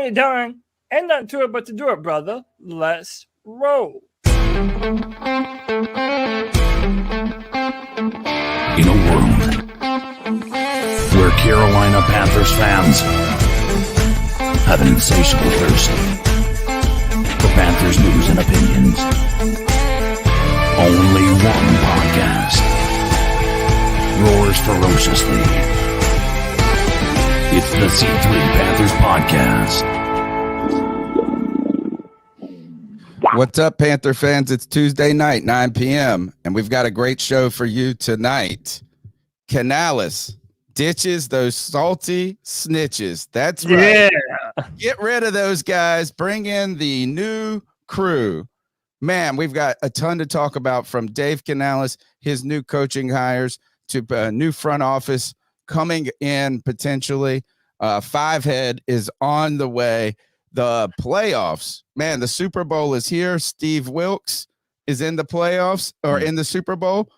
Tony Dunn. Ain't nothing to it but to do it, brother. Let's roll. In a world where Carolina Panthers fans have an insatiable thirst for Panthers news and opinions, only one podcast roars ferociously. It's the C3 Panthers Podcast. What's up, Panther fans? It's Tuesday night, 9 p.m., and we've got a great show for you tonight. Canales ditches those salty snitches. That's right. Yeah. Get rid of those guys. Bring in the new crew. Man, we've got a ton to talk about, from Dave Canales, his new coaching hires, to a new front office coming in potentially. Fivehead is on the way. The playoffs, man, the Super Bowl is here. Steve Wilkes is in the playoffs or in the Super Bowl.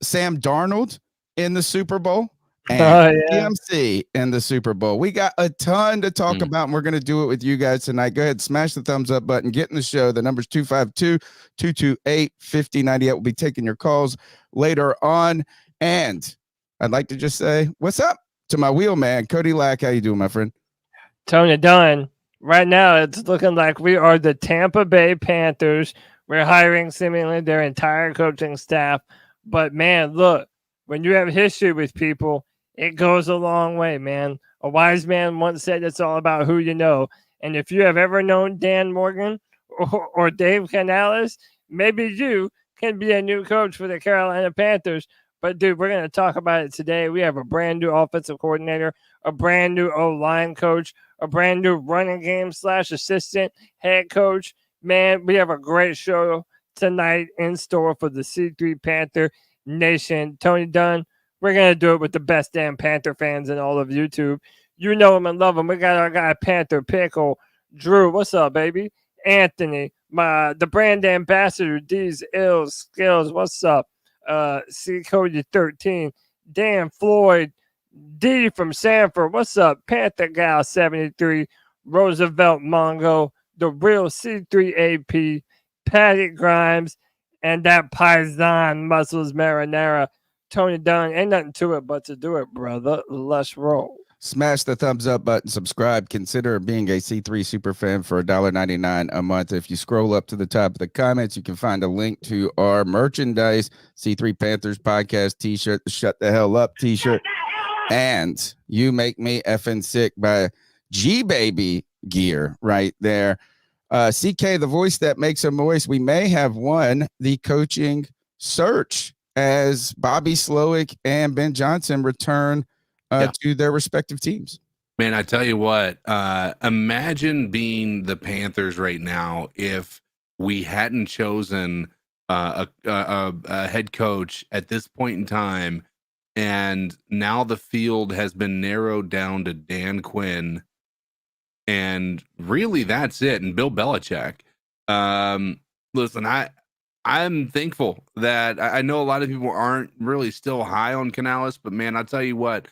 Sam Darnold in the Super Bowl. And PMC in the Super Bowl. We got a ton to talk about, and we're going to do it with you guys tonight. Go ahead, smash the thumbs up button, get in the show. The number's 252-228-5098. We'll be taking your calls later on. And I'd like to just say, what's up to my wheel man, Cody Lack. How you doing, my friend? Tony Dunn. Right now, it's looking like we are the Tampa Bay Panthers. We're hiring seemingly their entire coaching staff. But, man, look, when you have history with people, it goes a long way, man. A wise man once said it's all about who you know. And if you have ever known Dan Morgan or Dave Canales, maybe you can be a new coach for the Carolina Panthers. But, dude, we're going to talk about it today. We have a brand new offensive coordinator, a brand new O-line coach, a brand new running game / assistant head coach. Man, we have a great show tonight in store for the C3 Panther Nation. Tony Dunn, we're going to do it with the best damn Panther fans in all of YouTube. You know them and love them. We got our guy Panther Pickle. Drew, what's up, baby? Anthony, the brand ambassador, D's Ills Skills, what's up? C Cody 13, Dan Floyd, D from Sanford, what's up? Panther Gal 73, Roosevelt Mongo, the real C3 AP, Patty Grimes, and that Paisan Muscles Marinara. Tony Dunn, ain't nothing to it but to do it, brother. Let's roll. Smash the thumbs up button, subscribe, consider being a C3 super fan for $1.99 a month. If you scroll up to the top of the comments, you can find a link to our merchandise, C3 Panthers Podcast t-shirt, the Shut the Hell Up t-shirt, and You Make Me Effing Sick by G-Baby gear right there. CK, the voice that makes a voice, we may have won the coaching search as Bobby Slowick and Ben Johnson return to their respective teams. Man, I tell you what, imagine being the Panthers right now if we hadn't chosen a head coach at this point in time, and now the field has been narrowed down to Dan Quinn, and really that's it, and Bill Belichick. Listen, I'm thankful that I know a lot of people aren't really still high on Canales, but man, I'll tell you what,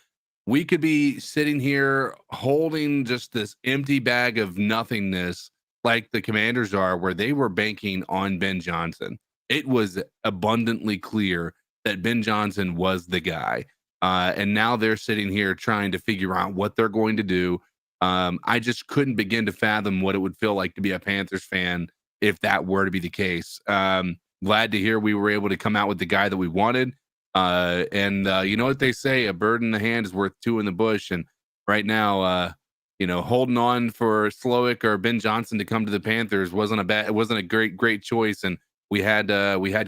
we could be sitting here holding just this empty bag of nothingness like the Commanders are, where they were banking on Ben Johnson. It was abundantly clear that Ben Johnson was the guy. And now they're sitting here trying to figure out what they're going to do. I just couldn't begin to fathom what it would feel like to be a Panthers fan if that were to be the case. Glad to hear we were able to come out with the guy that we wanted. And you know what they say, a bird in the hand is worth two in the bush. And right now, holding on for Slowick or Ben Johnson to come to the Panthers wasn't a great choice. And we had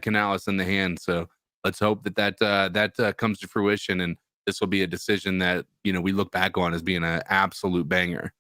Canales in the hand. So let's hope that comes to fruition. And this will be a decision that, we look back on as being an absolute banger.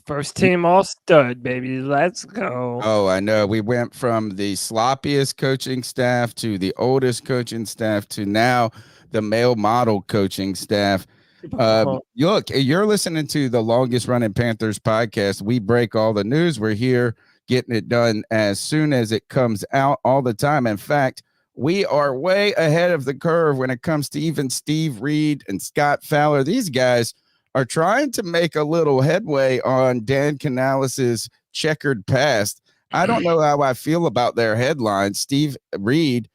First team all stud, baby. Let's go. Oh, I know. We went from the sloppiest coaching staff to the oldest coaching staff to now the male model coaching staff. Look, you're listening to the longest running Panthers podcast. We break all the news. We're here getting it done as soon as it comes out all the time. In fact, we are way ahead of the curve when it comes to even Steve Reed and Scott Fowler. These guys are trying to make a little headway on Dan Canales' checkered past. I don't know how I feel about their headline. Steve Reed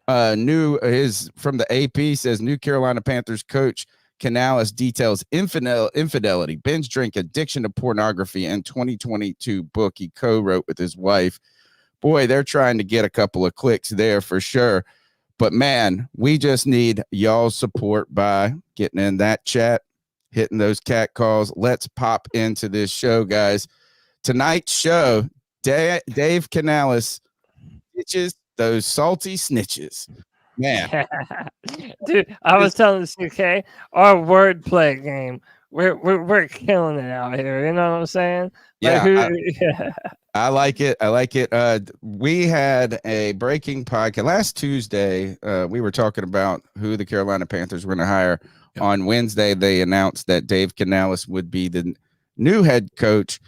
from the AP says new Carolina Panthers coach Canales details infidelity, binge drink, addiction to pornography, and 2022 book he co-wrote with his wife. Boy, they're trying to get a couple of clicks there for sure. But man, we just need y'all's support by getting in that chat, hitting those cat calls. Let's pop into this show, guys. Tonight's show, Dave Canales ditches those salty snitches. Man. Dude, I was telling CK, our wordplay game, we're killing it out here. You know what I'm saying? Yeah. I like it. We had a breaking podcast last Tuesday. We were talking about who the Carolina Panthers were going to hire. Yep. On Wednesday, they announced that Dave Canales would be the new head coach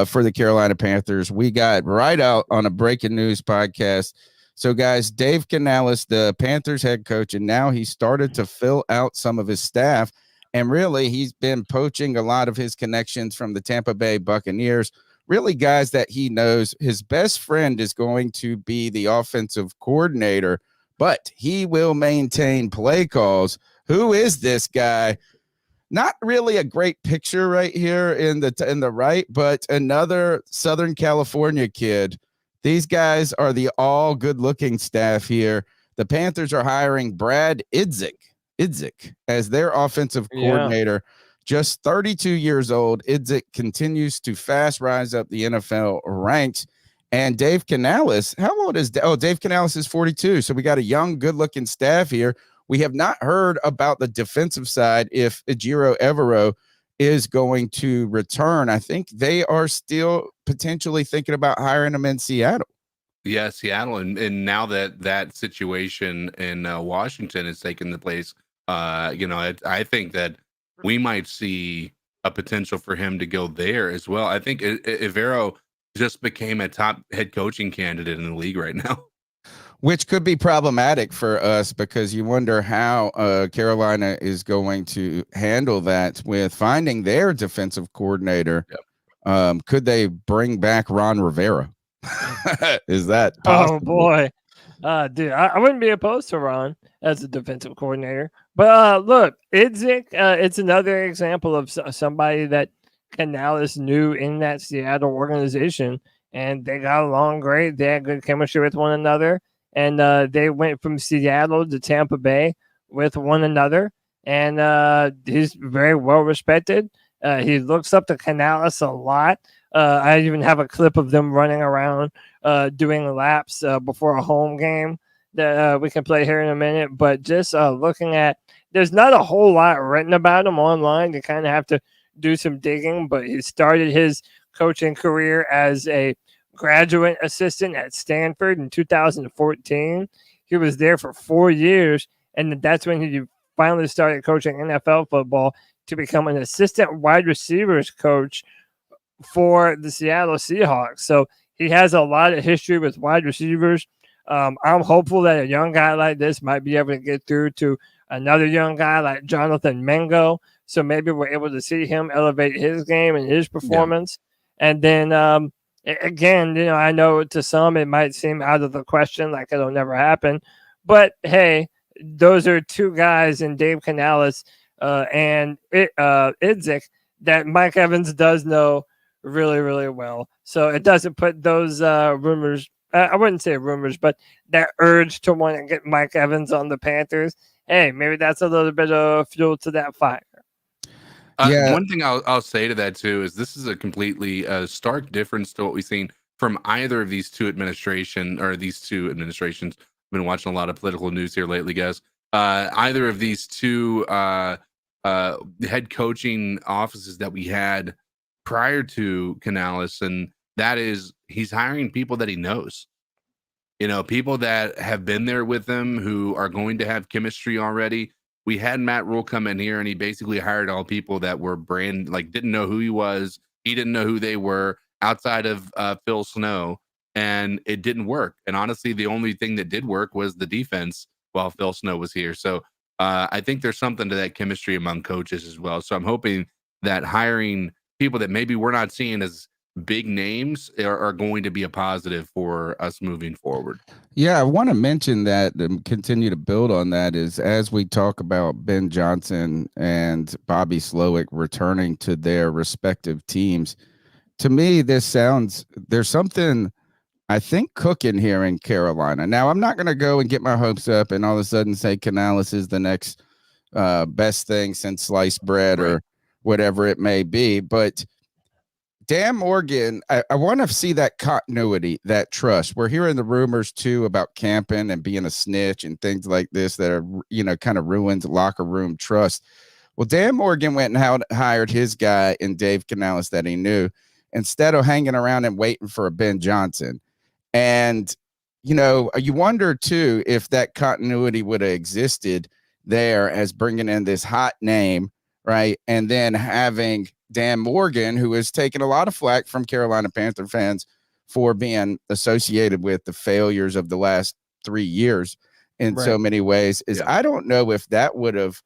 for the Carolina Panthers. We got right out on a breaking news podcast. So, guys, Dave Canales, the Panthers head coach, and now he started to fill out some of his staff. And really, he's been poaching a lot of his connections from the Tampa Bay Buccaneers. Really, guys that he knows. His best friend is going to be the offensive coordinator, but he will maintain play calls. Who is this guy? Not really a great picture right here in the right, but another Southern California kid. These guys are the all good-looking staff here. The Panthers are hiring Brad Idzik as their offensive coordinator. Just 32 years old, Idzik continues to fast rise up the NFL ranks. And Dave Canales, how old is Dave Canales is 42. So we got a young, good-looking staff here. We have not heard about the defensive side if Ejiro Evero is going to return. I think they are still potentially thinking about hiring him in Seattle. Yeah, Seattle. And now that situation in Washington has taken the place, I think that we might see a potential for him to go there as well. I think Evero just became a top head coaching candidate in the league right now. Which could be problematic for us because you wonder how Carolina is going to handle that with finding their defensive coordinator. Yep. Could they bring back Ron Rivera? Is that possible? Oh, boy. Dude, I wouldn't be opposed to Ron as a defensive coordinator. But look, Idzik, it's another example of somebody that Canales knew in that Seattle organization, and they got along great. They had good chemistry with one another. And they went from Seattle to Tampa Bay with one another. And he's very well respected. He looks up to Canales a lot. I even have a clip of them running around doing laps before a home game that we can play here in a minute. But just looking at, there's not a whole lot written about him online. You kind of have to do some digging. But he started his coaching career as a graduate assistant at Stanford in 2014. He was there for 4 years, and that's when he finally started coaching NFL football to become an assistant wide receivers coach for the Seattle Seahawks. So he has a lot of history with wide receivers. I'm hopeful that a young guy like this might be able to get through to another young guy like Jonathan Mingo. So maybe we're able to see him elevate his game and his performance. Yeah. And then, again, I know to some it might seem out of the question, like it'll never happen. But, hey, those are two guys in Dave Canales and Idzik that Mike Evans does know really, really well. So it doesn't put those rumors, I wouldn't say rumors, but that urge to want to get Mike Evans on the Panthers. Hey, maybe that's a little bit of fuel to that fire. One thing I'll say to that too is this is a completely stark difference to what we've seen from either of these two administrations. I've been watching a lot of political news here lately, guys. Either of these two head coaching offices that we had prior to Canales, and that is he's hiring people that he knows. People that have been there with him who are going to have chemistry already. We had Matt Rule come in here and he basically hired all people that were didn't know who he was. He didn't know who they were outside of Phil Snow, and it didn't work. And honestly, the only thing that did work was the defense while Phil Snow was here. So I think there's something to that chemistry among coaches as well. So I'm hoping that hiring people that maybe we're not seeing as big names are going to be a positive for us moving forward. Yeah, I want to mention that and continue to build on that is as we talk about Ben Johnson and Bobby Slowick returning to their respective teams. To me, there's something I think cooking here in Carolina. Now, I'm not going to go and get my hopes up and all of a sudden say Canales is the next best thing since sliced bread or whatever it may be, but Dan Morgan, I want to see that continuity, that trust. We're hearing the rumors too about camping and being a snitch and things like this that are, kind of ruins locker room trust. Well, Dan Morgan went and hired his guy in Dave Canales that he knew instead of hanging around and waiting for a Ben Johnson. And, you wonder too if that continuity would have existed there as bringing in this hot name, right? And then having Dan Morgan, who has taken a lot of flack from Carolina Panther fans for being associated with the failures of the last 3 years in so many ways, I don't know if that would have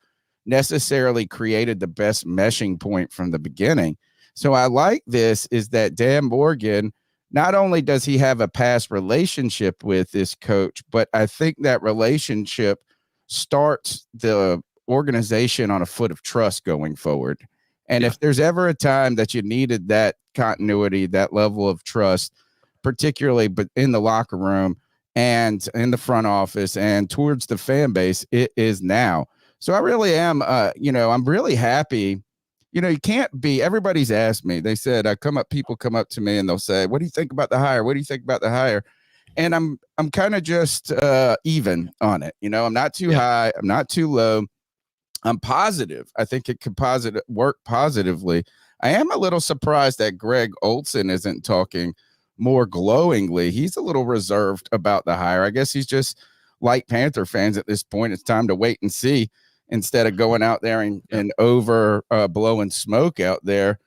necessarily created the best meshing point from the beginning. So I like this is that Dan Morgan, not only does he have a past relationship with this coach, but I think that relationship starts the organization on a foot of trust going forward. And if there's ever a time that you needed that continuity, that level of trust, particularly but in the locker room and in the front office and towards the fan base, it is now. So I really am, I'm really happy. You can't be, everybody's asked me, they said, people come up to me and they'll say, what do you think about the hire? What do you think about the hire? And I'm kind of just even on it. I'm not too high. I'm not too low. I'm positive. I think it could work positively. I am a little surprised that Greg Olsen isn't talking more glowingly. He's a little reserved about the hire. I guess he's just like Panther fans at this point. It's time to wait and see instead of going out there and over blowing smoke out there.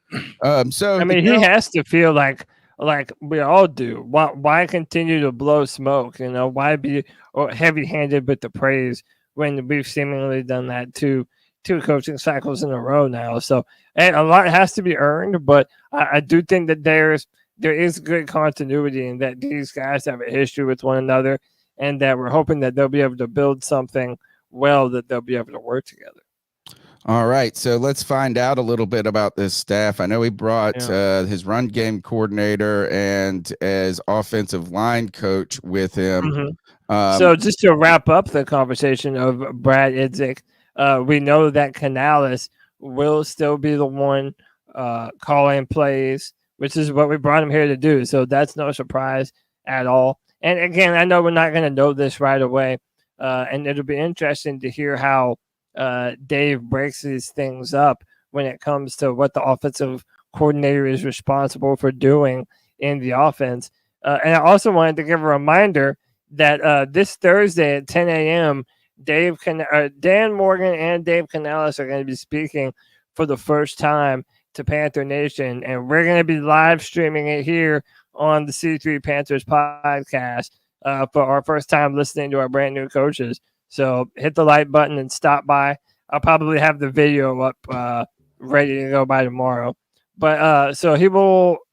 So he has to feel like we all do. Why continue to blow smoke? Why be heavy-handed with the praise when we've seemingly done that two coaching cycles in a row now. So, and a lot has to be earned, but I do think that there is good continuity and that these guys have a history with one another and that we're hoping that they'll be able to build something well that they'll be able to work together. All right, so let's find out a little bit about this staff. I know he brought his run game coordinator and as offensive line coach with him. Mm-hmm. So just to wrap up the conversation of Brad Idzik, we know that Canales will still be the one calling plays, which is what we brought him here to do. So that's no surprise at all. And again, I know we're not going to know this right away, and it'll be interesting to hear how Dave breaks these things up when it comes to what the offensive coordinator is responsible for doing in the offense. And I also wanted to give a reminder that this Thursday at 10 a.m., Dan Morgan and Dave Canales are going to be speaking for the first time to Panther Nation, and we're going to be live streaming it here on the C3 Panthers podcast for our first time listening to our brand new coaches. So hit the like button and stop by. I'll probably have the video up ready to go by tomorrow. But so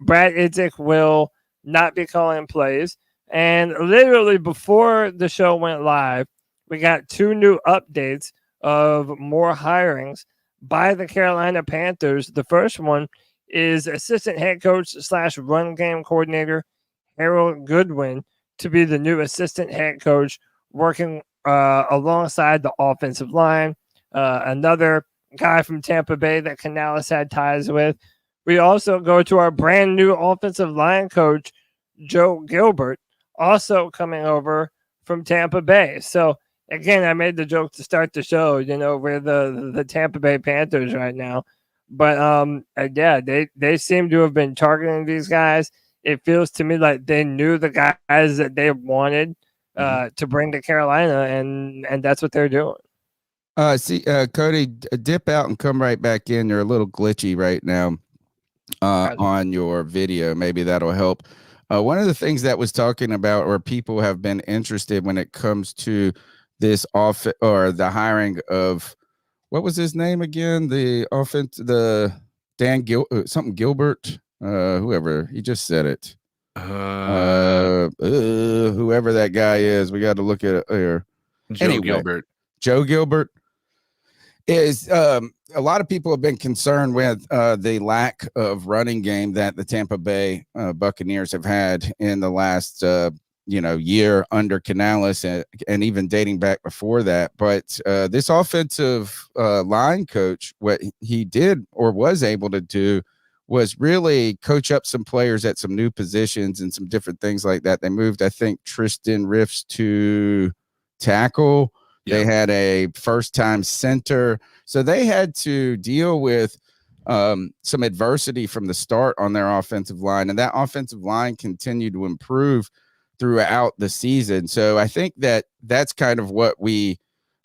Brad Idzik will not be calling plays. And literally before the show went live, we got 2 new updates of more hirings by the Carolina Panthers. The first one is assistant head coach / run game coordinator Harold Goodwin to be the new assistant head coach working alongside the offensive line. Another guy from Tampa Bay that Canales had ties with. We also go to our brand new offensive line coach, Joe Gilbert, also coming over from Tampa Bay. So again, I made the joke to start the show, we're the Tampa Bay Panthers right now. But yeah, they seem to have been targeting these guys. It feels to me like they knew the guys that they wanted to bring to Carolina, and that's what they're doing. Cody, dip out and come right back in. You're a little glitchy right now on your video. Maybe that'll help. One of the things that was talking about, or people have been interested when it comes to this or the hiring of, what was his name again? The something Gilbert, whoever, he just said it. Whoever that guy is, we got to look at it here. Joe Gilbert is a lot of people have been concerned with the lack of running game that the Tampa Bay Buccaneers have had in the last year under Canales and even dating back before that. But this offensive line coach, what he did or was able to do was really coach up some players at some new positions and some different things like that. They moved, I think, Tristan Riffs to tackle. Yep. They had a first-time center. So they had to deal with some adversity from the start on their offensive line, and that offensive line continued to improve throughout the season. So I think that that's kind of what we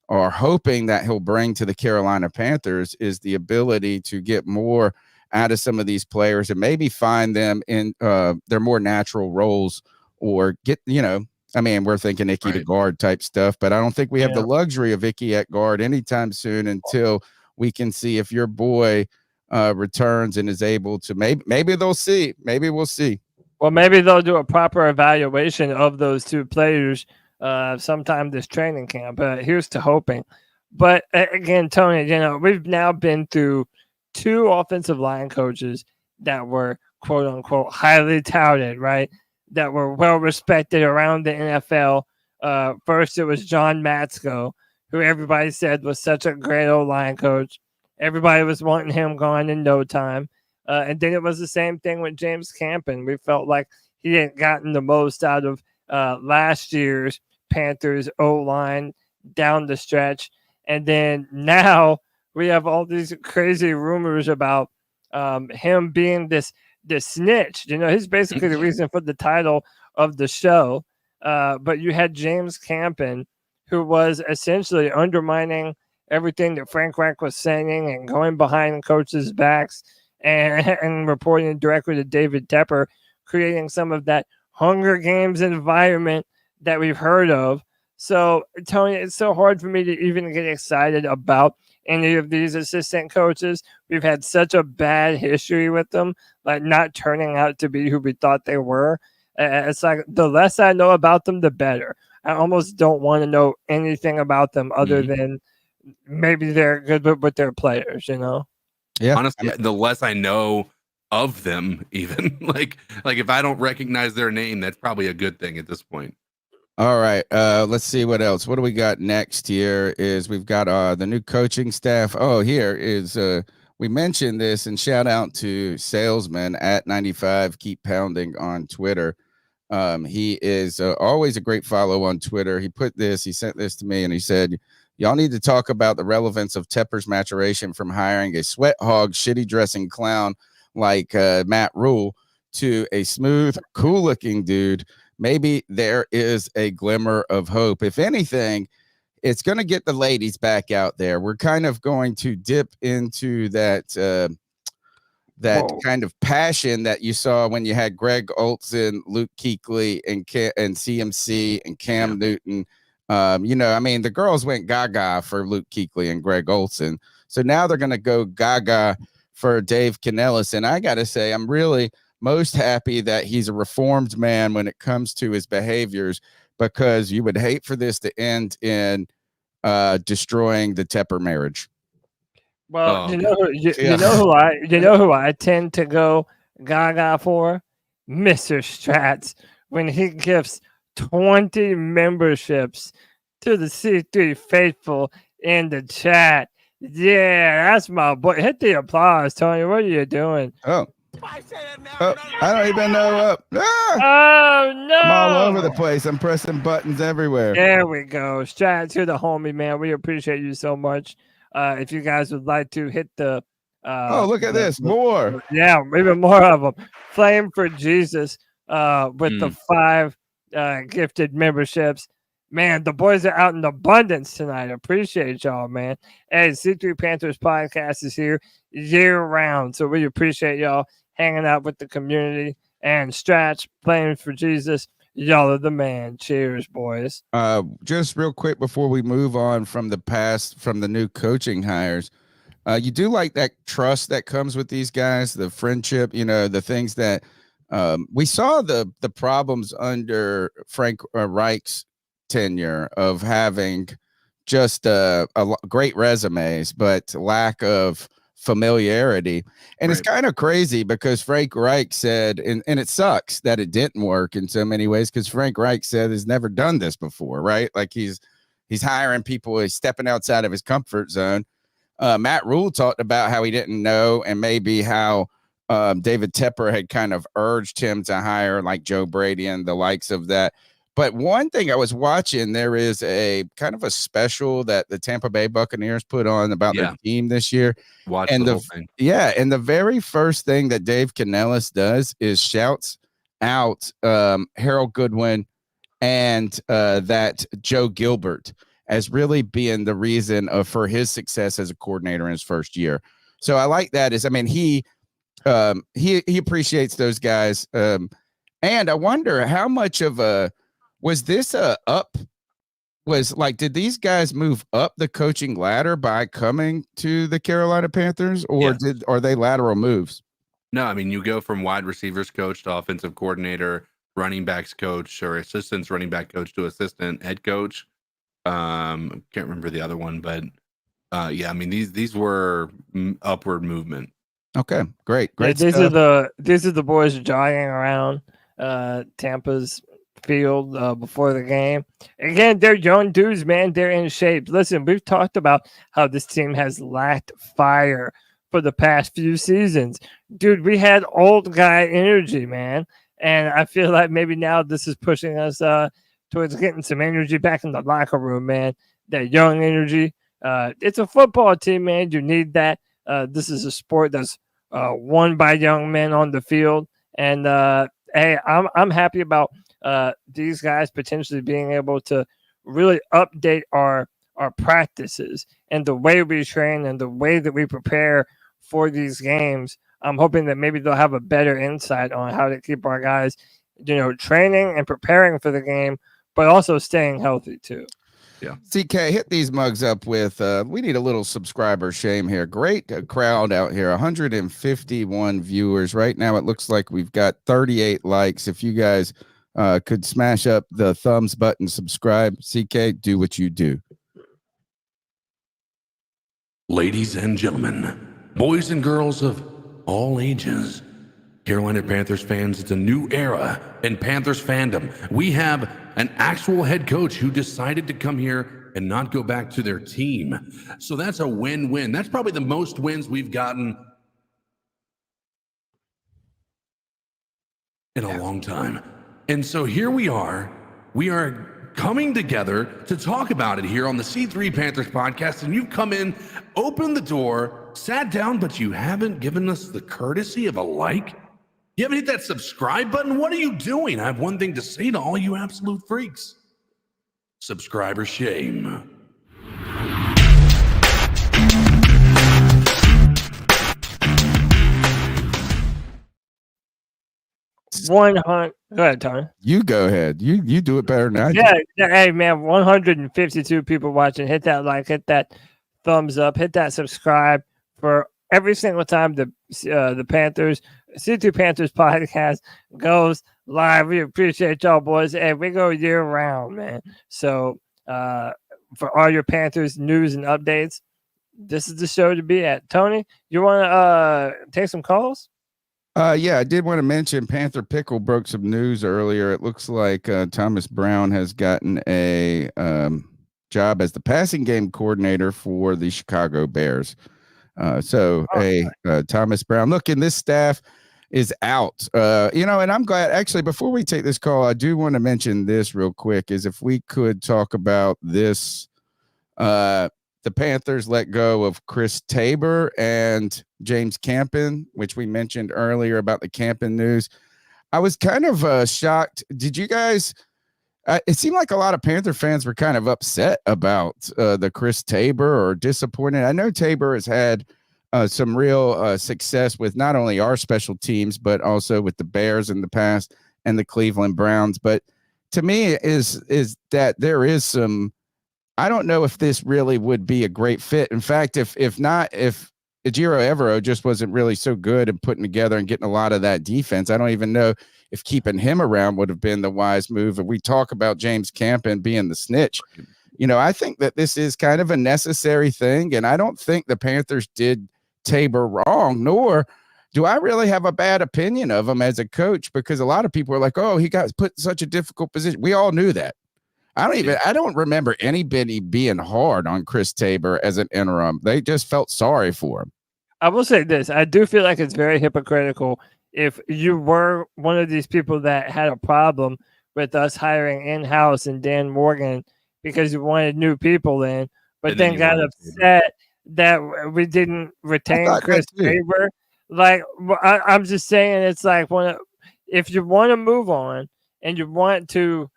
are hoping that he'll bring to the Carolina Panthers is the ability to get more out of some of these players and maybe find them in their more natural roles or get, we're thinking Icky to guard type stuff, but I don't think we have the luxury of Icky at guard anytime soon until we can see if your boy returns and is able to maybe they'll see. Maybe we'll see. Well, maybe they'll do a proper evaluation of those two players sometime this training camp. Here's to hoping. But again, Tony, we've now been through 2 offensive line coaches that were quote unquote highly touted, right? That were well respected around the NFL. First, it was John Matsko, who everybody said was such a great old line coach. Everybody was wanting him gone in no time. And then it was the same thing with James Campen. We felt like he hadn't gotten the most out of last year's Panthers O-line down the stretch. And then now we have all these crazy rumors about him being this snitch. He's basically the reason for the title of the show. But you had James Campen, who was essentially undermining everything that Frank Reich was saying and going behind coaches' backs and reporting directly to David Tepper, creating some of that Hunger Games environment that we've heard of. So, Tony, it's so hard for me to even get excited about any of these assistant coaches. We've had such a bad history with them, like not turning out to be who we thought they were. It's like the less I know about them, the better. I almost don't want to know anything about them other than maybe they're good with their players, Yeah. Honestly, the less I know of them, even like if I don't recognize their name, that's probably a good thing at this point. All right. Let's see what else. What do we got next here is we've got the new coaching staff. Oh, here is we mentioned this, and shout out to Salesman at 95 Keep Pounding on Twitter. He is always a great follow on Twitter. He sent this to me and he said, y'all need to talk about the relevance of Tepper's maturation from hiring a sweat hog, shitty dressing clown like Matt Rule to a smooth, cool looking dude. Maybe there is a glimmer of hope. If anything, it's going to get the ladies back out there. We're kind of going to dip into that kind of passion that you saw when you had Greg Olsen, Luke Kuechly, and CMC and Cam Newton. The girls went gaga for Luke Kuechly and Greg Olsen. So now they're going to go gaga for Dave Canales. And I got to say, I'm really most happy that he's a reformed man when it comes to his behaviors, because you would hate for this to end in destroying the Tepper marriage. Well, you know who I tend to go gaga for? Mr. Strats, when he gives 20 memberships to the C3 faithful in the chat. Yeah, that's my boy. Hit the applause, Tony. What are you doing? I don't even know. Oh, no. I'm all over the place. I'm pressing buttons everywhere. There we go. Strats, you're the homie, man. We appreciate you so much. If you guys would like to hit the look at this. More. Yeah, even more of them. Flame for Jesus with the 5 gifted memberships. Man, the boys are out in abundance tonight. Appreciate y'all, man. Hey, C3 Panthers Podcast is here year round, so we appreciate y'all hanging out with the community. And Stratch, playing for Jesus, y'all are the man. Cheers, boys. Just real quick before we move on from the new coaching hires, You do like that trust that comes with these guys, the friendship, the things that we saw the problems under Frank Reich's tenure of having just great resumes, but lack of familiarity. And It's kind of crazy because Frank Reich said, and it sucks that it didn't work in so many ways, because Frank Reich said he's never done this before, right? Like he's hiring people, he's stepping outside of his comfort zone. Matt Rule talked about how he didn't know, and maybe how David Tepper had kind of urged him to hire like Joe Brady and the likes of that. But one thing I was watching, there is a kind of a special that the Tampa Bay Buccaneers put on about their team this year. Watch and the whole thing. Yeah, and the very first thing that Dave Canales does is shouts out Harold Goodwin and that Joe Gilbert as really being the reason for his success as a coordinator in his first year. So I like that. He appreciates those guys. And I wonder how much of was this did these guys move up the coaching ladder by coming to the Carolina Panthers, or are they lateral moves? No, I mean, you go from wide receivers coach to offensive coordinator, running backs coach, or assistants running back coach to assistant head coach. Can't remember the other one, but I mean, these were upward movement. Okay, great. These are the boys jogging around Tampa's field before the game. Again, they're young dudes, man. They're in shape. Listen, we've talked about how this team has lacked fire for the past few seasons. Dude, we had old guy energy, man. And I feel like maybe now this is pushing us towards getting some energy back in the locker room, man. That young energy. It's a football team, man. You need that. This is a sport that's won by young men on the field. And hey, I'm happy about these guys potentially being able to really update our practices and the way we train and the way that we prepare for these games. I'm hoping that maybe they'll have a better insight on how to keep our guys, training and preparing for the game, but also staying healthy too. Yeah. CK, hit these mugs up with, we need a little subscriber shame here. Great crowd out here, 151 viewers. Right now it looks like we've got 38 likes. If you guys could smash up the thumbs button, subscribe. CK, do what you do. Ladies and gentlemen, boys and girls of all ages, Carolina Panthers fans, it's a new era in Panthers fandom. We have an actual head coach who decided to come here and not go back to their team. So that's a win-win. That's probably the most wins we've gotten in a long time. And so here we are. We are coming together to talk about it here on the C3 Panthers podcast. And you've come in, opened the door, sat down, but you haven't given us the courtesy of a like. You haven't hit that subscribe button. What are you doing? I have one thing to say to all you absolute freaks. Subscriber shame. 100. Go ahead, Tony. You go ahead. You do it better than I do. Yeah. Hey, man, 152 people watching. Hit that like, hit that thumbs up, hit that subscribe for every single time the Panthers, C3 Panthers podcast goes live. We appreciate y'all, boys. Hey, we go year round, man. So for all your Panthers news and updates, this is the show to be at. Tony, you want to take some calls? Yeah, I did want to mention Panther Pickle broke some news earlier. It looks like Thomas Brown has gotten a job as the passing game coordinator for the Chicago Bears. Thomas Brown, look, and this staff is out, and I'm glad. Actually, before we take this call, I do want to mention this real quick, is if we could talk about this, the Panthers let go of Chris Tabor and James Campen, which we mentioned earlier about the Campen news. I was kind of shocked. Did you guys, it seemed like a lot of Panther fans were kind of upset about the Chris Tabor, or disappointed. I know Tabor has had some real success with not only our special teams, but also with the Bears in the past and the Cleveland Browns. But to me is that there is some, I don't know if this really would be a great fit. In fact, if Ejiro Evero just wasn't really so good at putting together and getting a lot of that defense. I don't even know if keeping him around would have been the wise move. And we talk about James Campen being the snitch. I think that this is kind of a necessary thing. And I don't think the Panthers did Tabor wrong, nor do I really have a bad opinion of him as a coach, because a lot of people are like, oh, he got put in such a difficult position. We all knew that. I don't remember anybody being hard on Chris Tabor as an interim. They just felt sorry for him. I will say this. I do feel like it's very hypocritical if you were one of these people that had a problem with us hiring in-house and Dan Morgan because you wanted new people in, but then got upset that we didn't retain Chris Tabor. Like, I'm just saying, it's like if you want to move on and you want to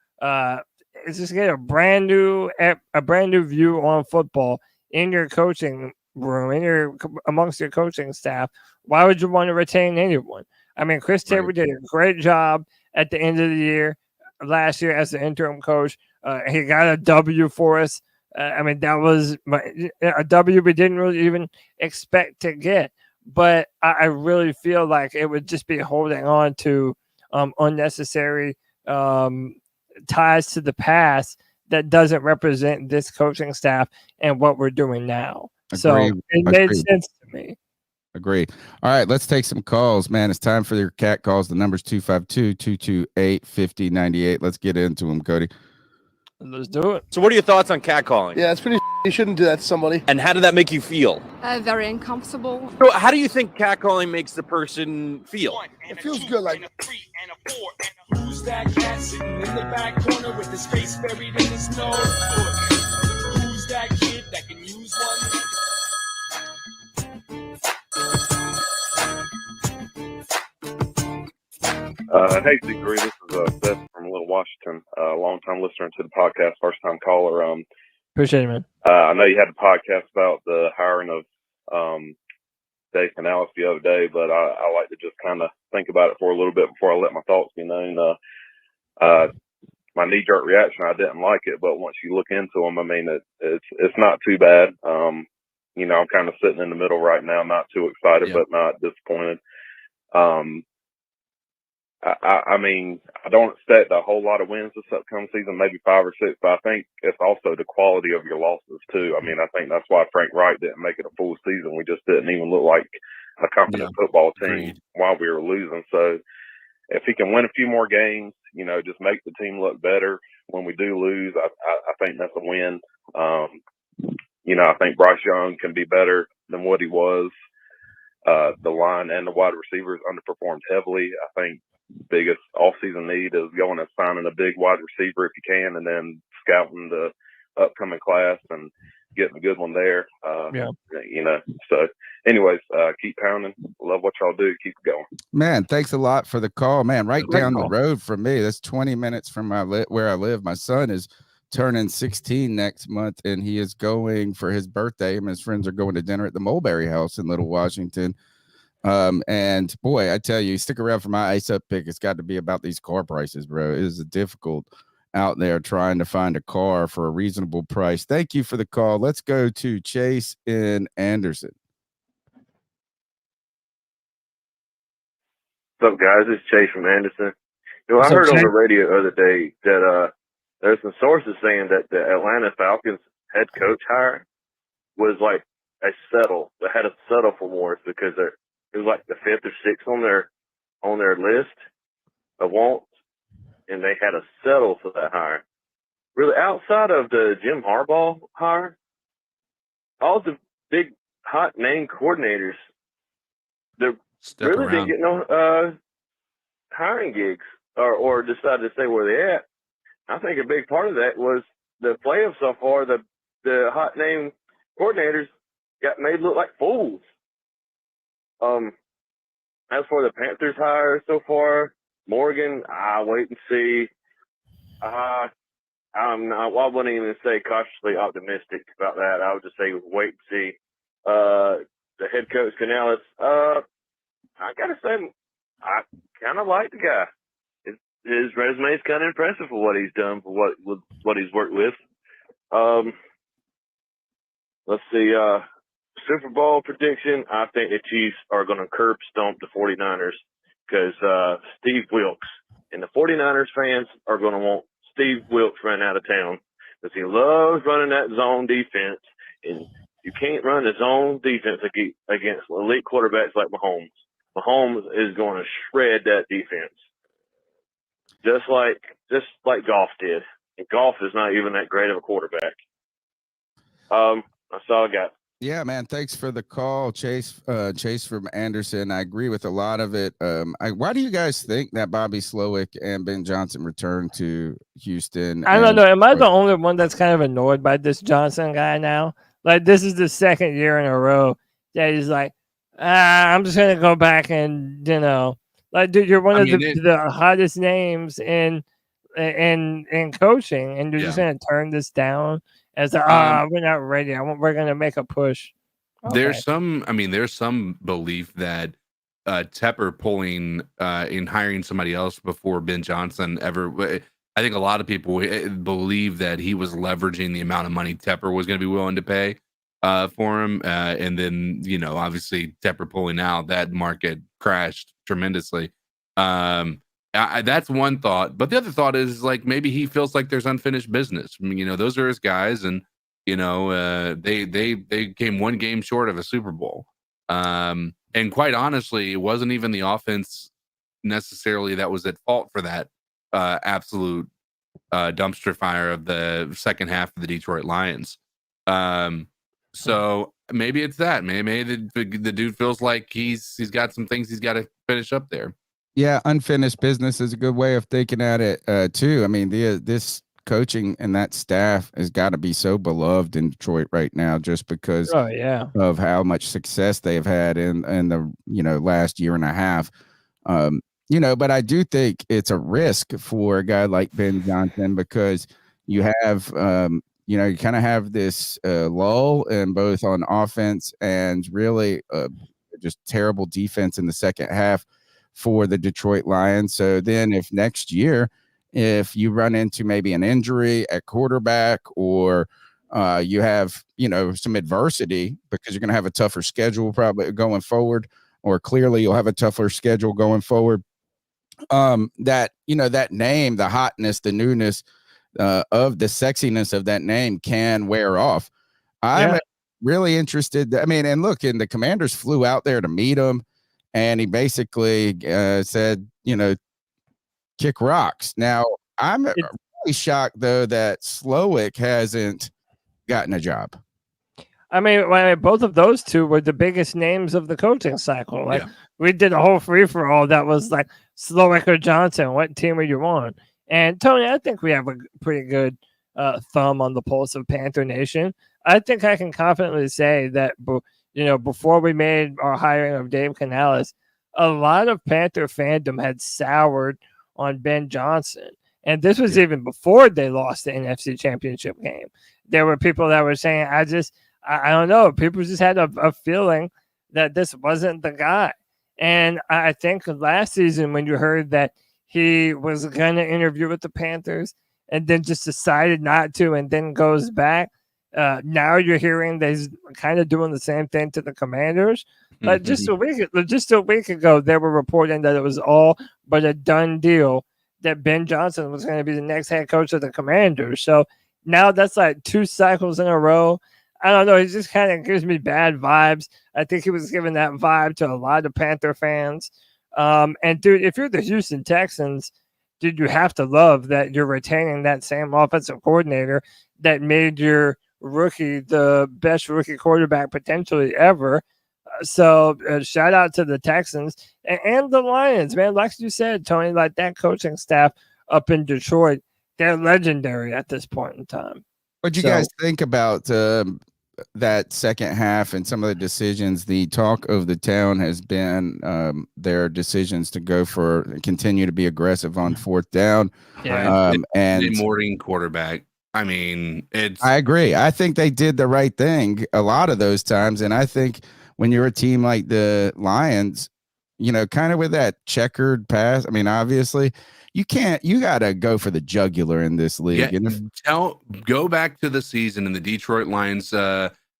just get a brand new view on football in your coaching room, amongst your coaching staff, why would you want to retain anyone? I mean, Chris Tabor did a great job at the end of the year last year as the interim coach. He got a W for us. I mean, that was a W we didn't really even expect to get. But I really feel like it would just be holding on to unnecessary ties to the past that doesn't represent this coaching staff and what we're doing now. So it made sense to me. Agree. All right, let's take some calls, man. It's time for your cat calls. The number's 252-228-5098. Let's get into them, Cody. Let's do it. So what are your thoughts on catcalling? Yeah, it's pretty. You shouldn't do that to somebody. And how did that make you feel? Very uncomfortable. So how do you think catcalling makes the person feel? It feels good, like. Who's that cat sitting in the back corner with his face buried in his nose? Who's that kid that can use one? Hey, C3, this is Seth from Little Washington, long-time listener to the podcast, first-time caller. Appreciate it, man. I know you had a podcast about the hiring of Dave Canales the other day, but I like to just kind of think about it for a little bit before I let my thoughts, my knee-jerk reaction, I didn't like it, but once you look into them, I mean, it's not too bad. I'm kind of sitting in the middle right now, not too excited, but not disappointed. I mean, I don't expect a whole lot of wins this upcoming season, maybe 5 or 6, but I think it's also the quality of your losses too. I mean, I think that's why Frank Wright didn't make it a full season. We just didn't even look like a competent football team while we were losing. So if he can win a few more games, just make the team look better when we do lose, I think that's a win. I think Bryce Young can be better than what he was. The line and the wide receivers underperformed heavily. I think biggest off-season need is going and signing a big wide receiver if you can, and then scouting the upcoming class and getting a good one there. So anyways, keep pounding. Love what y'all do. Keep it going. Man, thanks a lot for the call, man. Right down the road from me. That's 20 minutes from where I live. My son is turning 16 next month, and he is going for his birthday. Him and his friends are going to dinner at the Mulberry House in Little Washington. And boy, I tell you, stick around for my ice up pick. It's got to be about these car prices, bro. It is difficult out there trying to find a car for a reasonable price. Thank you for the call. Let's go to Chase in Anderson. What's up, guys? It's Chase from Anderson. I heard on the radio the other day that there's some sources saying that the Atlanta Falcons head coach hire was like they had to settle for more because it was like the 5th or 6th on their list of wants, and they had to settle for that hire. Really, outside of the Jim Harbaugh hire, all the big hot name coordinators, they really didn't get no hiring gigs or decided to stay where they at. I think a big part of that was the playoffs so far. The hot name coordinators got made look like fools. As for the Panthers hire so far, Morgan, I wait and see. I wouldn't even say cautiously optimistic about that. I would just say wait and see. The head coach Canales, I gotta say, I kind of like the guy. His resume is kind of impressive for what he's done, for what he's worked with. Let's see. Super Bowl prediction, I think the Chiefs are going to curb stomp the 49ers because Steve Wilkes and the 49ers fans are going to want Steve Wilkes run out of town because he loves running that zone defense, and you can't run the zone defense against elite quarterbacks like Mahomes. Mahomes is going to shred that defense, just like Goff did. And Goff is not even that great of a quarterback. That's all I got. Yeah, man. Thanks for the call, Chase. Chase from Anderson. I agree with a lot of it. Why do you guys think that Bobby Slowick and Ben Johnson returned to Houston? I don't know. Am I the only one that's kind of annoyed by this Johnson guy now? Like, this is the second year in a row that he's like, I'm just gonna go back and like, dude, you're one of the hottest names in coaching, and you're just gonna turn this down as we're not ready. We're gonna make a push. Okay. There's some belief that Tepper pulling in hiring somebody else before Ben Johnson ever. I think a lot of people believe that he was leveraging the amount of money Tepper was going to be willing to pay for him, and then obviously Tepper pulling out, that market crashed tremendously. That's one thought, but the other thought is like maybe he feels like there's unfinished business. I mean, those are his guys, and they came one game short of a Super Bowl. And quite honestly, it wasn't even the offense necessarily that was at fault for that absolute dumpster fire of the second half of the Detroit Lions. So maybe it's that. Maybe the dude feels like he's got some things he's got to finish up there. Yeah, unfinished business is a good way of thinking at it too. I mean, this coaching and that staff has got to be so beloved in Detroit right now, just because of how much success they've had in the last year and a half. But I do think it's a risk for a guy like Ben Johnson because you have you kind of have this lull in both on offense and really just terrible defense in the second half for the Detroit Lions. So then if next year, if you run into maybe an injury at quarterback or you have, some adversity because you're going to have a tougher schedule probably going forward, or clearly you'll have a tougher schedule going forward, that name, the hotness, the newness of the sexiness of that name can wear off. I'm really interested. I mean, and look, and the Commanders flew out there to meet him. And he basically said, kick rocks. Now, I'm really shocked, though, that Slowick hasn't gotten a job. I mean, both of those two were the biggest names of the coaching cycle. Like, we did a whole free-for-all that was like Slowick or Johnson. What team are you on? And, Tony, I think we have a pretty good thumb on the pulse of Panther Nation. I think I can confidently say that before we made our hiring of Dave Canales, a lot of Panther fandom had soured on Ben Johnson. And this was even before they lost the NFC Championship game. There were people that were saying, I don't know. People just had a feeling that this wasn't the guy. And I think last season when you heard that he was going to interview with the Panthers and then just decided not to and then goes back, now you're hearing that he's kind of doing the same thing to the Commanders. But just a week ago, they were reporting that it was all but a done deal that Ben Johnson was going to be the next head coach of the Commanders. So now that's like 2 cycles in a row. I don't know. He just kind of gives me bad vibes. I think he was giving that vibe to a lot of Panther fans. And dude, if you're the Houston Texans, dude, you have to love that you're retaining that same offensive coordinator that made your rookie the best rookie quarterback potentially ever. So shout out to the Texans and the Lions, man. Like you said, Tony, like that coaching staff up in Detroit, they're legendary at this point in time. What do you guys think about that second half and some of the decisions? The talk of the town has been their decisions to continue to be aggressive on fourth down. And the morning quarterback. I mean, I agree. I think they did the right thing a lot of those times. And I think when you're a team like the Lions, kind of with that checkered pass, I mean, obviously you got to go for the jugular in this league. Go back to the season and the Detroit Lions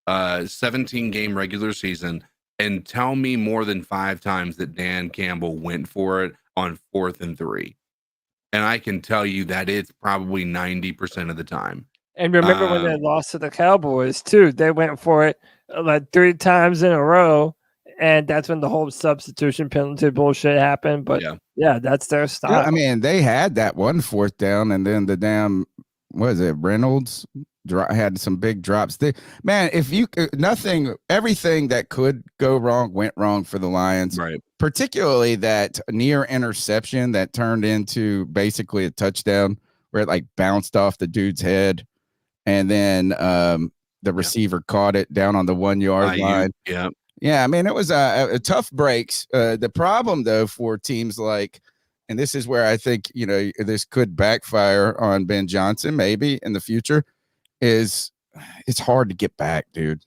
17 game regular season, and tell me more than 5 times that Dan Campbell went for it on 4th and 3. And I can tell you that it's probably 90% of the time. And remember when they lost to the Cowboys too? They went for it like 3 times in a row, and that's when the whole substitution penalty bullshit happened. But yeah, that's their style. Yeah, I mean, they had that 1 4th down, and then the damn Reynolds had some big drops. Man, if you everything that could go wrong went wrong for the Lions. Right. Particularly that near interception that turned into basically a touchdown where it like bounced off the dude's head. And then the receiver caught it down on the 1 yard line. Yeah. I mean, it was a tough breaks. The problem, though, for teams like, and this is where I think, this could backfire on Ben Johnson maybe in the future, is it's hard to get back, dude.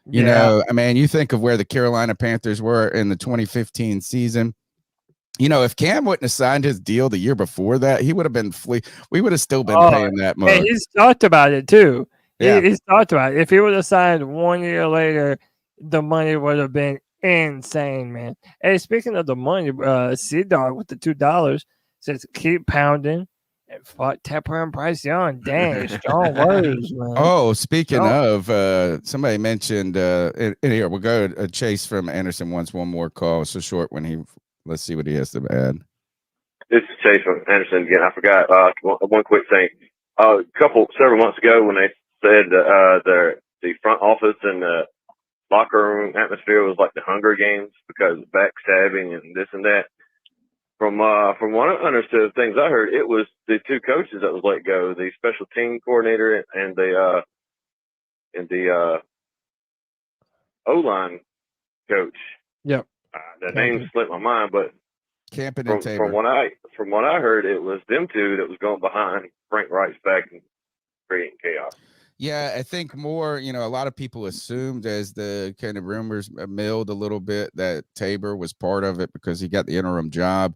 You know, I mean, you think of where the Carolina Panthers were in the 2015 season. If Cam wouldn't have signed his deal the year before that, he would have been we would have still been paying that much. Hey, he's talked about it too. Yeah. He's talked about it. If he would have signed 1 year later, the money would have been insane, man. Hey, speaking of the money, C-Dog with the $2 says keep pounding and fuck Tepper and Bryce Young. Dang, strong words, man. Oh, speaking of, somebody mentioned in here, we'll go to Chase from Anderson wants one more call. It's a short one. Let's see what he has to add. This is Chase from Anderson again. I forgot one quick thing. Several months ago when they said the front office and the locker room atmosphere was like the Hunger Games because of backstabbing and this and that. From what I understood, things I heard, it was the 2 coaches that was let go, the special team coordinator and the O-line coach. Yep. The name slipped my mind, but Campen and Tabor. From what I heard, it was them 2 that was going behind Frank Reich's back and creating chaos. Yeah, I think more, a lot of people assumed as the kind of rumors milled a little bit that Tabor was part of it because he got the interim job.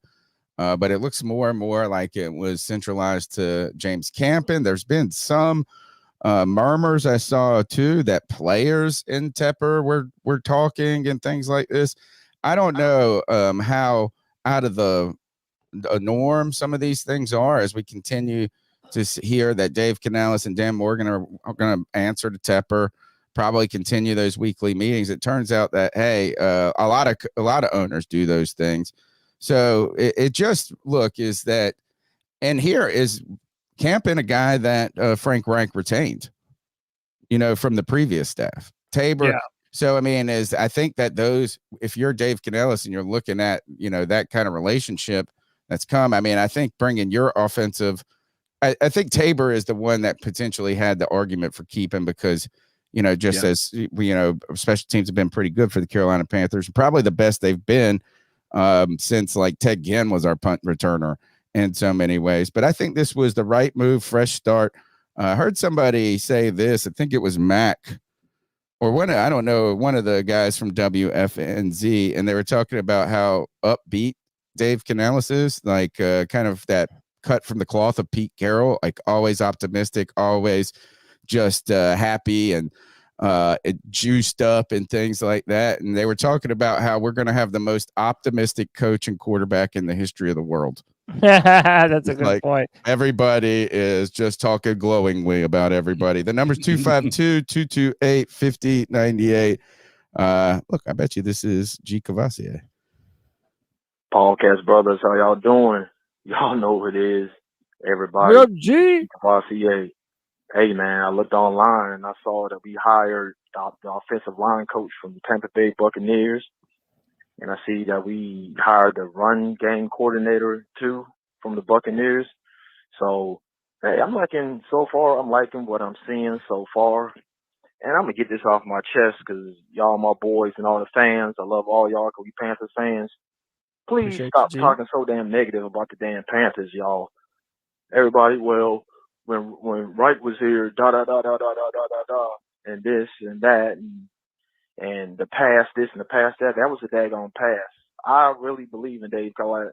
But it looks more and more like it was centralized to James Campen. There's been some murmurs I saw too that players in Tepper were talking and things like this. I don't know how out of the norm some of these things are as we continue to hear that Dave Canales and Dan Morgan are going to answer to Tepper, probably continue those weekly meetings. It turns out that, hey, a lot of owners do those things. So it just is that, and here is Campen, a guy that Frank Reich retained, from the previous staff. Tabor. Yeah. So, I mean, I think that if you're Dave Canales and you're looking at, that kind of relationship that's come, I mean, I think bringing your offensive, I think Tabor is the one that potentially had the argument for keeping because, as special teams have been pretty good for the Carolina Panthers, probably the best they've been since like Ted Ginn was our punt returner in so many ways. But I think this was the right move, fresh start. I heard somebody say this, I think it was Mac or one of the guys from WFNZ, and they were talking about how upbeat Dave Canales is, like kind of that cut from the cloth of Pete Carroll, like always optimistic, always just happy and juiced up and things like that. And they were talking about how we're going to have the most optimistic coach and quarterback in the history of the world. That's a good point. Everybody is just talking glowingly about everybody. The number's 252-228-5098. Look, I bet you this is G. Cavassier. Podcast brothers, how y'all doing? Y'all know who it is. Everybody. What up, G? Cavassier. Hey, man, I looked online and I saw that we hired the offensive line coach from the Tampa Bay Buccaneers. And I see that we hired the run game coordinator, too, from the Buccaneers. So, hey, I'm liking what I'm seeing so far. And I'm going to get this off my chest because y'all my boys and all the fans. I love all y'all because we Panthers fans. Please stop talking so damn negative about the damn Panthers, y'all. Everybody, well, when Wright was here, and this and that, and the pass this and the pass that was a daggone pass. I really believe in Dave. I'll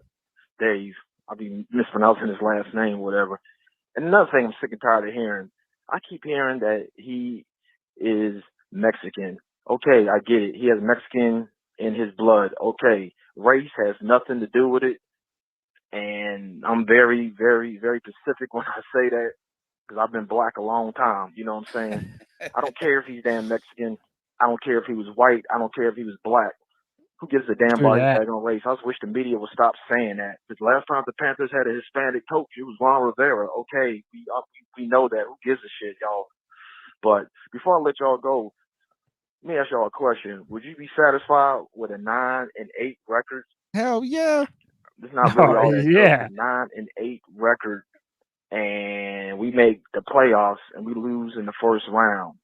be mispronouncing his last name, whatever. And another thing I'm sick and tired of hearing, I keep hearing that he is Mexican. Okay, I get it. He has Mexican in his blood. Okay, race has nothing to do with it. And I'm very, very, very specific when I say that because I've been black a long time. You know what I'm saying? I don't care if he's damn Mexican. I don't care if he was white. I don't care if he was black. Who gives a damn about his daggone race? I just wish the media would stop saying that. Because last time the Panthers had a Hispanic coach, it was Ron Rivera. Okay, we know that. Who gives a shit, y'all? But before I let y'all go, let me ask y'all a question. Would you be satisfied with a 9-8 record? Hell yeah. It's not really all that yeah. good. 9-8 record, and we make the playoffs and we lose in the first round.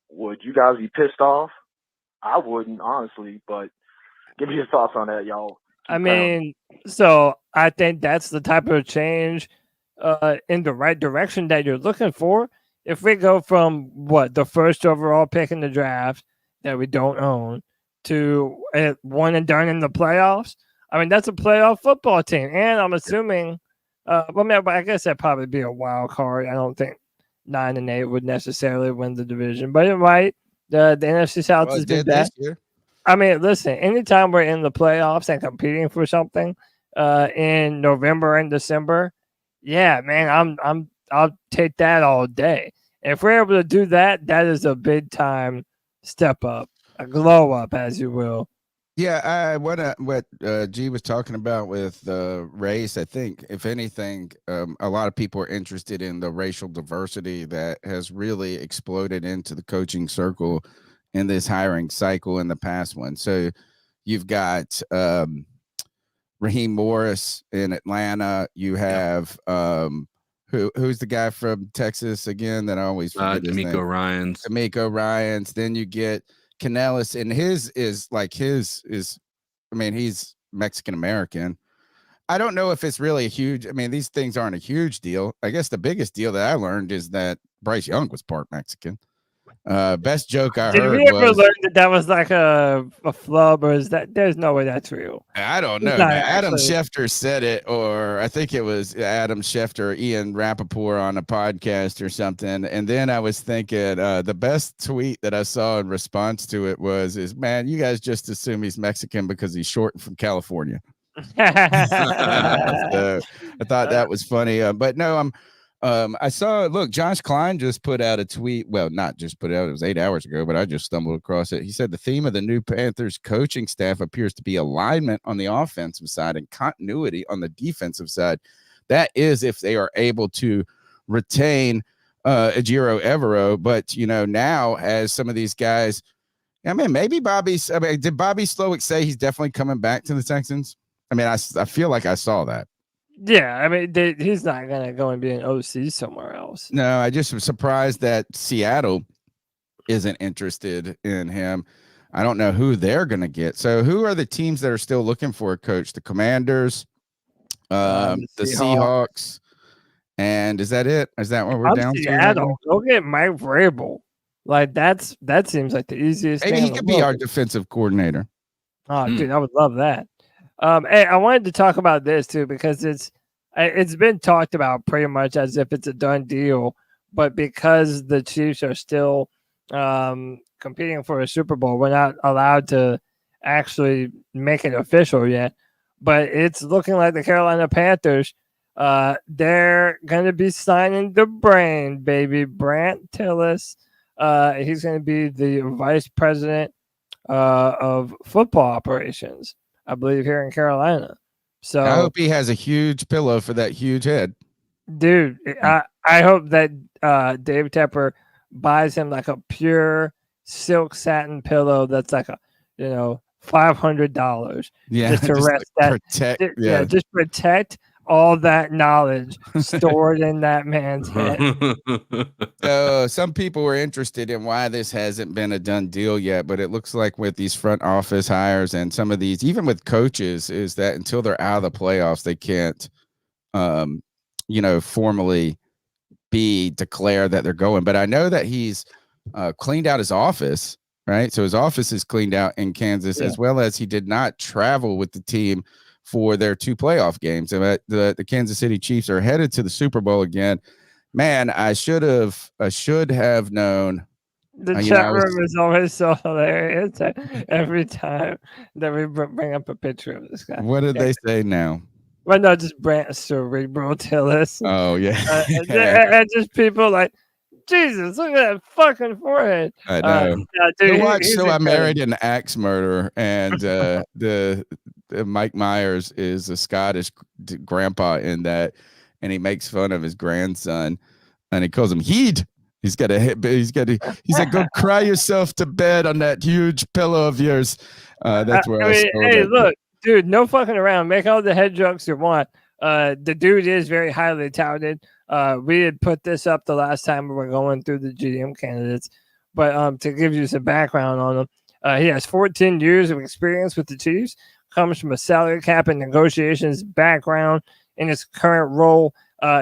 Would you guys be pissed off? I wouldn't, honestly, but give me your thoughts on that, y'all. I mean, so I think that's the type of change in the right direction that you're looking for. If we go from the first overall pick in the draft that we don't own to one and done in the playoffs, I mean, that's a playoff football team. And I'm assuming, I guess that'd probably be a wild card. I don't think 9-8 would necessarily win the division, but it might. The NFC South has been bad. I mean, listen, anytime we're in the playoffs and competing for something in November and December, yeah, man, I'll take that all day. And if we're able to do that, that is a big time step up, a glow up, as you will. Yeah, what G was talking about with race, I think, if anything, a lot of people are interested in the racial diversity that has really exploded into the coaching circle in this hiring cycle in the past one. So you've got Raheem Morris in Atlanta. You have who's the guy from Texas again that I always forget his name? D'Amico Ryans. Then you get Canales, and his is, I mean, he's Mexican American. I don't know if it's really a huge, I mean, these things aren't a huge deal. I guess the biggest deal that I learned is that Bryce Young was part Mexican. Best joke I heard was. Did we ever learn that was like a flub, or is that there's no way that's real? I don't know. Adam Schefter said it, or I think it was Adam Schefter, Ian Rappaport on a podcast or something. And then I was thinking the best tweet that I saw in response to it was, man, you guys just assume he's Mexican because he's short from California. So I thought that was funny. But no, I saw, look, Josh Klein just put out a tweet. Well, not just put out, it was 8 hours ago, but I just stumbled across it. He said the theme of the new Panthers coaching staff appears to be alignment on the offensive side and continuity on the defensive side. That is if they are able to retain Ejiro Evero. But, now as some of these guys, I mean, maybe did Bobby Slowick say he's definitely coming back to the Texans? I mean, I feel like I saw that. Yeah, I mean, he's not going to go and be an OC somewhere else. No, I just was surprised that Seattle isn't interested in him. I don't know who they're going to get. So who are the teams that are still looking for a coach? The Commanders, the Seahawks, and is that it? Is that what we're down Seattle. to? Go get Mike Vrabel. Like, that seems like the easiest Maybe thing. he could be our defensive coordinator. Oh, dude, I would love that. Hey, I wanted to talk about this too because it's been talked about pretty much as if it's a done deal, but because the Chiefs are still competing for a Super Bowl, we're not allowed to actually make it official yet. But it's looking like the Carolina Panthers, they're going to be signing the brain, baby, Brant Tillis. He's going to be the vice president of football operations, I believe, here in Carolina. So I hope he has a huge pillow for that huge head. Dude, I hope that Dave Tepper buys him like a pure silk satin pillow that's like $500. Yeah, just to rest that. Protect, just protect all that knowledge stored in that man's head. Some people were interested in why this hasn't been a done deal yet, but it looks like with these front office hires and some of these, even with coaches, is that until they're out of the playoffs, they can't, formally be declared that they're going. But I know that he's cleaned out his office, right? So his office is cleaned out in Kansas, as well as he did not travel with the team for their 2 playoff games. And the Kansas City Chiefs are headed to the Super Bowl again. Man, I should have known The You chat know, room is always so hilarious every time that we bring up a picture of this guy. what did they say now? Well, no, just Brant cerebral Tillis. Oh yeah, and just people like, Jesus, look at that fucking forehead. I know. Yeah, dude, You watch he's So I incredible. Married an Axe Murderer, and the Mike Myers is a Scottish grandpa in that, and he makes fun of his grandson, and he calls him Heed. He's got a hit. He said, "Go cry yourself to bed on that huge pillow of yours." That's where I mean, stole hey, it. look, dude, no fucking around. Make all the head jokes you want. The dude is very highly touted. We had put this up the last time we were going through the GM candidates, but to give you some background on him, he has 14 years of experience with the Chiefs, comes from a salary cap and negotiations background. In his current role,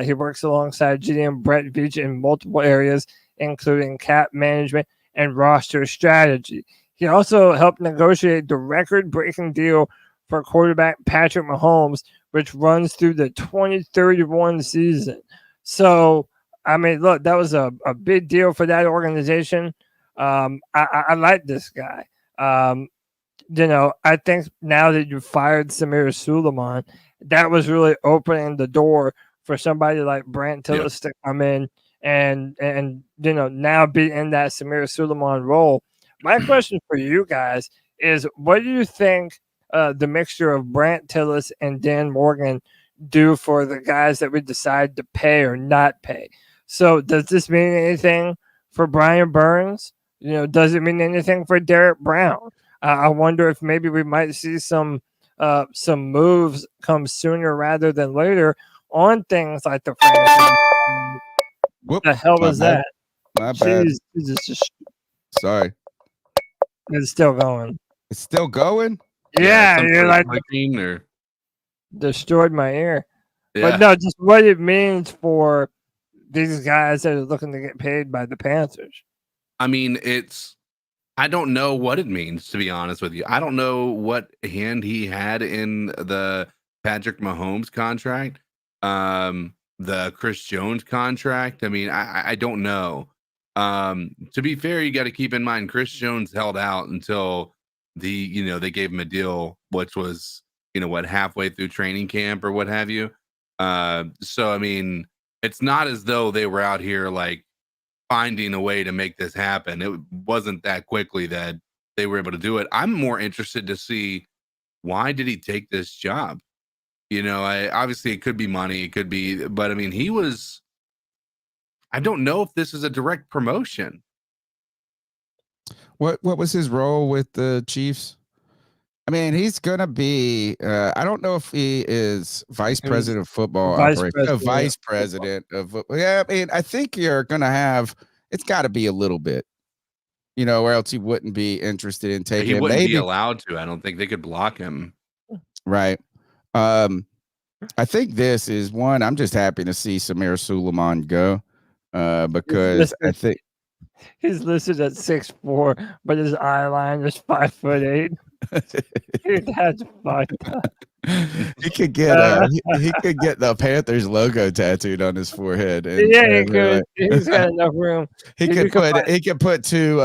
he works alongside GM Brad Idzik in multiple areas, including cap management and roster strategy. He also helped negotiate the record-breaking deal for quarterback Patrick Mahomes, which runs through the 2031 season. So, I mean, look, that was a big deal for that organization. I like this guy. You know, I think now that you fired Samir Suleiman, that was really opening the door for somebody like Brant Tillis to come in and you know, now be in that Samir Suleiman role. My question for you guys is, what do you think the mixture of Brant Tillis and Dan Morgan do for the guys that we decide to pay or not pay? So does this mean anything for Brian Burns? You know, does it mean anything for Derek Brown? I wonder if maybe we might see some moves come sooner rather than later on things like the franchise. What the hell was that? My bad. Jesus. Sorry. It's still going. It's still going? Yeah, you're like or destroyed my ear. Yeah. But no, just what it means for these guys that are looking to get paid by the Panthers. I mean, I don't know what it means, to be honest with you. I don't know what hand he had in the Patrick Mahomes contract, the Chris Jones contract. I mean, I don't know. To be fair, you got to keep in mind Chris Jones held out until they gave him a deal, which was, halfway through training camp or what have you. So, I mean, it's not as though they were out here like finding a way to make this happen. It wasn't that quickly that they were able to do it. I'm more interested to see, why did he take this job? Obviously it could be money, it could be, but I mean, I don't know if this is a direct promotion. What was his role with the Chiefs? I mean, he's gonna be. I don't know if he is vice president of football operations. Vice president of. Yeah, I mean, I think you're gonna have. It's got to be a little bit, or else he wouldn't be interested in taking. He wouldn't be allowed to. I don't think they could block him. Right. I think this is one. I'm just happy to see Samir Suleiman go, because I think. He's listed at 6'4", but his eye line is 5'8". Dude, that's fucked up. He could get the Panthers logo tattooed on his forehead. Yeah, he could. He's got enough room. He could put two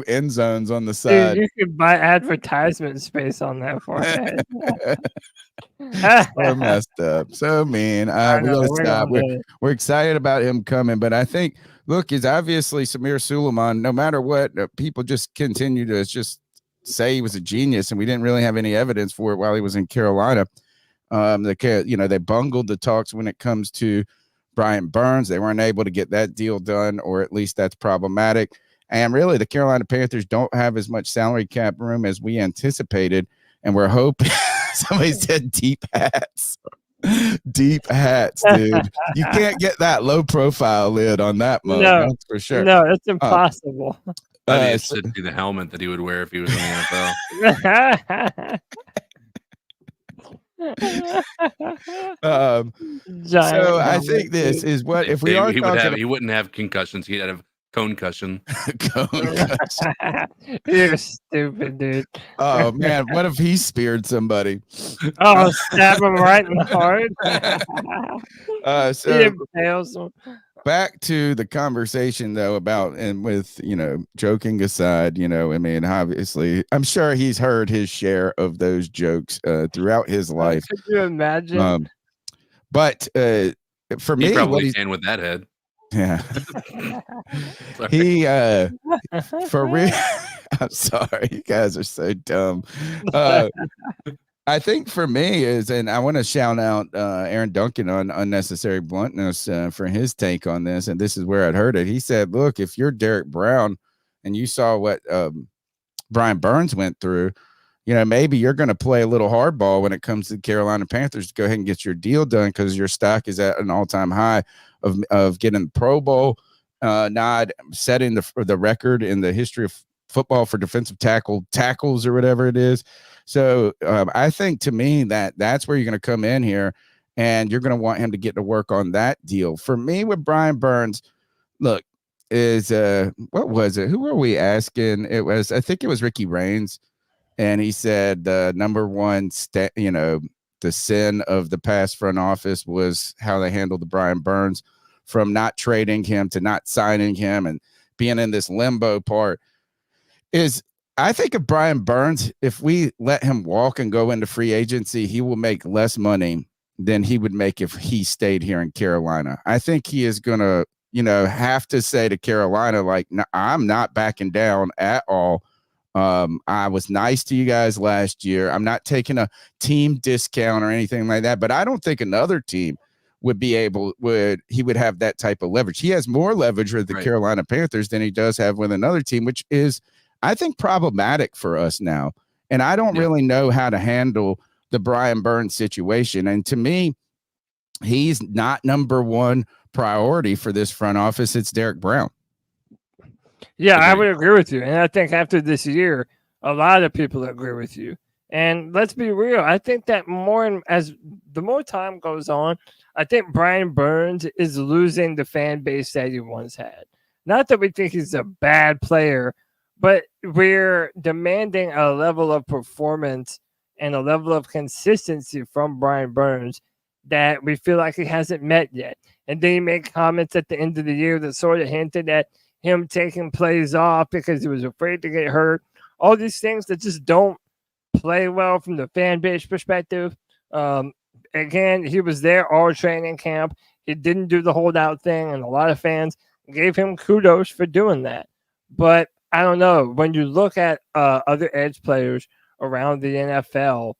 end zones on the side. Dude, you could buy advertisement space on that forehead. So messed up. So mean. We gotta stop. We're excited about him coming, but I think, look, is obviously Samir Suleiman. No matter what, people just continue to just say he was a genius, and we didn't really have any evidence for it while he was in Carolina. They bungled the talks when it comes to Brian Burns. They weren't able to get that deal done, or at least that's problematic. And really, the Carolina Panthers don't have as much salary cap room as we anticipated, and we're hoping. Somebody said deep hats. Deep hats, dude. You can't get that low profile lid on that mug. No, that's for sure. No, it's impossible. It should be the helmet that he would wear if he was in the NFL. So I think this is what if we are talking. He wouldn't have concussions. He'd have concussion. You're stupid, dude. Oh man, what if he speared somebody? Oh, stab him right in the heart. So back to the conversation though about, and with, joking aside, I mean, obviously I'm sure he's heard his share of those jokes throughout his life. Could you imagine? But for He me, probably stand with that head. yeah, Sorry. he for real. I'm sorry, you guys are so dumb. I think for me is, and I want to shout out Aaron Duncan on unnecessary bluntness for his take on this. And this is where I'd heard it. He said, look, if you're Derek Brown and you saw what Brian Burns went through, maybe you're going to play a little hardball when it comes to the Carolina Panthers to go ahead and get your deal done, because your stock is at an all-time high of getting the Pro Bowl nod, setting the record in the history of football for defensive tackles or whatever it is. So I think, to me, that's where you're going to come in here, and you're going to want him to get to work on that deal. For me, with Brian Burns, look, is what was it? Who were we asking? I think it was Ricky Raines, and he said the number one the sin of the past front office was how they handled the Brian Burns, from not trading him to not signing him and being in this limbo part. I think of Brian Burns, if we let him walk and go into free agency, he will make less money than he would make if he stayed here in Carolina. I think he is going to, have to say to Carolina, like, no, I'm not backing down at all. I was nice to you guys last year. I'm not taking a team discount or anything like that, but I don't think another team would have that type of leverage. He has more leverage with the Carolina Panthers than he does have with another team, which is, I think, problematic for us now. And I don't really know how to handle the Brian Burns situation. And to me, he's not number one priority for this front office. It's Derek Brown. Yeah, I would agree with you. And I think after this year, a lot of people agree with you. And let's be real. I think that as the more time goes on, I think Brian Burns is losing the fan base that he once had. Not that we think he's a bad player, but we're demanding a level of performance and a level of consistency from Brian Burns that we feel like he hasn't met yet. And then he made comments at the end of the year that sort of hinted at him taking plays off because he was afraid to get hurt. All these things that just don't play well from the fan base perspective. Again, he was there all training camp. He didn't do the holdout thing, and a lot of fans gave him kudos for doing that. But I don't know. When you look at other edge players around the NFL,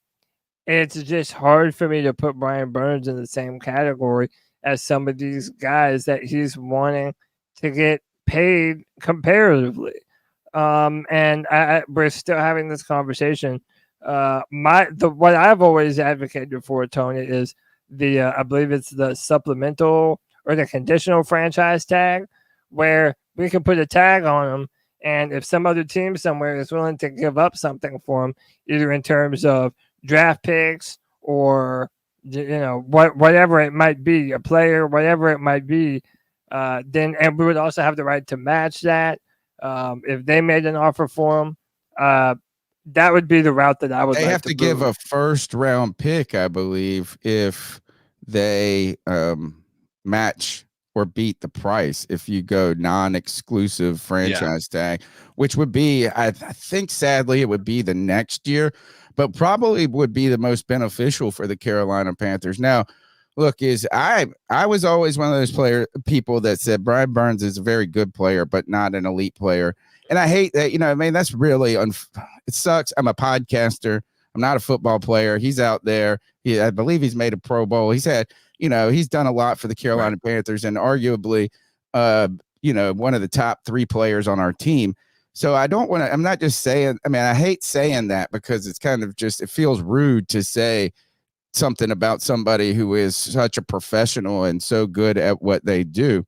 it's just hard for me to put Brian Burns in the same category as some of these guys that he's wanting to get paid comparatively. And we're still having this conversation. What I've always advocated for, Tony, is I believe it's the supplemental or the conditional franchise tag, where we can put a tag on them. And if some other team somewhere is willing to give up something for him, either in terms of draft picks or, whatever it might be, a player, whatever it might be, and we would also have the right to match that. If they made an offer for him, that would be the route that I would. They have to give a first round pick, I believe, if they match or beat the price. If you go non-exclusive franchise tag, which would be, I think, sadly, it would be the next year, but probably would be the most beneficial for the Carolina Panthers. Now, look, I was always one of those people that said Brian Burns is a very good player, but not an elite player. And I hate that, that's really, it sucks. I'm a podcaster. I'm not a football player. He's out there. I believe he's made a Pro Bowl. He's had, he's done a lot for the Carolina Panthers and arguably, one of the top 3 players on our team. So I'm not just saying, I hate saying that because it's kind of just, it feels rude to say something about somebody who is such a professional and so good at what they do.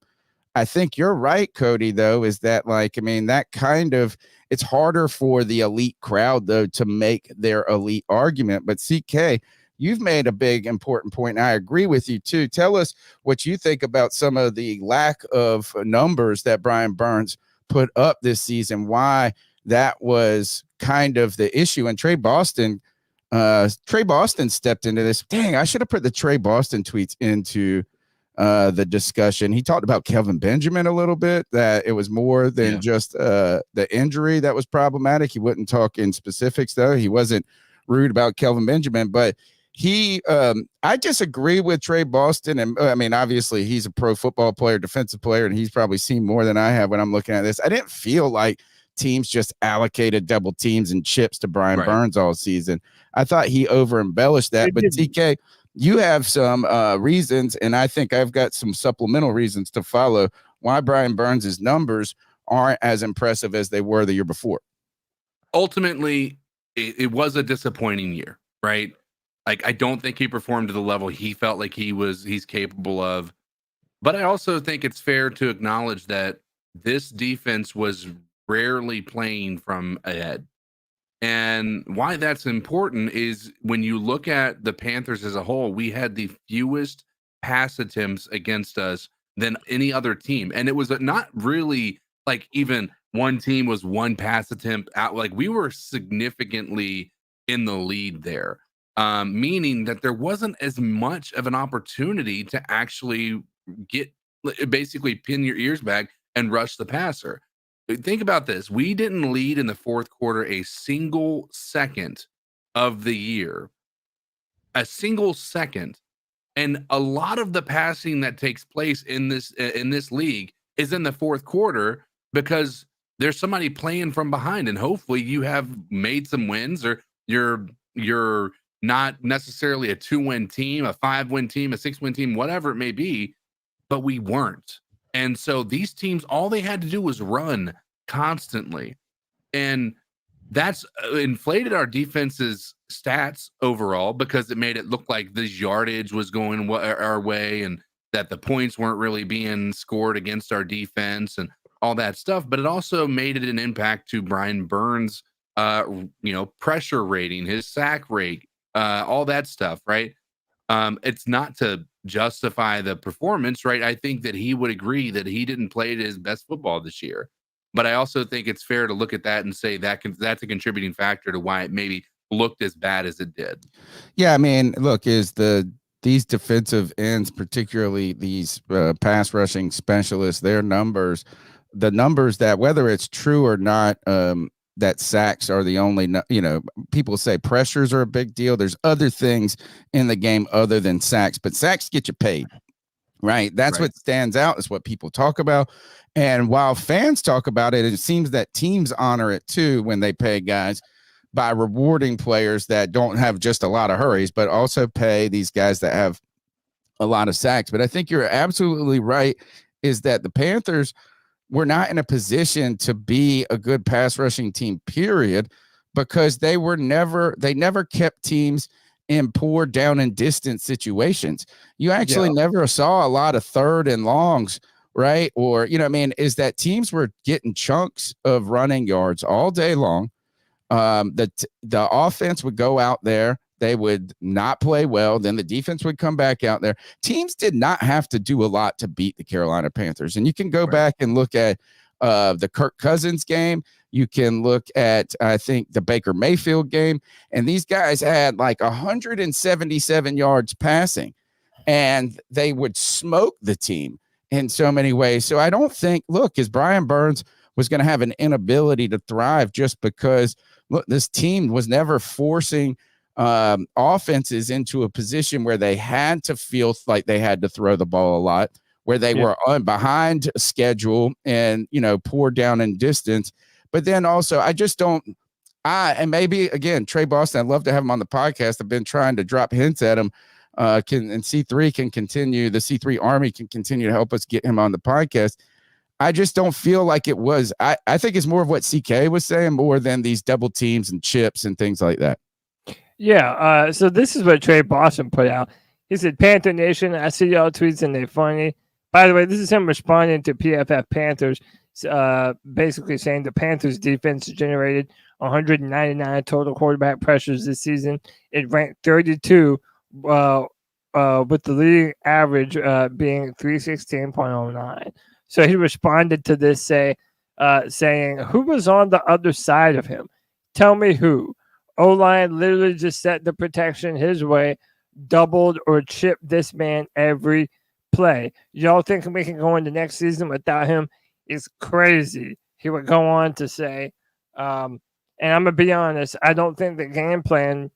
I think you're right, Cody, though, is that that kind of, it's harder for the elite crowd, though, to make their elite argument. But CK, you've made a big, important point, and I agree with you, too. Tell us what you think about some of the lack of numbers that Brian Burns put up this season, why that was kind of the issue. And Trey Boston stepped into this. Dang, I should have put the Trey Boston tweets into the discussion. He talked about Kelvin Benjamin a little bit, that it was more than just the injury that was problematic. He wouldn't talk in specifics, though. He wasn't rude about Kelvin Benjamin, but I disagree with Trey Boston. And I mean, obviously he's a pro football player, defensive player, and he's probably seen more than I have when I'm looking at this. I didn't feel like teams just allocated double teams and chips to Brian Burns all season. I thought he over embellished that, but TK, you have some reasons, and I think I've got some supplemental reasons to follow why Brian Burns' numbers aren't as impressive as they were the year before. Ultimately, it was a disappointing year, right? Like, I don't think he performed to the level he felt like he's capable of. But I also think it's fair to acknowledge that this defense was rarely playing from ahead. And why that's important is when you look at the Panthers as a whole, we had the fewest pass attempts against us than any other team. And it was not really like even one team was one pass attempt out. Like, we were significantly in the lead there, meaning that there wasn't as much of an opportunity to actually basically pin your ears back and rush the passer. Think about this. We didn't lead in the fourth quarter a single second of the year. A single second. And a lot of the passing that takes place in this league is in the fourth quarter because there's somebody playing from behind, and hopefully you have made some wins, or you're not necessarily a 2-win team, a 5-win team, a 6-win team, whatever it may be, but we weren't. And so these teams, all they had to do was run constantly. And that's inflated our defense's stats overall because it made it look like the yardage was going our way and that the points weren't really being scored against our defense and all that stuff. But it also made it an impact to Brian Burns' pressure rating, his sack rate, all that stuff, right? It's not to justify the performance, right? I think that he would agree that he didn't play his best football this year. But I also think it's fair to look at that and say that's a contributing factor to why it maybe looked as bad as it did. Yeah, I mean, look, these defensive ends, particularly these pass rushing specialists, their numbers, the numbers that, whether it's true or not, that sacks are the only, people say pressures are a big deal. There's other things in the game other than sacks, but sacks get you paid, right? That's what stands out, is what people talk about. And while fans talk about it, it seems that teams honor it too when they pay guys by rewarding players that don't have just a lot of hurries, but also pay these guys that have a lot of sacks. But I think you're absolutely right, is that the Panthers were not in a position to be a good pass rushing team, period, because they never kept teams in poor down and distance situations. You actually never saw a lot of 3rd and longs, right? Or, is that teams were getting chunks of running yards all day long. The offense would go out there. They would not play well. Then the defense would come back out there. Teams did not have to do a lot to beat the Carolina Panthers. And you can go back and look at the Kirk Cousins game. You can look at, I think, the Baker Mayfield game. And these guys had like 177 yards passing. And they would smoke the team in so many ways. So I don't think, is Brian Burns was going to have an inability to thrive just because, this team was never forcing offenses into a position where they had to feel like they had to throw the ball a lot, where they were behind schedule and, poor down in distance. But then also, I just don't, and maybe again, Trey Boston, I'd love to have him on the podcast. I've been trying to drop hints at him. And C3 can continue, the C3 Army can continue to help us get him on the podcast. I just don't feel like it was. I think it's more of what CK was saying, more than these double teams and chips and things like that. Yeah. So this is what Trey Boston put out. He said, Panther Nation, I see y'all tweets and they're funny. By the way, this is him responding to PFF Panthers, basically saying the Panthers defense generated 199 total quarterback pressures this season. It ranked 32, with the leading average being 316.09. So he responded to this saying, who was on the other side of him? Tell me who. O-line literally just set the protection his way, doubled or chipped this man every play. Y'all think we can go into next season without him is crazy. He would go on to say, and I'm gonna be honest, I don't think the game plan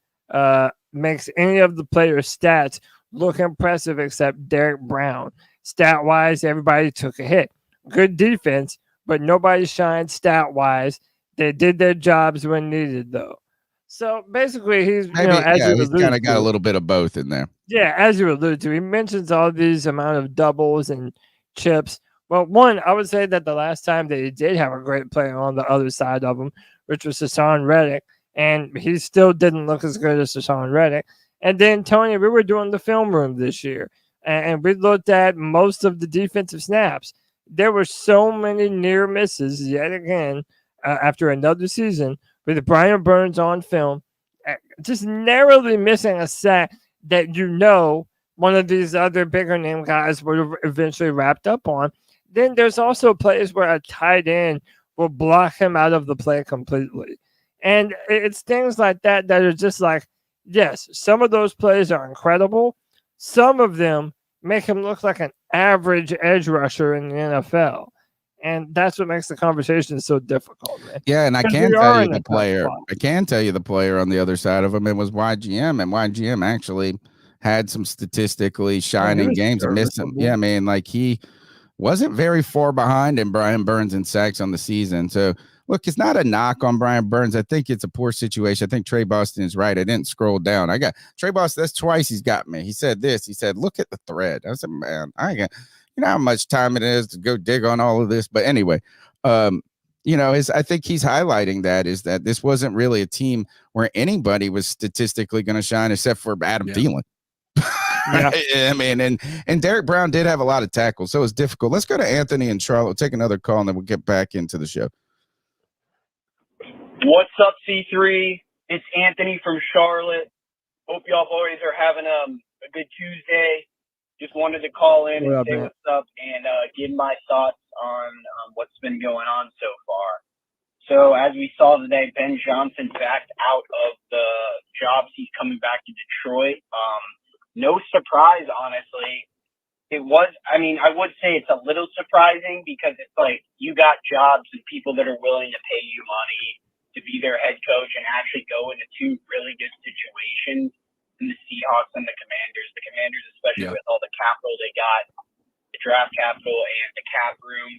makes any of the players' stats look impressive except Derek Brown. Stat-wise, everybody took a hit. Good defense, but nobody shined stat-wise. They did their jobs when needed, though. So basically, he's Maybe, as you he's kind alluded of got a to, little bit of both in there. yeah, as you alluded to, he mentions all these amount of doubles and chips. Well, one, I would say that the last time that he did have a great player on the other side of him, which was Hassan Reddick, and he still didn't look as good as Hassan Reddick. And then, Tony, we were doing the film room this year, and we looked at most of the defensive snaps. There were so many near misses yet again after another season with Brian Burns on film, just narrowly missing a sack that one of these other bigger name guys would have eventually wrapped up on. Then there's also plays where a tight end will block him out of the play completely. And it's things like that are just like, yes, some of those plays are incredible. Some of them make him look like an average edge rusher in the NFL. And that's what makes the conversation so difficult, man. Yeah, and I can tell you the player. I can tell you the player on the other side of him. It was YGM, and YGM actually had some statistically shining games and missed them. Yeah, man, like he wasn't very far behind in Brian Burns in sacks on the season. So look, it's not a knock on Brian Burns. I think it's a poor situation. I think Trey Boston is right. I didn't scroll down. I got Trey Boston. That's twice he's got me. He said this. He said, "Look at the thread." I said, "Man, I got." You know how much time it is to go dig on all of this. But anyway, I think he's highlighting that this wasn't really a team where anybody was statistically going to shine except for Adam Thielen. Yeah. I mean, and Derek Brown did have a lot of tackles, so it was difficult. Let's go to Anthony in Charlotte. We'll take another call, and then we'll get back into the show. What's up, C3? It's Anthony from Charlotte. Hope y'all boys are having a good Tuesday. Just wanted to call in and say what's up and give my thoughts on what's been going on so far. So as we saw today, Ben Johnson backed out of the jobs. He's coming back to Detroit. No surprise, honestly. I would say it's a little surprising because it's like you got jobs and people that are willing to pay you money to be their head coach and actually go into two really good situations. And the Seahawks and the Commanders, especially with all the capital they got, the draft capital and the cap room.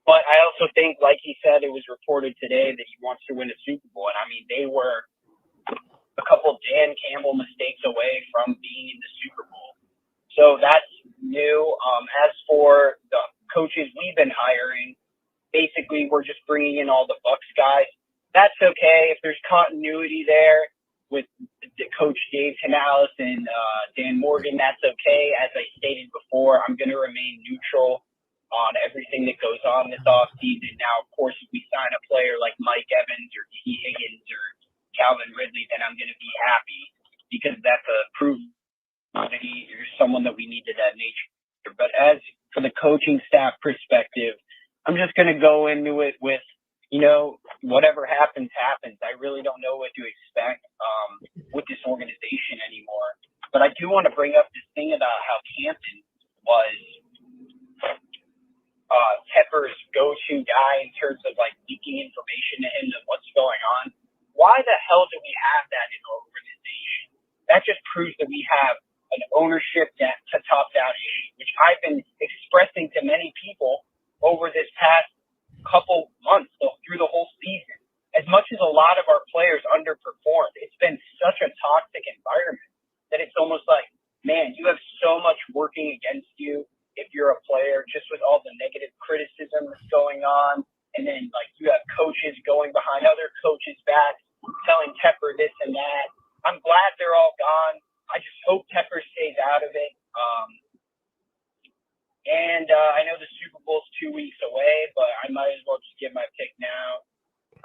But I also think, like he said, it was reported today that he wants to win a Super Bowl. And I mean, they were a couple of Dan Campbell mistakes away from being in the Super Bowl. So that's new. As for the coaches we've been hiring, basically we're just bringing in all the Bucks guys. That's okay if there's continuity there with the coach Dave Canales and Dan Morgan. That's okay. As I stated before, I'm going to remain neutral on everything that goes on this offseason. Now, of course, if we sign a player like Mike Evans or T. Higgins or Calvin Ridley, then I'm going to be happy because that's a proof that you're someone that we need to that nature. But as for the coaching staff perspective, I'm just going to go into it with, whatever happens, happens. I really don't know what to expect with this organization anymore. But I do want to bring up this thing about how Campton was Tepper's go-to guy in terms of like leaking information to him of what's going on. Why the hell do we have that in our organization? That just proves that we have an ownership to top-down issue, which I've been expressing to many people over this past couple months through the whole season. As much as a lot of our players underperformed, it's been such a toxic environment that it's almost like, man, you have so much working against you if you're a player, just with all the negative criticism that's going on. And then like you have coaches going behind other coaches' backs, telling Tepper this and that. I'm glad they're all gone. I just hope Tepper stays out of it. And I know the Super Bowl's 2 weeks away, but I might as well just give my pick now.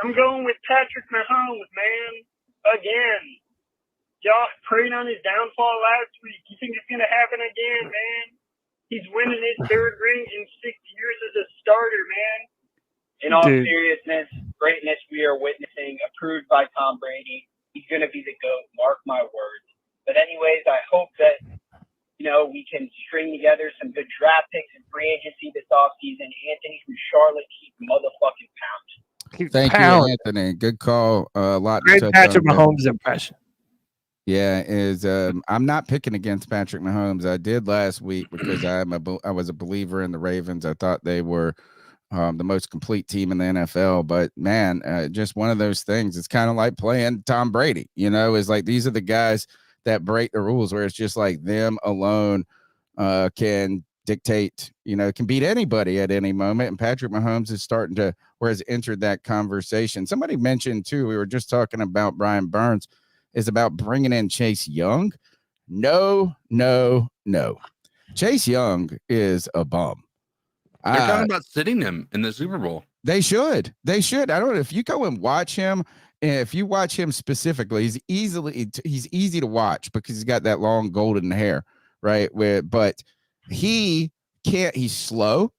I'm going with Patrick Mahomes, man. Again. Y'all prayed on his downfall last week. You think it's going to happen again, man? He's winning his third ring in 6 years as a starter, man. In all seriousness, greatness we are witnessing, approved by Tom Brady. He's going to be the GOAT, mark my words. But anyways, I hope that we can string together some good draft picks and free agency this offseason. Anthony from Charlotte, keep motherfucking pound. Thank you, Anthony. Good call. A lot. Great to touch Patrick on there. Mahomes impression. Yeah, I'm not picking against Patrick Mahomes. I did last week because I was a believer in the Ravens. I thought they were the most complete team in the NFL. But man, just one of those things. It's kind of like playing Tom Brady. Is like these are the guys that break the rules, where it's just like them alone can dictate. Can beat anybody at any moment. And Patrick Mahomes is starting to, or has entered that conversation. Somebody mentioned too. We were just talking about Brian Burns. Is about bringing in Chase Young. No. Chase Young is a bum. They're talking about sitting him in the Super Bowl. They should. I don't know if you go and watch him. If you watch him specifically, he's easy to watch because he's got that long golden hair, right? But he can't. He's slow.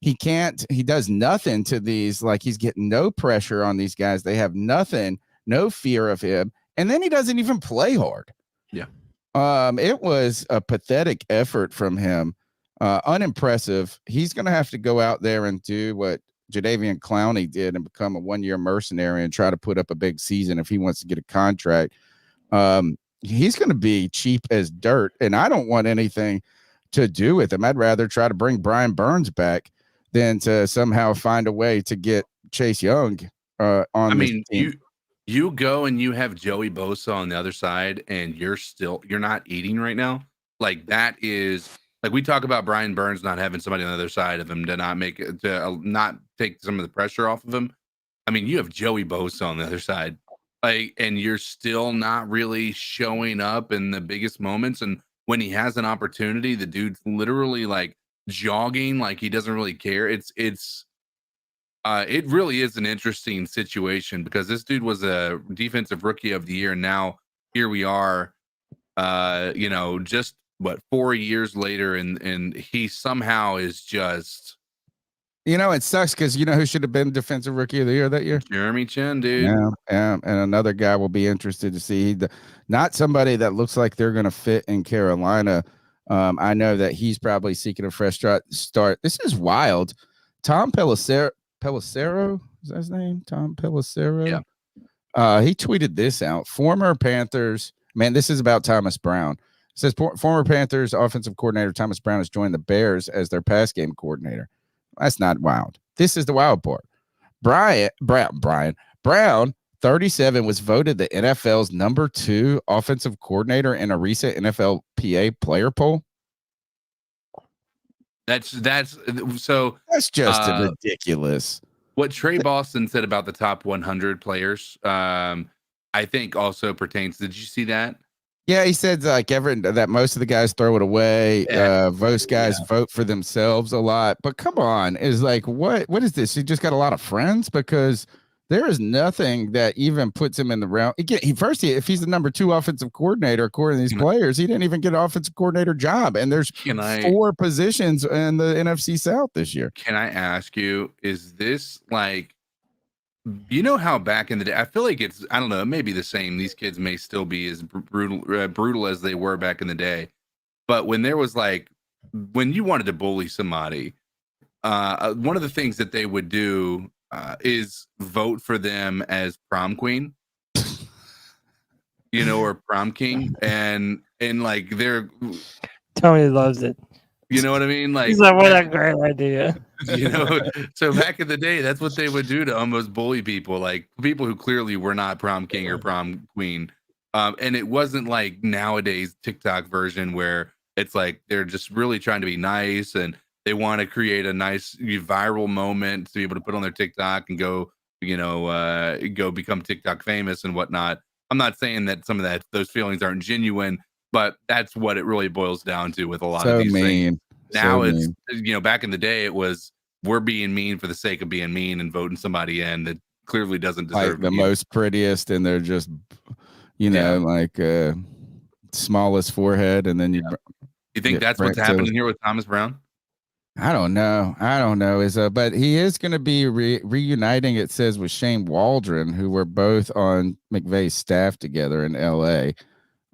He can't. He does nothing to these. Like he's getting no pressure on these guys. They have nothing. No fear of him. And then he doesn't even play hard. Yeah. It was a pathetic effort from him. Unimpressive. He's going to have to go out there and do what Jadeveon Clowney did and become a one-year mercenary and try to put up a big season if he wants to get a contract. He's going to be cheap as dirt, and I don't want anything to do with him. I'd rather try to bring Brian Burns back than to somehow find a way to get Chase Young on this team. You go and you have Joey Bosa on the other side, and you're not eating right now. Like that is like we talk about Brian Burns not having somebody on the other side of him to not take some of the pressure off of him. I mean, you have Joey Bosa on the other side, and you're still not really showing up in the biggest moments. And when he has an opportunity, the dude's literally like jogging, like he doesn't really care. It really is an interesting situation because this dude was a defensive rookie of the year. And now here we are, just 4 years later. And he somehow is just, it sucks because who should have been defensive rookie of the year that year? Jeremy Chin, dude. Yeah. And another guy will be interested to see. Not somebody that looks like they're going to fit in Carolina. I know that he's probably seeking a fresh start. This is wild. Tom Pelissero, is that his name? Tom Pelissero. Yeah. He tweeted this out. Former Panthers, man, this is about Thomas Brown. It says former Panthers offensive coordinator Thomas Brown has joined the Bears as their pass game coordinator. That's not wild. This is the wild part. Brown, 37, was voted the NFL's number 2 offensive coordinator in a recent NFLPA player poll. That's just ridiculous. What Trey Boston said about the top 100 players, I think also pertains. Did you see that? Yeah, he said that most of the guys throw it away. Most guys vote for themselves a lot. But come on, is like what is this? He just got a lot of friends because there is nothing that even puts him in the round. If he's the number 2 offensive coordinator, according to these players, he didn't even get an offensive coordinator job. And there's 4 positions in the NFC South this year. Can I ask you, is this like, how back in the day, I feel like it's, I don't know, it may be the same. These kids may still be as brutal as they were back in the day. But when there was when you wanted to bully somebody, one of the things that they would do is vote for them as prom queen, or prom king, and they're Tony loves it. You know what I mean? He's like, what a great idea. So back in the day, that's what they would do to almost bully people, like people who clearly were not prom king or prom queen. And it wasn't like nowadays TikTok version where it's like they're just really trying to be nice and they want to create a nice viral moment to be able to put on their TikTok and go become TikTok famous and whatnot. I'm not saying that some of those feelings aren't genuine, but that's what it really boils down to with a lot of these things. Now it's back in the day, it was we're being mean for the sake of being mean and voting somebody in that clearly doesn't deserve the most prettiest, and they're just smallest forehead, and then you think that's what's happening here with Thomas Brown? I don't know. But he is going to be reuniting, it says, with Shane Waldron, who were both on McVay's staff together in LA.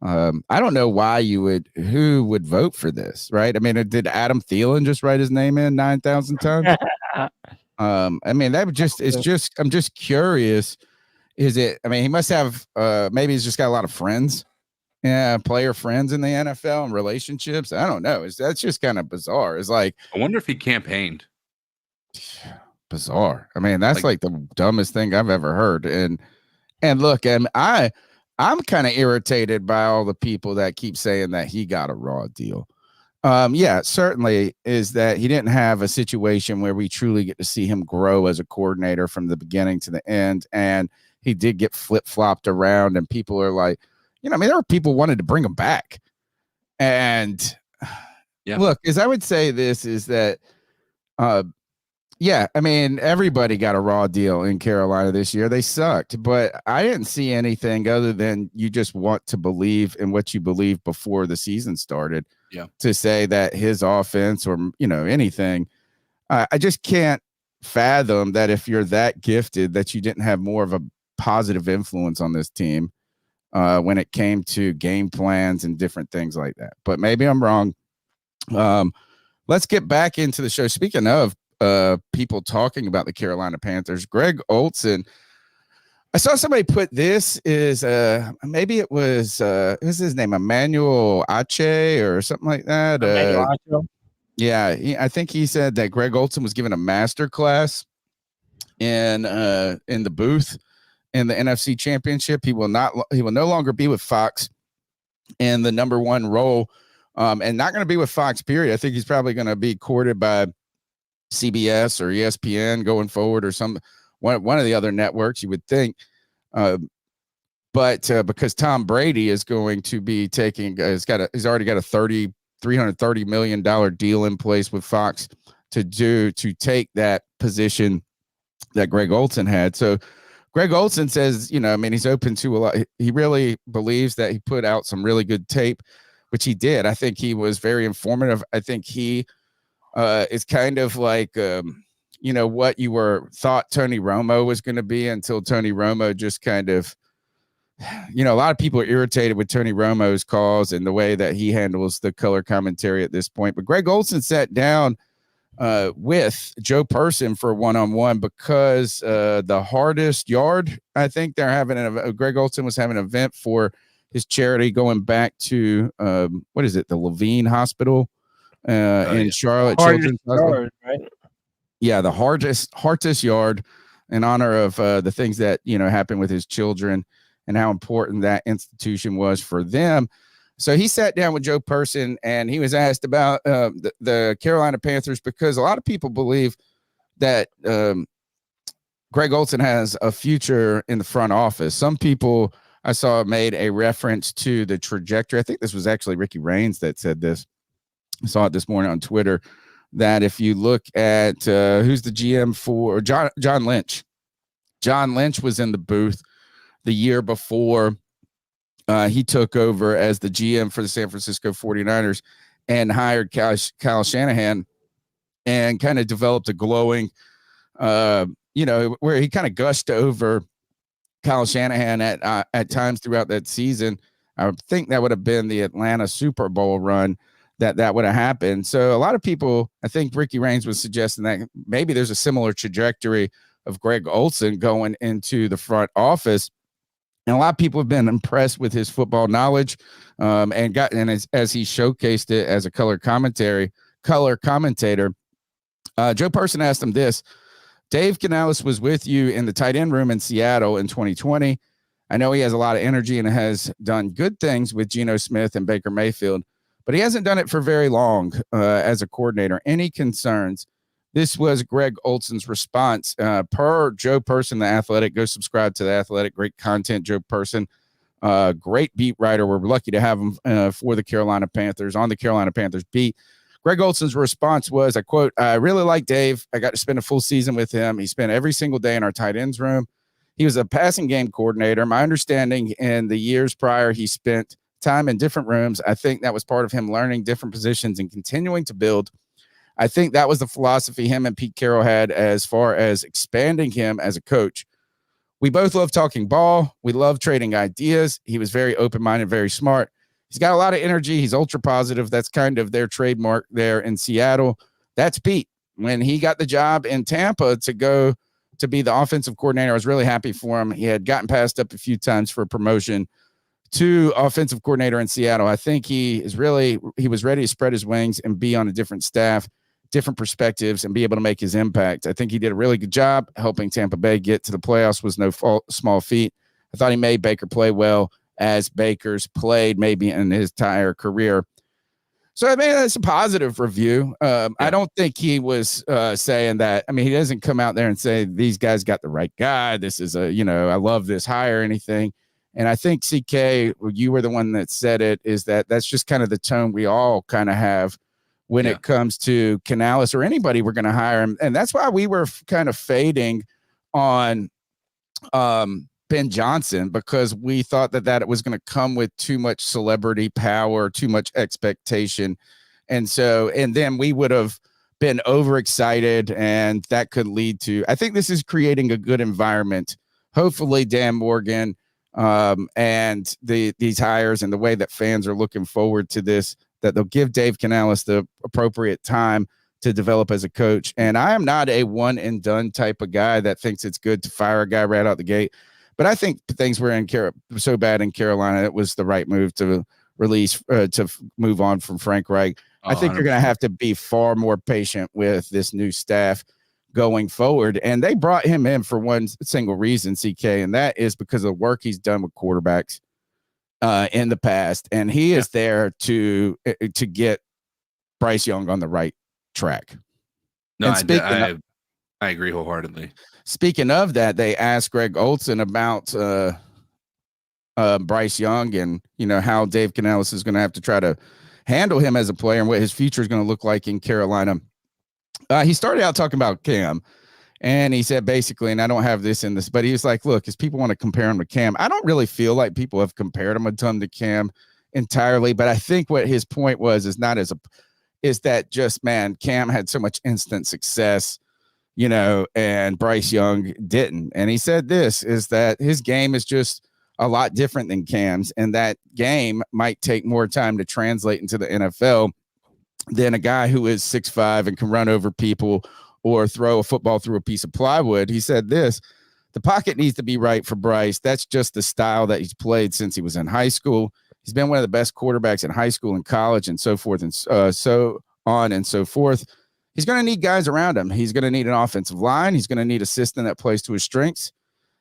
I don't know why who would vote for this, right? I mean, did Adam Thielen just write his name in 9,000 times? I mean, I'm just curious. Is it, I mean, he must have, maybe he's just got a lot of friends. Yeah. Player friends in the NFL and relationships. I don't know. That's just kind of bizarre. It's like, I wonder if he campaigned. Bizarre. I mean, that's like the dumbest thing I've ever heard. And look, and I'm kind of irritated by all the people that keep saying that he got a raw deal. Yeah, certainly is that he didn't have a situation where we truly get to see him grow as a coordinator from the beginning to the end. And he did get flip-flopped around, and people are like, I mean, there were people wanted to bring him back. And look, as I would say this is that, yeah, I mean, everybody got a raw deal in Carolina this year. They sucked, but I didn't see anything other than you just want to believe in what you believe before the season started. Yeah. To say that his offense or, anything, I just can't fathom that if you're that gifted that you didn't have more of a positive influence on this team when it came to game plans and different things like that. But maybe I'm wrong. Let's get back into the show. Speaking of people talking about the Carolina Panthers, Greg Olsen, I saw somebody put this is maybe it was what's his name, Emmanuel Ache or something like that. Yeah, I think he said that Greg Olsen was given a master class in the booth in the NFC Championship. He will no longer be with Fox in the number one role, and not going to be with Fox. Period. I think he's probably going to be courted by CBS or ESPN going forward, or one of the other networks, you would think. But because Tom Brady is going to be taking, he's already got a $330 million deal in place with Fox to take that position that Greg Olsen had. So Greg Olsen says, I mean, he's open to a lot. He really believes that he put out some really good tape, which he did. I think he was very informative. I think he is kind of like, what you thought Tony Romo was going to be until Tony Romo just kind of, a lot of people are irritated with Tony Romo's calls and the way that he handles the color commentary at this point. But Greg Olsen sat down with Joe Person for one-on-one because the Hardest Yard, I think they're having Greg Olsen was having an event for his charity going back to, what is it, the Levine Hospital in Charlotte Children's Hospital. Right? Yeah, the Hardest Yard in honor of the things that, happened with his children and how important that institution was for them. So he sat down with Joe Person and he was asked about the Carolina Panthers because a lot of people believe that Greg Olsen has a future in the front office. Some people I saw made a reference to the trajectory. I think this was actually Ricky Raines that said this. I saw it this morning on Twitter, that if you look at who's the GM for John Lynch. John Lynch was in the booth the year before he took over as the GM for the San Francisco 49ers and hired Kyle Shanahan and kind of developed a glowing, where he kind of gushed over Kyle Shanahan at times throughout that season. I think that would have been the Atlanta Super Bowl run that would have happened. So a lot of people, I think Ricky Raines was suggesting that maybe there's a similar trajectory of Greg Olsen going into the front office. And a lot of people have been impressed with his football knowledge and as he showcased it as a color commentator. Joe Person asked him this: Dave Canales was with you in the tight end room in Seattle in 2020. I know he has a lot of energy and has done good things with Geno Smith and Baker Mayfield, but he hasn't done it for very long as a coordinator. Any concerns? This was Greg Olsen's response per Joe Person, The Athletic. Go subscribe to The Athletic. Great content, Joe Person. Great beat writer. We're lucky to have him for the Carolina Panthers on the Carolina Panthers beat. Greg Olsen's response was, I quote, "I really like Dave. I got to spend a full season with him. He spent every single day in our tight ends room. He was a passing game coordinator. My understanding in the years prior, he spent time in different rooms. I think that was part of him learning different positions and continuing to build. I think that was the philosophy him and Pete Carroll had as far as expanding him as a coach. We both love talking ball. We love trading ideas. He was very open-minded, very smart. He's got a lot of energy. He's ultra positive. That's kind of their trademark there in Seattle. That's Pete. When he got the job in Tampa to go to be the offensive coordinator, I was really happy for him. He had gotten passed up a few times for a promotion to offensive coordinator in Seattle. I think he was ready to spread his wings and be on a different staff, different perspectives, and be able to make his impact. I think he did a really good job helping Tampa Bay get to the playoffs. Was no small feat. I thought he made Baker play well as Baker's played maybe in his entire career. So I mean, that's a positive review. I don't think he was saying that. I mean, he doesn't come out there and say these guys got the right guy. This is I love this hire or anything. And I think, CK, you were the one that said it, is that's just kind of the tone we all kind of have when it comes to Canales or anybody we're going to hire him. And that's why we were kind of fading on Ben Johnson, because we thought that it was going to come with too much celebrity power, too much expectation. And then we would have been overexcited, and that could lead to, I think this is creating a good environment. Hopefully Dan Morgan and these hires and the way that fans are looking forward to this, that they'll give Dave Canales the appropriate time to develop as a coach. And I am not a one and done type of guy that thinks it's good to fire a guy right out the gate. But I think things were so bad in Carolina, it was the right move to move on from Frank Reich. I think you're going to have to be far more patient with this new staff going forward. And they brought him in for one single reason, CK, and that is because of the work he's done with quarterbacks in the past. And he is there to get Bryce Young on the right track. No, I agree wholeheartedly. Speaking of that, they asked Greg Olsen about Bryce Young and, how Dave Canales is going to have to try to handle him as a player and what his future is going to look like in Carolina. He started out talking about Cam, and he said basically, and I don't have this in this, but he was like, look, as people want to compare him to Cam, I don't really feel like people have compared him a ton to Cam entirely, but I think what his point was is that just, man, Cam had so much instant success, and Bryce Young didn't. And he said this is that his game is just a lot different than Cam's, and that game might take more time to translate into the NFL than a guy who is 6'5" and can run over people or throw a football through a piece of plywood. He said this: the pocket needs to be right for Bryce. That's just the style that he's played since he was in high school. He's been one of the best quarterbacks in high school and college and so forth and so on and so forth. He's going to need guys around him. He's going to need an offensive line. He's going to need a system that plays to his strengths.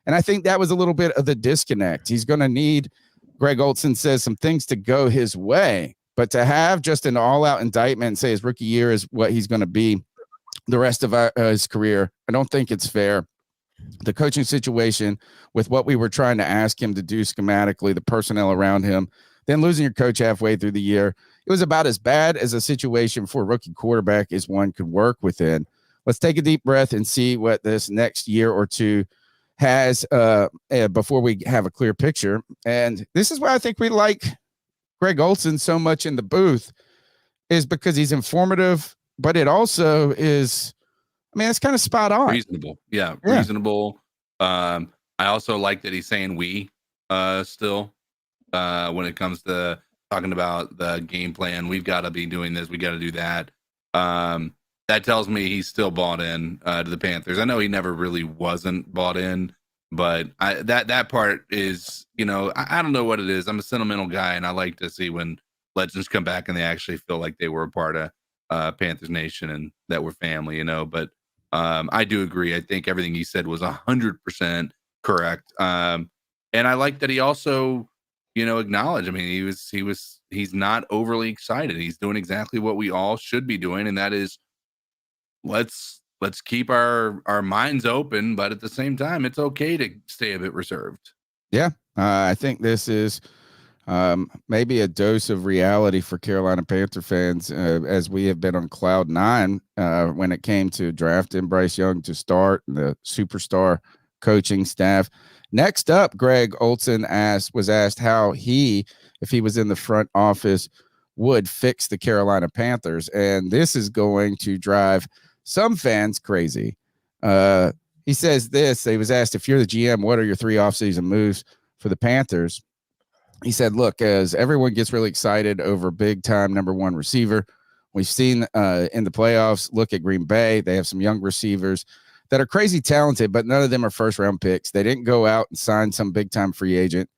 And I think that was a little bit of the disconnect. He's going to need, Greg Olsen says, some things to go his way. But to have just an all-out indictment and say his rookie year is what he's going to be the rest of his career, I don't think it's fair. The coaching situation with what we were trying to ask him to do schematically, the personnel around him, then losing your coach halfway through the year, it was about as bad as a situation for a rookie quarterback as one could work within. Let's take a deep breath and see what this next year or two has before we have a clear picture. And this is why I think we like Greg Olsen so much in the booth, is because he's informative, but it also is, it's kind of spot on. Reasonable. Yeah. Reasonable. I also like that he's saying we still when it comes to talking about the game plan. We've got to be doing this. We got to do that. That tells me he's still bought in to the Panthers. I know he never really wasn't bought in, but that part is, I don't know what it is. I'm a sentimental guy, and I like to see when legends come back and they actually feel like they were a part of Panthers Nation and that we're family, But I do agree. I think everything he said was 100% correct. And I like that he also, acknowledged. He's not overly excited. He's doing exactly what we all should be doing, and that is let's keep our minds open, but at the same time, it's okay to stay a bit reserved. Yeah, I think this is maybe a dose of reality for Carolina Panther fans, as we have been on cloud nine when it came to drafting Bryce Young to start, the superstar coaching staff. Next up, Greg Olsen was asked how if he was in the front office, would fix the Carolina Panthers. And this is going to drive some fans crazy. He he says this. He was asked, if you're the GM, what are your 3 offseason moves for the Panthers? He said, look, as everyone gets really excited over big time number 1 receiver, we've seen in the playoffs, look at Green Bay. They have some young receivers that are crazy talented, but none of them are first round picks. They didn't go out and sign some big time free agent.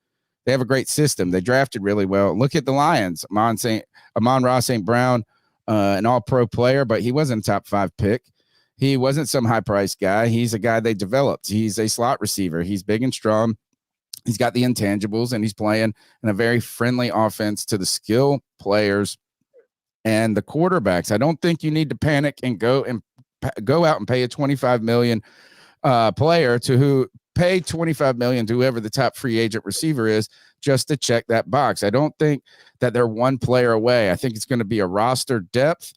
They have a great system. They drafted really well. Look at the Lions. Amon-Ra St. Brown, an all-pro player, but he wasn't a top 5 pick. He wasn't some high-priced guy. He's a guy they developed. He's a slot receiver. He's big and strong. He's got the intangibles, and he's playing in a very friendly offense to the skill players and the quarterbacks. I don't think you need to panic and go out and pay a $25 million player to pay $25 million to whoever the top free agent receiver is just to check that box. I don't think that they're one player away. I think it's going to be a roster depth.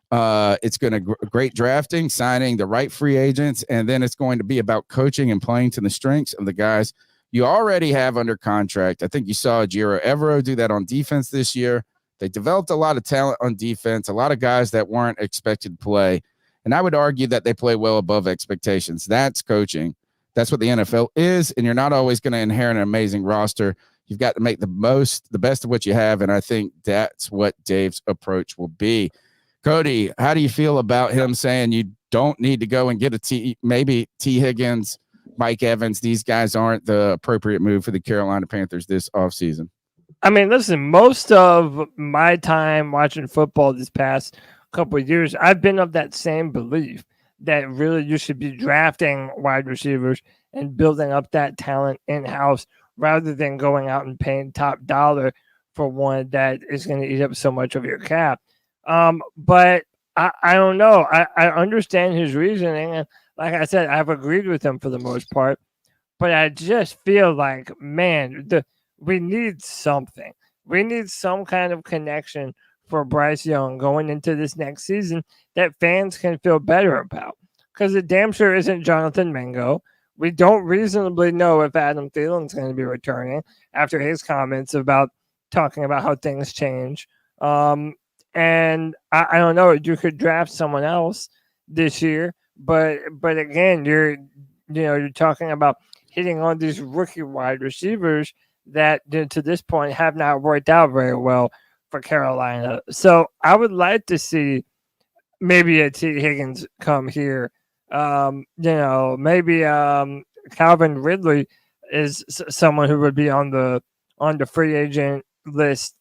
It's going to great drafting, signing the right free agents, and then it's going to be about coaching and playing to the strengths of the guys you already have under contract. I think you saw Giro Evero do that on defense this year. They developed a lot of talent on defense, a lot of guys that weren't expected to play. And I would argue that they play well above expectations. That's coaching. That's what the NFL is. And you're not always going to inherit an amazing roster. You've got to make the best of what you have. And I think that's what Dave's approach will be. Cody, how do you feel about him saying you don't need to go and get maybe T. Higgins, Mike Evans? These guys aren't the appropriate move for the Carolina Panthers this offseason. I mean, listen, most of my time watching football this past couple of years, I've been of that same belief that really you should be drafting wide receivers and building up that talent in-house rather than going out and paying top dollar for one that is going to eat up so much of your cap. But I don't know. I understand his reasoning. And like I said, I've agreed with him for the most part. But I just feel like, man, we need something. We need some kind of connection for Bryce Young going into this next season that fans can feel better about. Because it damn sure isn't Jonathan Mingo. We don't reasonably know if Adam Thielen's going to be returning after his comments about talking about how things change. And I don't know, you could draft someone else this year, but again, you're talking about hitting on these rookie wide receivers that to this point have not worked out very well for Carolina. So I would like to see maybe a T. Higgins come here. Maybe Calvin Ridley is someone who would be on the free agent list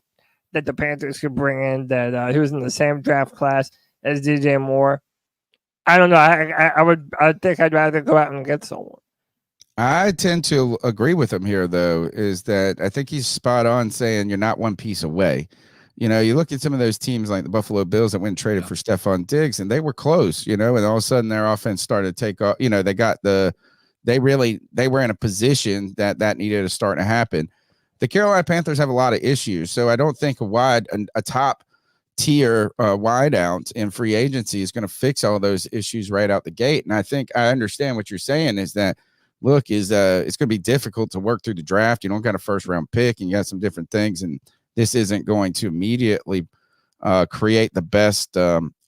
that the Panthers could bring in, that he was in the same draft class as DJ Moore. I don't know. I think I'd rather go out and get someone. I tend to agree with him here, though, is that I think he's spot on saying you're not one piece away. You know, you look at some of those teams like the Buffalo Bills that went and traded for Stephon Diggs, and they were close, and all of a sudden their offense started to take off. They were in a position that needed to start to happen. The Carolina Panthers have a lot of issues, so I don't think a top tier wideout in free agency is going to fix all those issues right out the gate. And I think I understand what you're saying is that, look, it's going to be difficult to work through the draft. You don't got a first round pick and you got some different things, and this isn't going to immediately create the best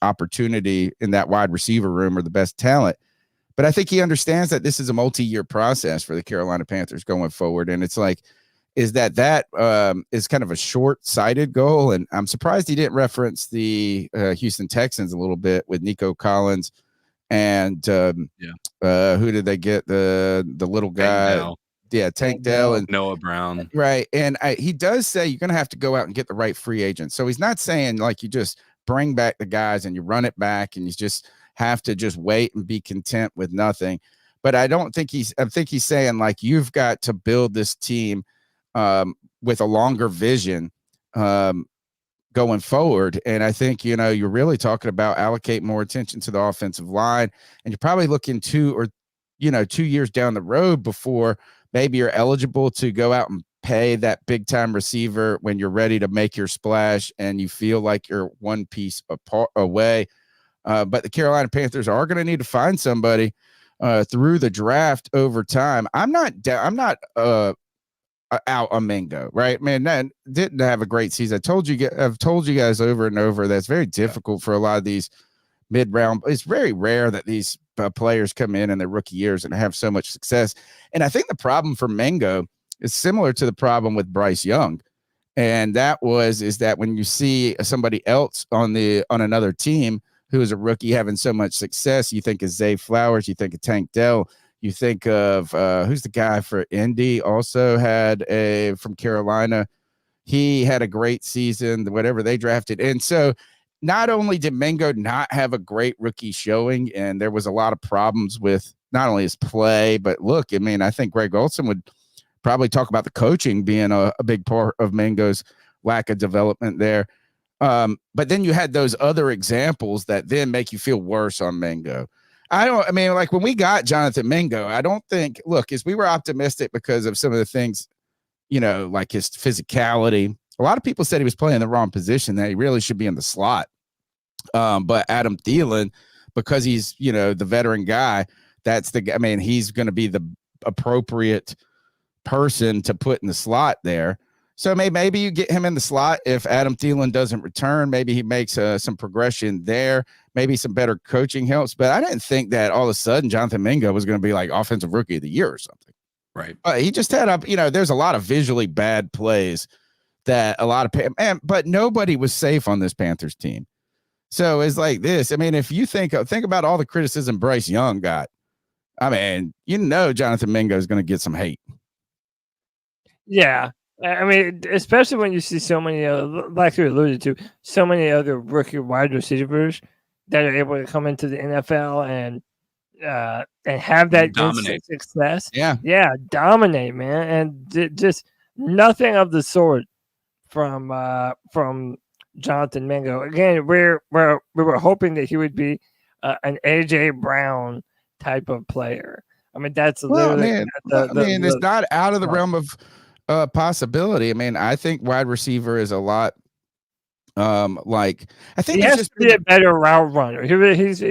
opportunity in that wide receiver room or the best talent. But I think he understands that this is a multi-year process for the Carolina Panthers going forward. And it's like, is that is kind of a short-sighted goal. And I'm surprised he didn't reference the Houston Texans a little bit with Nico Collins and who did they get? The little guy. Tank Dell and Noah Brown. Right. And he does say you're going to have to go out and get the right free agent. So he's not saying like you just bring back the guys and you run it back and you just have to just wait and be content with nothing. But I think he's saying like you've got to build this team with a longer vision going forward. And I think, you're really talking about allocate more attention to the offensive line, and you're probably looking 2 years down the road before maybe you're eligible to go out and pay that big time receiver when you're ready to make your splash and you feel like you're one piece away. But the Carolina Panthers are going to need to find somebody through the draft over time. I'm not out on Mingo, right? Man, that didn't have a great season. I've told you guys over and over that's very difficult for a lot of these mid-round. It's very rare that these players come in their rookie years and have so much success. And I think the problem for Mingo is similar to the problem with Bryce Young. And that is that when you see somebody else on another team who is a rookie having so much success, you think of Zay Flowers, you think of Tank Dell, you think of who's the guy for Indy, also had from Carolina. He had a great season, whatever they drafted. And so not only did Mingo not have a great rookie showing, and there was a lot of problems with not only his play, but look, I mean, I think Greg Olsen would probably talk about the coaching being a big part of Mingo's lack of development there. But then you had those other examples that then make you feel worse on Mingo. Like when we got Jonathan Mingo, I don't think, as we were optimistic because of some of the things, like his physicality. A lot of people said he was playing the wrong position, that he really should be in the slot. But Adam Thielen, because he's, the veteran guy, he's going to be the appropriate person to put in the slot there. So maybe you get him in the slot if Adam Thielen doesn't return. Maybe he makes some progression there. Maybe some better coaching helps. But I didn't think that all of a sudden Jonathan Mingo was going to be like offensive rookie of the year or something. Right. He just had there's a lot of visually bad plays that but nobody was safe on this Panthers team. So it's like this. I mean, if you think about all the criticism Bryce Young got, Jonathan Mingo is going to get some hate. Yeah. I mean, especially when you see so many, like you alluded to, so many other rookie wide receivers that are able to come into the NFL and have that instant success. Yeah, dominate, man, and just nothing of the sort from Jonathan Mingo. Again, we were hoping that he would be an AJ Brown type of player. I mean, that's literally. It's not out of the realm of possibility. I mean, I think wide receiver is a lot. I think he has to be a better route runner. He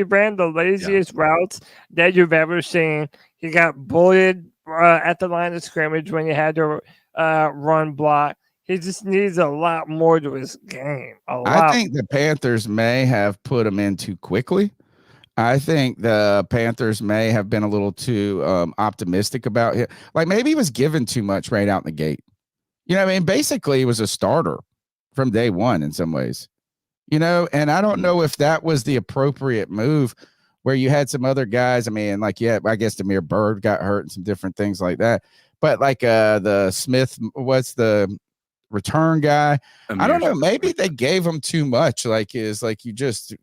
ran the laziest routes that you've ever seen. He got bullied at the line of scrimmage when he had to run block. He just needs a lot more to his game. I think the Panthers may have put him in too quickly. I think the Panthers may have been a little too optimistic about him. Like maybe he was given too much right out in the gate. Basically he was a starter from day one in some ways, and I don't know if that was the appropriate move where you had some other guys. I guess Demir Bird got hurt and some different things like that. But the Smith, what's the return guy? I don't know. Maybe they gave him too much. You just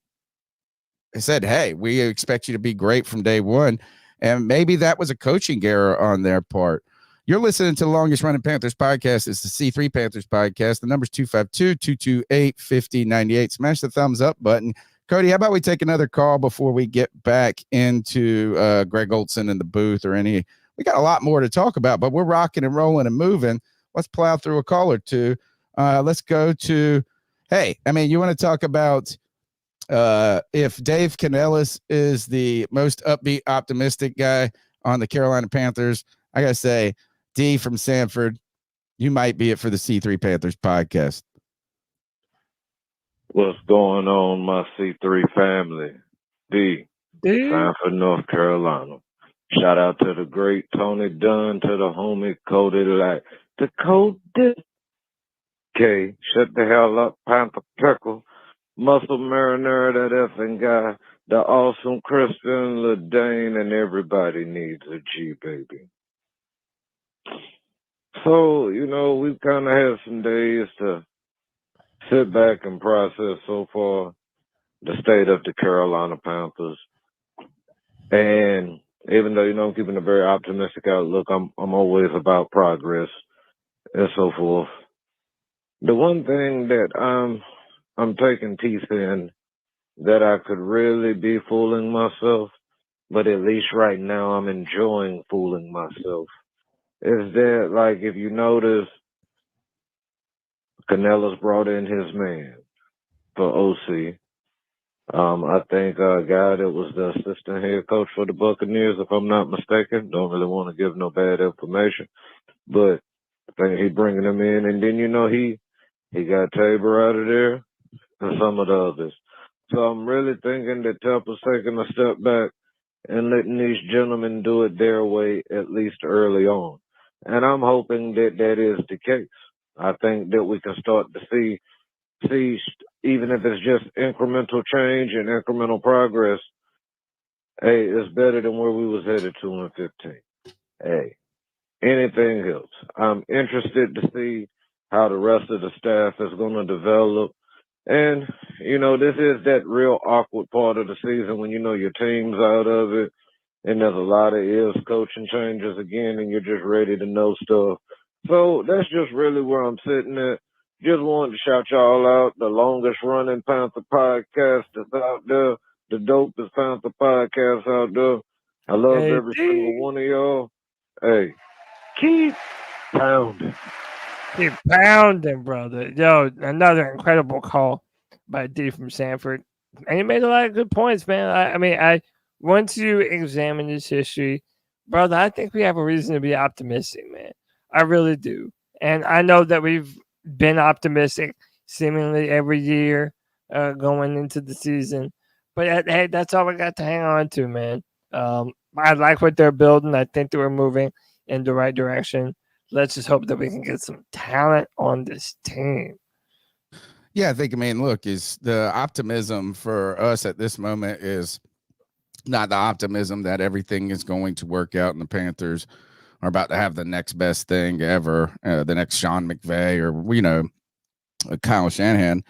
said, hey, we expect you to be great from day one. And maybe that was a coaching error on their part. You're listening to the longest running Panthers podcast. It's the C3 Panthers Podcast. The number's 252-228-5098. Smash the thumbs up button. Cody, how about we take another call before we get back into Greg Olsen in the booth or any? We got a lot more to talk about, but we're rocking and rolling and moving. Let's plow through a call or two. Let's go to, you want to talk about if Dave Canales is the most upbeat, optimistic guy on the Carolina Panthers, I got to say, D from Sanford, you might be it for the C3 Panthers podcast. What's going on, my C3 family? D. Sanford, North Carolina. Shout out to the great Tony Dunn, to the homie Cody, the Cody. K, shut the hell up, Panther Pickle. Muscle marinara, that effing guy. The awesome Christian Ledane, and everybody needs a G, baby. So, we've kind of had some days to sit back and process so far the state of the Carolina Panthers. And even though, I'm keeping a very optimistic outlook, I'm always about progress and so forth. The one thing that I'm taking teeth in that I could really be fooling myself, but at least right now I'm enjoying fooling myself, is that, if you notice, Canales brought in his man for OC. I think a guy that was the assistant head coach for the Buccaneers, if I'm not mistaken. Don't really want to give no bad information, but I think he's bringing him in. And then, he got Tabor out of there and some of the others. So I'm really thinking that Tampa's taking a step back and letting these gentlemen do it their way, at least early on. And I'm hoping that that is the case. I think that we can start to see, even if it's just incremental change and incremental progress, hey, it's better than where we was headed to in 15. Hey, anything helps. I'm interested to see how the rest of the staff is going to develop. And, this is that real awkward part of the season when your team's out of it and there's a lot of ifs, coaching changes again, and you're just ready to know stuff. So that's just really where I'm sitting at. Just wanted to shout y'all out, the longest running Panther podcast that's out there, the dopest Panther podcast out there. I love every single one of y'all. Hey, keep pounding. Keep pounding, brother. Yo, another incredible call by D from Sanford. And he made a lot of good points, man. I mean, once you examine this history, brother, I think we have a reason to be optimistic, man. I really do. And I know that we've been optimistic seemingly every year going into the season. But hey, that's all we got to hang on to, man. I like what they're building. I think they were moving in the right direction. Let's just hope that we can get some talent on this team. Yeah, look, is the optimism for us at this moment is not the optimism that everything is going to work out and the Panthers are about to have the next best thing ever, the next Sean McVay or, Kyle Shanahan.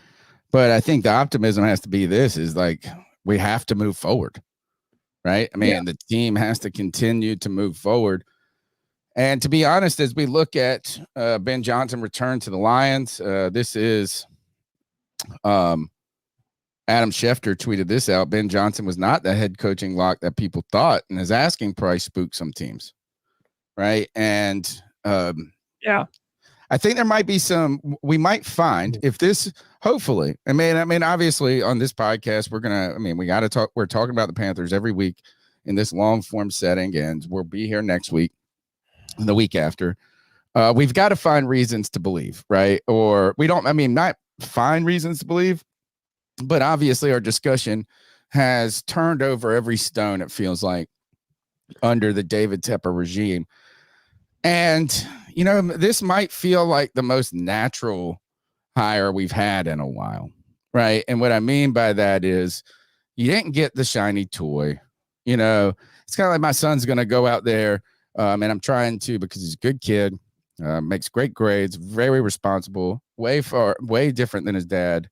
But I think the optimism has to be is like we have to move forward, right? The team has to continue to move forward. And to be honest, as we look at Ben Johnson return to the Lions, this is Adam Schefter tweeted this out. Ben Johnson was not the head coaching lock that people thought, and his asking price spooked some teams, right? And I think there might be we might find if this, hopefully, obviously on this podcast, we're talking about the Panthers every week in this long form setting, and we'll be here next week and the week after. We've got to find reasons to believe, right? Or we don't, not find reasons to believe, but obviously our discussion has turned over every stone, it feels like, under the David Tepper regime. And, this might feel like the most natural hire we've had in a while, right? And what I mean by that is you didn't get the shiny toy. It's kind of like my son's going to go out there, and I'm trying to because he's a good kid, makes great grades, very responsible, way different than his dad.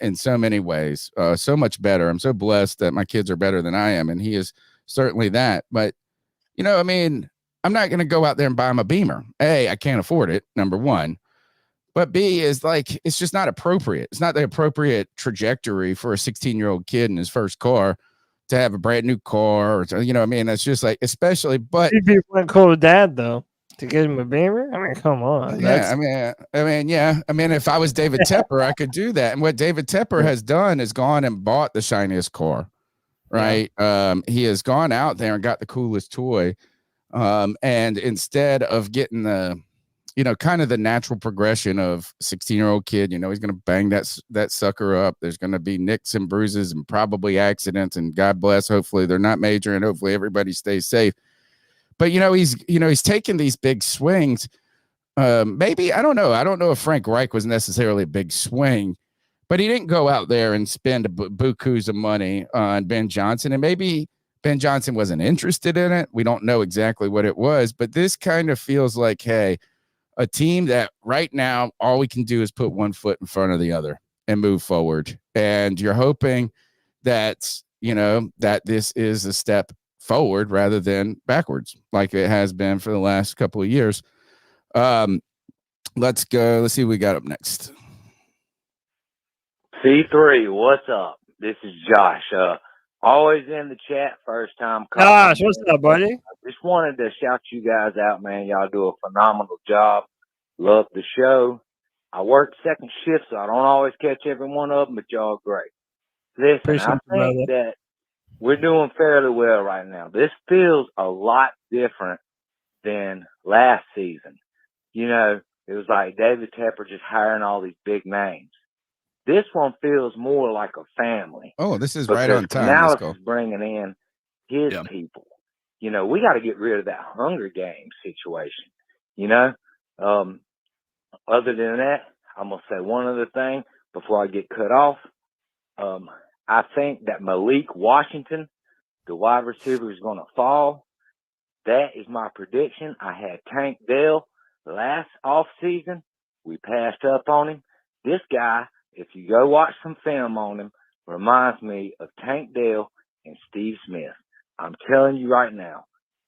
In so many ways, so much better. I'm so blessed that my kids are better than I am, and he is certainly that. But, I'm not going to go out there and buy him a Beamer. A, I can't afford it, number one. But B is like, it's just not appropriate. It's not the appropriate trajectory for a 16-year-old kid in his first car to have a brand new car. Or it's just like, especially, but. He'd be one cool dad, though. To get him a Beamer? Come on. Yeah, if I was David Tepper, I could do that. And what David Tepper has done is gone and bought the shiniest car, right? Yeah. He has gone out there and got the coolest toy. And instead of getting the, kind of the natural progression of 16-year-old kid, he's going to bang that sucker up. There's going to be nicks and bruises and probably accidents. And God bless, hopefully they're not major and hopefully everybody stays safe. But, he's taken these big swings. Maybe, I don't know. I don't know if Frank Reich was necessarily a big swing, but he didn't go out there and spend bukus of money on Ben Johnson. And maybe Ben Johnson wasn't interested in it. We don't know exactly what it was, but this kind of feels like, hey, a team that right now, all we can do is put one foot in front of the other and move forward. And you're hoping that, that this is a step forward rather than backwards, like it has been for the last couple of years. Let's go. Let's see what we got up next. C3, what's up? This is Josh. Always in the chat, first time calling. Josh, what's up, buddy? I just wanted to shout you guys out, man. Y'all do a phenomenal job. Love the show. I work second shift, so I don't always catch every one of them, but y'all are great. Listen, Appreciate I think that we're doing fairly well right now. This feels a lot different than last season. It was like David Tepper just hiring all these big names. This one feels more like a family. Oh, this is right on time. Canales is bringing in his Yeah. people. You know, we got to get rid of that Hunger Games situation. You know, other than that, I'm gonna say one other thing before I get cut off. I think that Malik Washington, the wide receiver, is going to fall. That is my prediction. I had Tank Dell last offseason. We passed up on him. This guy, if you go watch some film on him, reminds me of Tank Dell and Steve Smith. I'm telling you right now,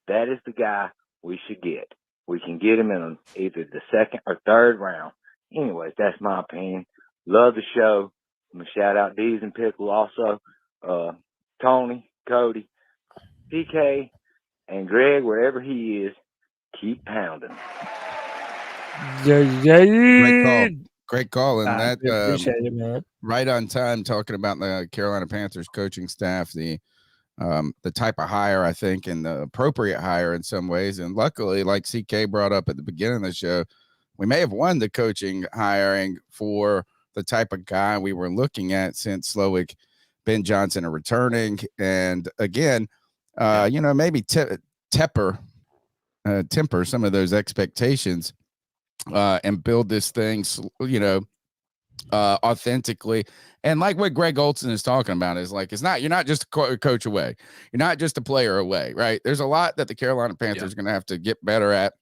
that is the guy we should get. We can get him in either the second or third round. Anyways, that's my opinion. Love the show. I'm going to shout out Deez and Pickle also. Tony, Cody, PK, and Greg, wherever he is, keep pounding. Great call. And that appreciate it, man. Right on time, talking about the Carolina Panthers coaching staff, the type of hire, I think, and the appropriate hire in some ways. And luckily, like CK brought up at the beginning of the show, we may have won the coaching hiring for the type of guy we were looking at, since Slowick, Ben Johnson are returning. And again, maybe temper some of those expectations and build this thing, authentically. And like what Greg Olsen is talking about is like, you're not just a coach away. You're not just a player away, right? There's a lot that the Carolina Panthers are going to have to get better at.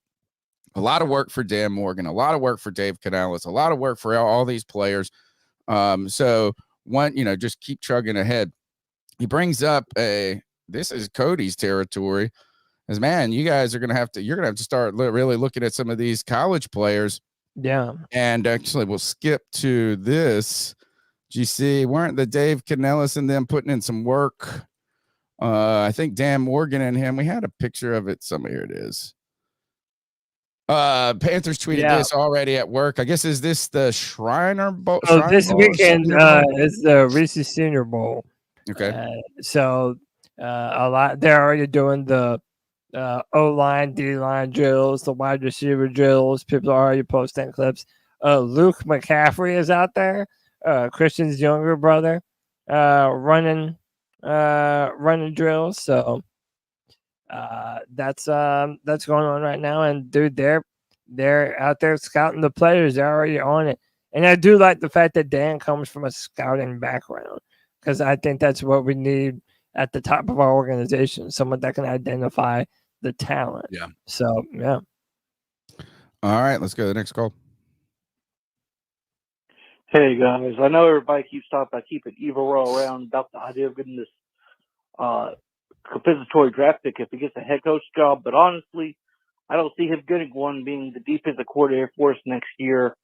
A lot of work for Dan Morgan, a lot of work for Dave Canales, a lot of work for all these players. So just keep chugging ahead. He brings up this is Cody's territory. As man, you guys are going to have to start really looking at some of these college players. Yeah. And actually we'll skip to this. GC, weren't the Dave Canales and them putting in some work? I think Dan Morgan and him, we had a picture of it. Here it is. Panthers tweeted this already at work. I guess, is this the Shriner Bowl? Oh, this weekend is the Reese Senior Bowl. Okay. So a lot, they're already doing the O-line, D-line drills, the wide receiver drills. People are already posting clips. Luke McCaffrey is out there, Christian's younger brother, running drills. So that's going on right now. And dude, they're out there scouting the players. They're already on it. And I do like the fact that Dan comes from a scouting background, because I think that's what we need at the top of our organization, someone that can identify the talent. Yeah. So, yeah. All right, let's go to the next call. Hey, guys. I know everybody keeps talking about keeping Evil Rowe around, about the idea of getting this compensatory draft pick if he gets a head coach job, but honestly, I don't see him getting one, being the defensive coordinator for us next year.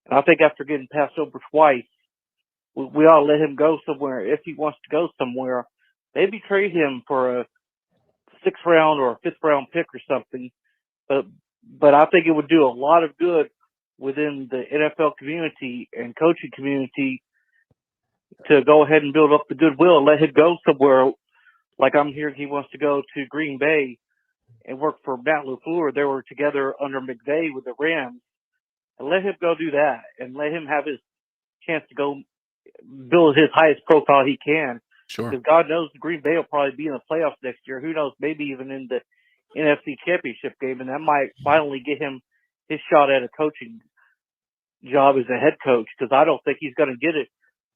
And I think after getting passed over twice, we ought to let him go somewhere. If he wants to go somewhere, maybe trade him for a 6th round or a 5th round pick or something. But I think it would do a lot of good within the NFL community and coaching community to go ahead and build up the goodwill and let him go somewhere. Like I'm hearing he wants to go to Green Bay and work for Matt LaFleur. They were together under McVay with the Rams. And let him go do that and let him have his chance to go build his highest profile he can. Sure. Because God knows Green Bay will probably be in the playoffs next year. Who knows? Maybe even in the NFC Championship game. And that might finally get him his shot at a coaching job as a head coach, because I don't think he's going to get it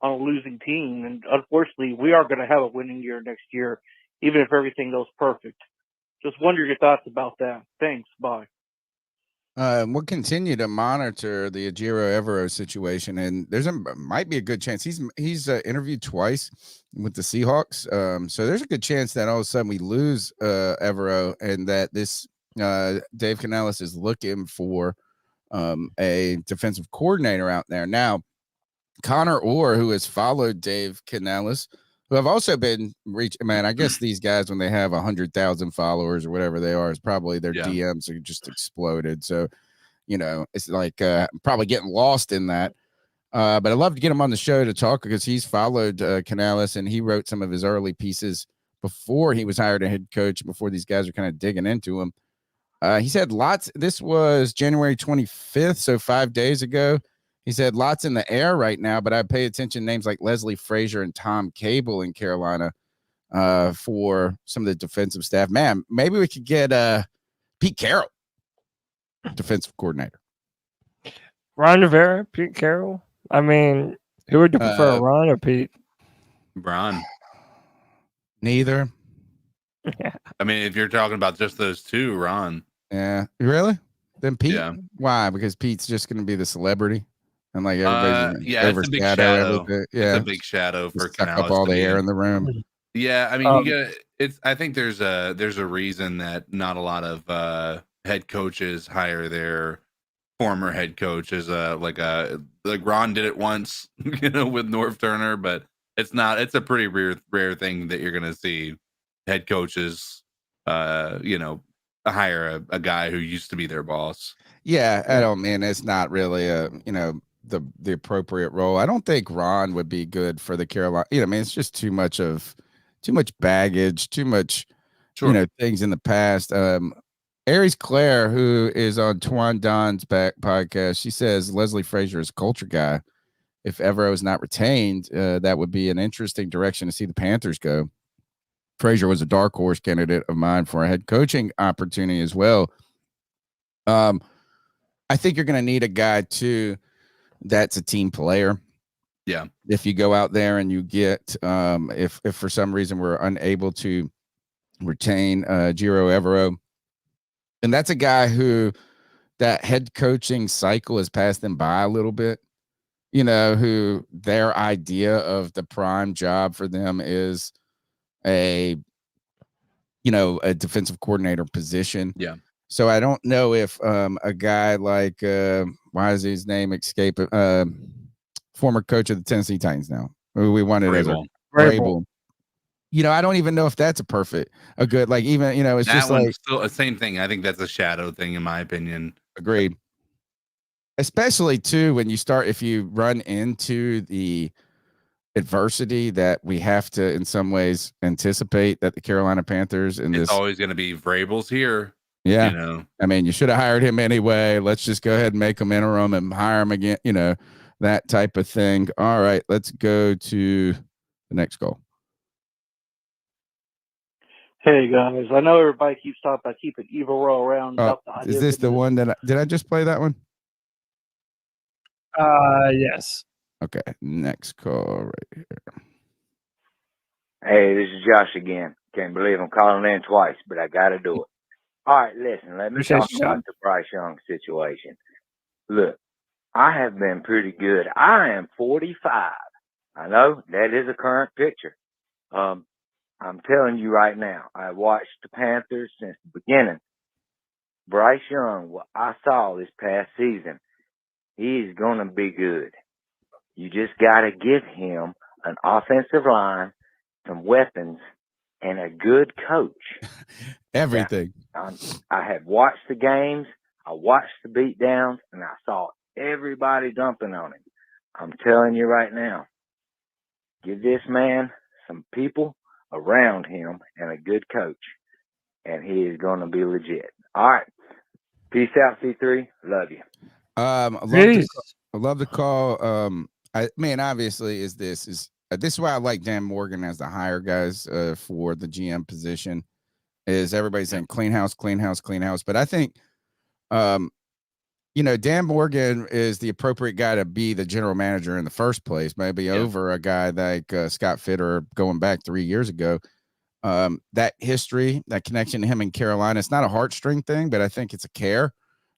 on a losing team. And unfortunately, we are going to have a winning year next year, even if everything goes perfect. Just wonder your thoughts about that. Thanks. Bye. We'll continue to monitor the Ejiro Evero situation, and might be a good chance. He's interviewed twice with the Seahawks, so there's a good chance that all of a sudden we lose Evero, and that this Dave Canales is looking for a defensive coordinator out there. Now, Connor Orr, who has followed Dave Canales, who have also been man, I guess these guys, when they have 100,000 followers or whatever they are, is probably their DMs are just exploded. So, it's like probably getting lost in that. But I'd love to get him on the show to talk, because he's followed Canales, and he wrote some of his early pieces before he was hired a head coach, before these guys are kind of digging into him. He said lots. This was January 25th, so 5 days ago. He said lots in the air right now, but I pay attention to names like Leslie Frazier and Tom Cable in Carolina. for some of the defensive staff. Man, maybe we could get Pete Carroll, defensive coordinator. Ron Rivera, Pete Carroll. I mean, who would you prefer, Ron or Pete? Ron. Neither. Yeah. I mean, if you're talking about just those two, Ron. Yeah. Really? Then Pete? Yeah. Why? Because Pete's just going to be the celebrity. And like everybody's it's a big shadow. everything. Yeah. It's a big shadow for suck Canales up all to the be air in. in the room. Yeah, I mean, you get it's. I think there's a reason that not a lot of head coaches hire their former head coach as like Ron did it once, with Norv Turner, but it's a pretty rare thing that you're gonna see head coaches, hire a guy who used to be their boss. Yeah, I don't mean it's not really the appropriate role. I don't think Ron would be good for the Carolina. I mean, it's just too much baggage, too much, things in the past. Aries Claire, who is on Twan Don's podcast, she says Leslie Frazier is a culture guy. If Evero is not retained, that would be an interesting direction to see the Panthers go. Frazier was a dark horse candidate of mine for a head coaching opportunity as well. I think you're going to need a guy too that's a team player. Yeah. If you go out there and you get, if for some reason we're unable to retain Giro Evero, and that's a guy who that head coaching cycle has passed them by a little bit, who their idea of the prime job for them is a defensive coordinator position. Yeah. So I don't know if a guy like why is his name escape? Former coach of the Tennessee Titans now, who we wanted as a Vrabel. I don't even know if that's a good like even it's that just like still the same thing. I think that's a shadow thing in my opinion. Agreed. Especially too when if you run into the adversity that we have to in some ways anticipate that the Carolina Panthers it's always going to be Vrabel's here. Yeah. I mean, you should have hired him anyway. Let's just go ahead and make him interim and hire him again, that type of thing. All right, let's go to the next call. Hey guys, I know everybody keeps talking about keeping Evero around. Is this the one did I just play that one? Yes. Okay, next call right here. Hey, this is Josh again. Can't believe I'm calling in twice, but I got to do it. All right, listen, let me talk about the Bryce Young situation. Look, I have been pretty good. I am 45. I know that is a current picture. I'm telling you right now, I watched the Panthers since the beginning. Bryce Young, what I saw this past season, he's going to be good. You just got to give him an offensive line, some weapons, and a good coach. Everything. I had watched the games, I watched the beatdowns, and I saw everybody dumping on him. I'm telling you right now, give this man some people around him and a good coach, and he is going to be legit. All right. Peace out, C3. Love you. I love the call. I mean, obviously, this is why I like Dan Morgan as the hire guys for the GM position. Is everybody saying clean house, clean house, clean house? But I think, Dan Morgan is the appropriate guy to be the general manager in the first place, maybe over a guy like Scott Fitter going back 3 years ago. That history, that connection to him in Carolina, it's not a heartstring thing, but I think it's a care,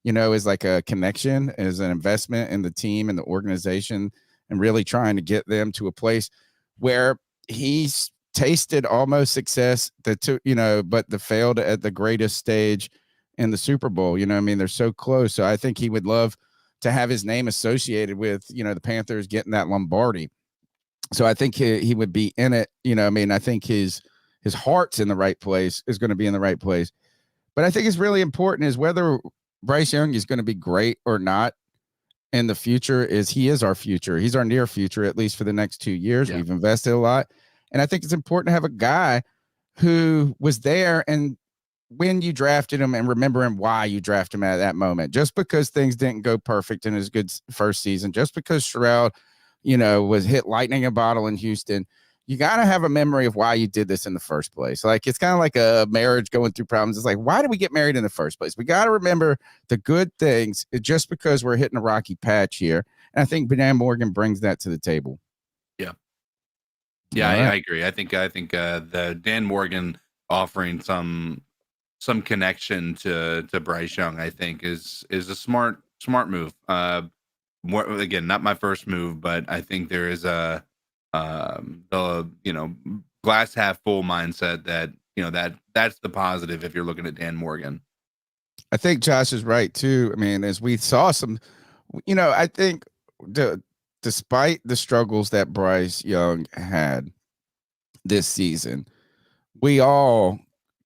is like a connection, is an investment in the team and the organization, and really trying to get them to a place where he's tasted almost success but the failed at the greatest stage in the Super Bowl. They're so close. So I think he would love to have his name associated with, the Panthers getting that Lombardi. So I think he would be in it. I think his heart's in the right place, is going to be in the right place. But I think it's really important is whether Bryce Young is going to be great or not in the future. He is our future. He's our near future, at least for the next 2 years. Yeah. We've invested a lot. And I think it's important to have a guy who was there and when you drafted him and remembering why you drafted him at that moment. Just because things didn't go perfect in his good first season, just because Sherrod, was hit lightning in a bottle in Houston, you got to have a memory of why you did this in the first place. Like, it's kind of like a marriage going through problems. It's like, why did we get married in the first place? We got to remember the good things just because we're hitting a rocky patch here. And I think Dan Morgan brings that to the table. Yeah, All right. I agree. I think the Dan Morgan offering some connection to Bryce Young, I think is a smart move. Again, not my first move, but I think there is the glass half full mindset that that's the positive if you're looking at Dan Morgan. I think Josh is right too. I mean, as we saw some, I think despite the struggles that Bryce Young had this season, we all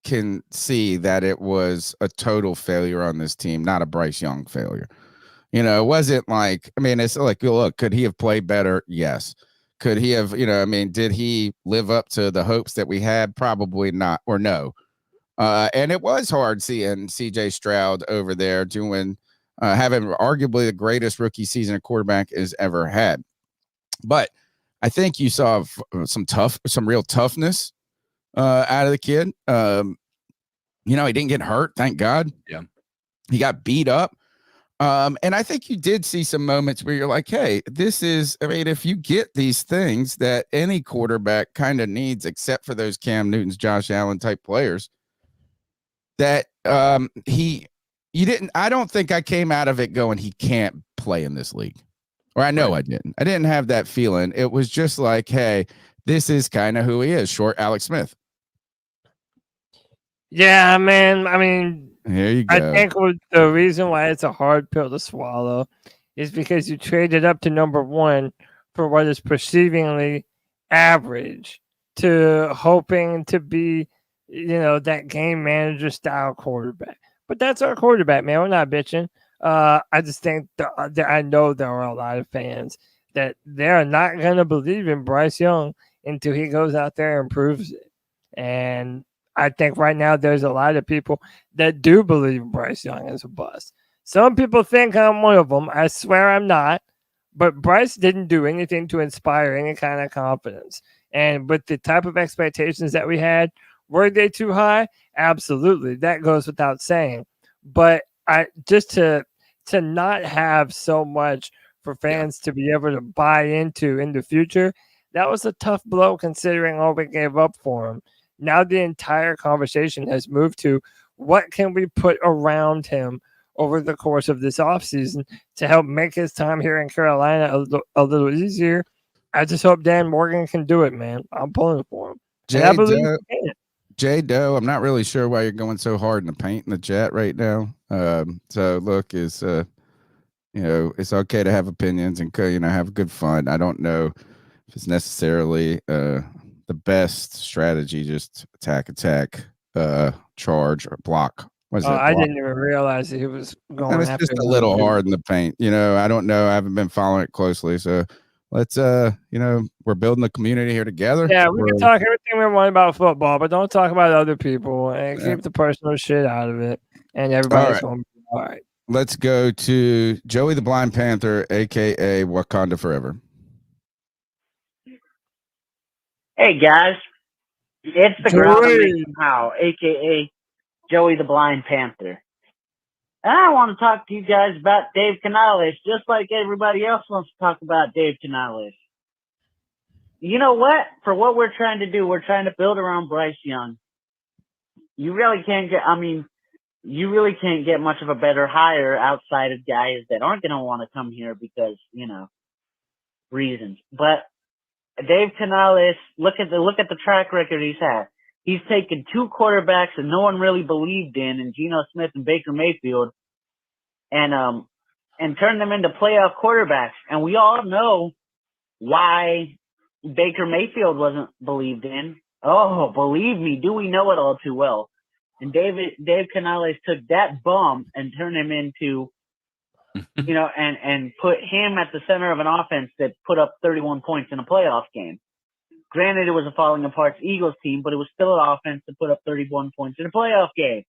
can see that it was a total failure on this team, not a Bryce Young failure. It wasn't like, I mean, it's like, look, could he have played better? Yes. Could he have, did he live up to the hopes that we had? Probably not, or no. And it was hard seeing CJ Stroud over there doing, having arguably the greatest rookie season a quarterback has ever had. But I think you saw some real toughness out of the kid. He didn't get hurt, thank God. Yeah. He got beat up. And I think you did see some moments where you're like, hey, if you get these things that any quarterback kind of needs, except for those Cam Newtons, Josh Allen type players, that I don't think I came out of it going, he can't play in this league. Or I know I didn't. I didn't have that feeling. It was just like, hey, this is kind of who he is, short Alex Smith. Yeah, man. I mean, here you go. I think the reason why it's a hard pill to swallow is because you traded up to number one for what is perceivingly average to hoping to be, that game manager style quarterback. But that's our quarterback, man. We're not bitching. I just think I know there are a lot of fans that they're not going to believe in Bryce Young until he goes out there and proves it. And I think right now there's a lot of people that do believe Bryce Young is a bust. Some people think I'm one of them. I swear I'm not. But Bryce didn't do anything to inspire any kind of confidence. And with the type of expectations that we had, were they too high? Absolutely. That goes without saying. But just to not have so much for fans to be able to buy into in the future, that was a tough blow considering all we gave up for him. Now the entire conversation has moved to what can we put around him over the course of this offseason to help make his time here in Carolina a little easier. I just hope Dan Morgan can do it, man. I'm pulling for him. Jay Doe, I'm not really sure why you're going so hard in the paint in the chat right now. So look, it's okay to have opinions and have good fun. I don't know if it's necessarily the best strategy, just attack, charge or block. I didn't even realize that he was going. And it's just a little hard in the paint. I don't know. I haven't been following it closely, so let's we're building a community here together. Yeah, we can talk everything we want about football, but don't talk about other people and keep the personal shit out of it. And everybody's going to be all right. Let's go to Joey the Blind Panther, aka Wakanda Forever. Hey guys, it's the ground now, aka Joey the Blind Panther. And I want to talk to you guys about Dave Canales, just like everybody else wants to talk about Dave Canales. You know what? For what we're trying to do, we're trying to build around Bryce Young. You really can't get much of a better hire outside of guys that aren't going to want to come here because, reasons. But Dave Canales, look at the track record he's had. He's taken two quarterbacks that no one really believed in Geno Smith and Baker Mayfield, and turned them into playoff quarterbacks. And we all know why Baker Mayfield wasn't believed in. Oh, believe me, do we know it all too well? And Dave Canales took that bum and turned him into, and put him at the center of an offense that put up 31 points in a playoff game. Granted, it was a falling apart Eagles team, but it was still an offense that put up 31 points in a playoff game.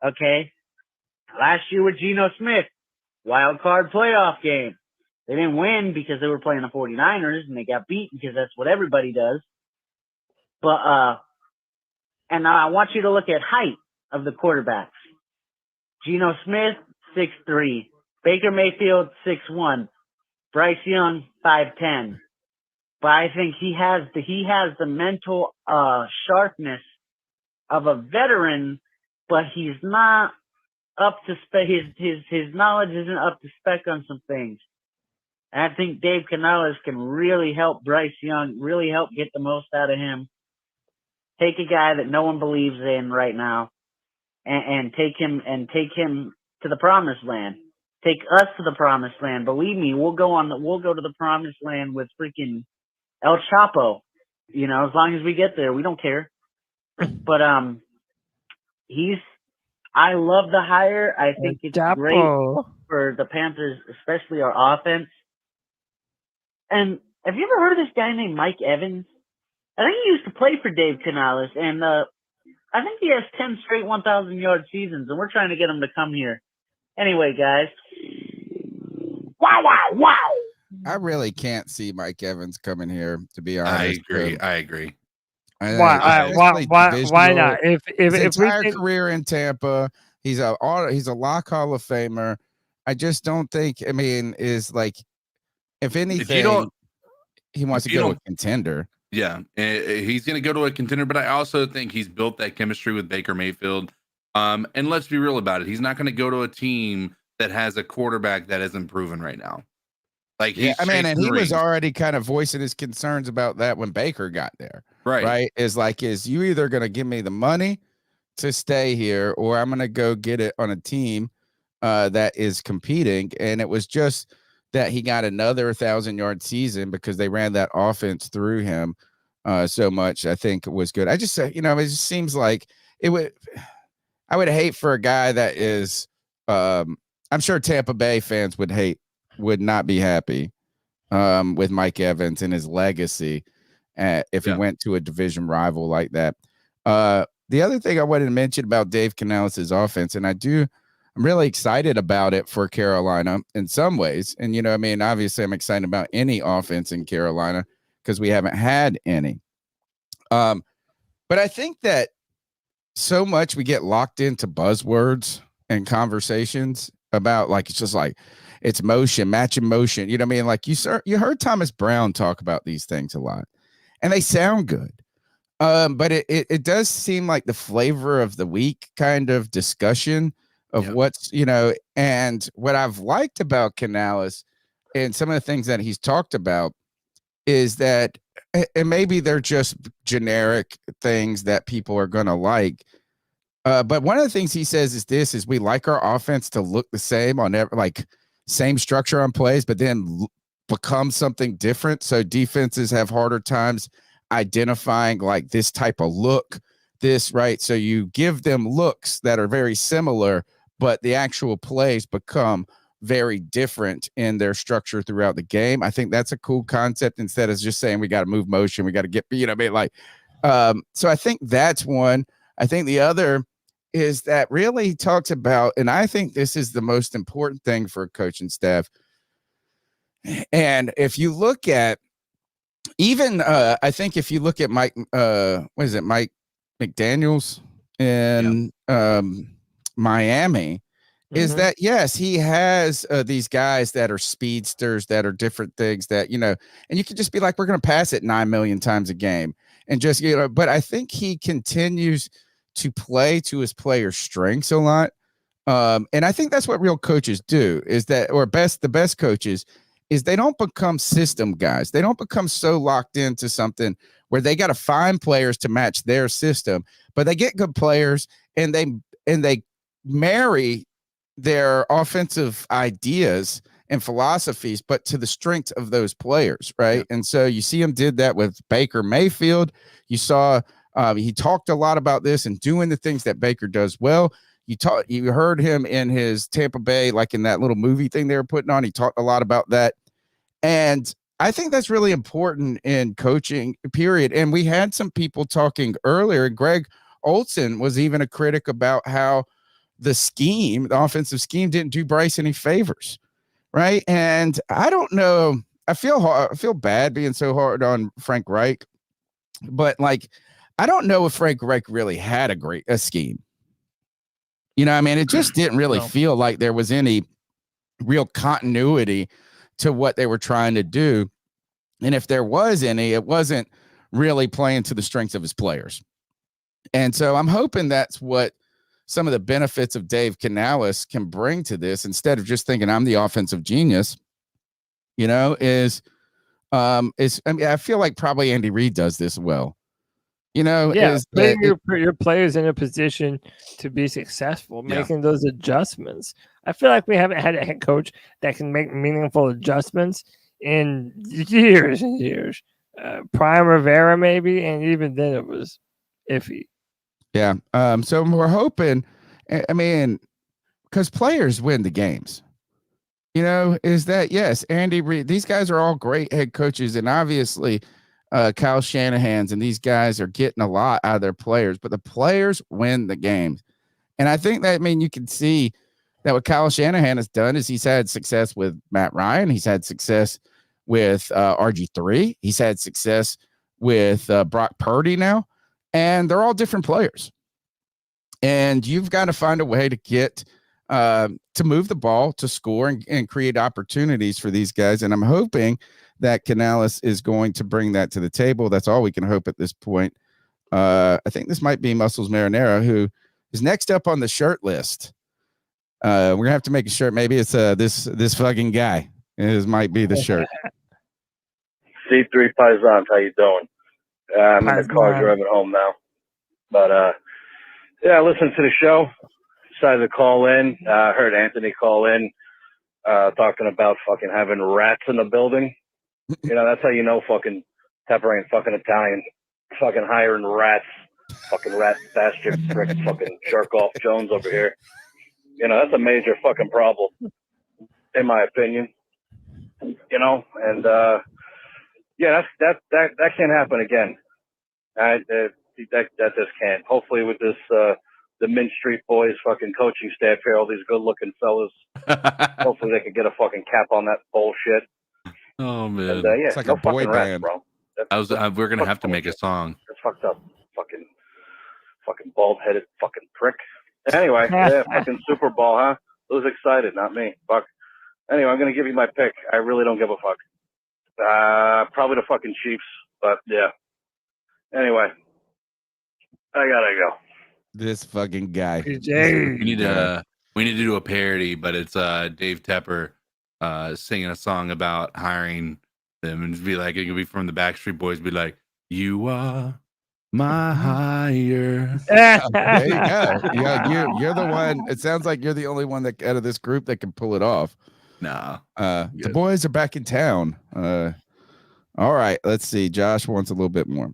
Okay? Last year with Geno Smith, wild card playoff game. They didn't win because they were playing the 49ers, and they got beat because that's what everybody does. But and now I want you to look at height of the quarterbacks. Geno Smith, 6'3". Baker Mayfield, 6'1". Bryce Young, 5'10". But I think he has the mental sharpness of a veteran, but he's not up to spec. His knowledge isn't up to spec on some things. And I think Dave Canales can really help Bryce Young, really help get the most out of him. Take a guy that no one believes in right now, and take him to the promised land. Take us to the promised land. Believe me, we'll go to the promised land with freaking El Chapo. You know, as long as we get there, we don't care. But I love the hire. I think it's great for the Panthers, especially our offense. And have you ever heard of this guy named Mike Evans? I think he used to play for Dave Canales, and I think he has 10 straight 1,000-yard seasons, and we're trying to get him to come here. Anyway, guys. Wow. I really can't see Mike Evans coming here, to be honest. I agree. Why not? If his entire career in Tampa, he's a lock Hall of Famer. I just don't think. I mean, is like, if anything, he wants to go to a contender. Yeah, he's going to go to a contender, but I also think he's built that chemistry with Baker Mayfield. And let's be real about it. He's not going to go to a team that has a quarterback that isn't proven right now. Like, and he was already kind of voicing his concerns about that when Baker got there. Right. Is you either going to give me the money to stay here, or I'm going to go get it on a team that is competing. And it was just that he got another 1,000-yard season because they ran that offense through him so much. I think it was good. I just say, it just seems like I would hate for a guy that is, I'm sure Tampa Bay fans would not be happy with Mike Evans and his legacy if he went to a division rival like that. The other thing I wanted to mention about Dave Canales' offense, and I'm really excited about it for Carolina in some ways. And, obviously I'm excited about any offense in Carolina because we haven't had any. But I think that so much we get locked into buzzwords and conversations about, like, it's just like, it's motion, matching motion. You know what I mean? Like, you heard Thomas Brown talk about these things a lot, and they sound good. But it does seem like the flavor of the week kind of discussion of what's, and what I've liked about Canales and some of the things that he's talked about is that, and maybe they're just generic things that people are going to like. But one of the things he says is we like our offense to look the same on same structure on plays, but then become something different. So defenses have harder times identifying like this type of look, right? So you give them looks that are very similar, but the actual plays become very different in their structure throughout the game. I think that's a cool concept instead of just saying we got to move motion, we got to get, so I think that's one. I think the other is that really talks about, and I think this is the most important thing for a coaching staff. And if you look at even, I think if you look at Mike McDaniels in Miami, is that, yes, he has these guys that are speedsters, that are different things that, and you can just be like, we're going to pass it 9 million times a game and just, but I think he continues to play to his players' strengths a lot. And I think that's what real coaches do the best coaches is they don't become system guys. They don't become so locked into something where they got to find players to match their system, but they get good players and they marry their offensive ideas and philosophies, but to the strength of those players. Right. Yeah. And so you see him did that with Baker Mayfield. You saw, he talked a lot about this and doing the things that Baker does well. You heard him in his Tampa Bay, like in that little movie thing they were putting on. He talked a lot about that. And I think that's really important in coaching, period. And we had some people talking earlier. Greg Olsen was even a critic about how the offensive scheme didn't do Bryce any favors. right? And I don't know. I feel bad being so hard on Frank Reich, but like, I don't know if Frank Reich really had a scheme. You know, I mean, it just didn't really feel like there was any real continuity to what they were trying to do. And if there was any, it wasn't really playing to the strengths of his players. And so I'm hoping that's what some of the benefits of Dave Canales can bring to this, instead of just thinking I'm the offensive genius, you know, I mean, I feel like probably Andy Reid does this well. You know, Yeah, is putting that your players in a position to be successful, Yeah. making those adjustments. I feel like we haven't had a head coach that can make meaningful adjustments in years and years. Prime Rivera, maybe, and even then it was iffy. Yeah. So we're hoping, I mean, because players win the games, you know, is that, yes, Andy Reid, these guys are all great head coaches. And obviously, Kyle Shanahan's and these guys are getting a lot out of their players, but the players win the games. And I think that, I mean, you can see that what Kyle Shanahan has done is he's had success with Matt Ryan. He's had success with RG3. He's had success with Brock Purdy now. And they're all different players. And you've got to find a way to get to move the ball, to score, and create opportunities for these guys. And I'm hoping that Canales is going to bring that to the table. That's all we can hope at this point. I think this might be Muscles Marinara, who is next up on the shirt list. We're gonna have to make a shirt. Maybe it's this fucking guy. It might be the shirt. C3 Paisans, how you doing? I'm in the car driving home now. But, yeah, I listened to the show. Decided to call in. Heard Anthony call in talking about fucking having rats in the building. You know, that's how you know fucking Pepper ain't fucking Italian. Fucking hiring rats. Fucking rat bastard prick fucking jerk off Jones over here. You know, that's a major fucking problem, in my opinion. You know, and yeah, that can't happen again. That just can't. Hopefully, with this the Mint Street Boys fucking coaching staff here, all these good looking fellas, hopefully they can get a fucking cap on that bullshit. Oh man, And, yeah, It's like no a boy fucking rats, band. bro. we're gonna have to make a song. That's fucked up. Fucking bald headed fucking prick. Anyway, yeah, fucking Super Bowl, huh? Who's excited? Not me. Fuck. Anyway, I'm gonna give you my pick. I really don't give a fuck. Probably the fucking Chiefs, but yeah. Anyway, I gotta go. This fucking guy. We need to do a parody, but it's Dave Tepper singing a song about hiring them, and be like, it could be from the Backstreet Boys, be like, "You are my hire." There you go. Yeah, you're the one. It sounds like you're the only one that out of this group that can pull it off. No, the boys are back in town. All right, let's see. Josh wants a little bit more.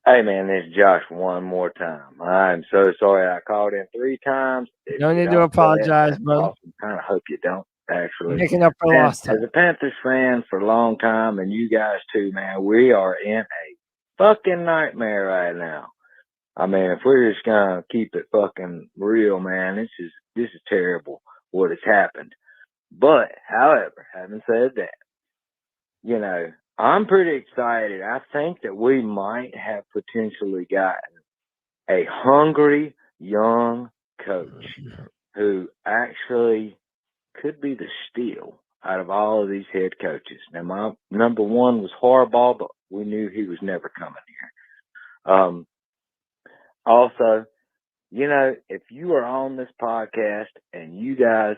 Hey, man, this is Josh one more time. I'm so sorry I called in 3 times. If No you need to don't apologize, that's brother. awesome. I kind of hope you don't, actually. Making up for lost time. As a Panthers fan for a long time, and you guys too, man, we are in a fucking nightmare right now. I mean, if we're just going to keep it fucking real, man, this is terrible what has happened. But, however, having said that, you know, I'm pretty excited. I think that we might have potentially gotten a hungry young coach who actually could be the steal out of all of these head coaches. Now, my number one was Harbaugh, but we knew he was never coming here. Also, you know, if you are on this podcast and you guys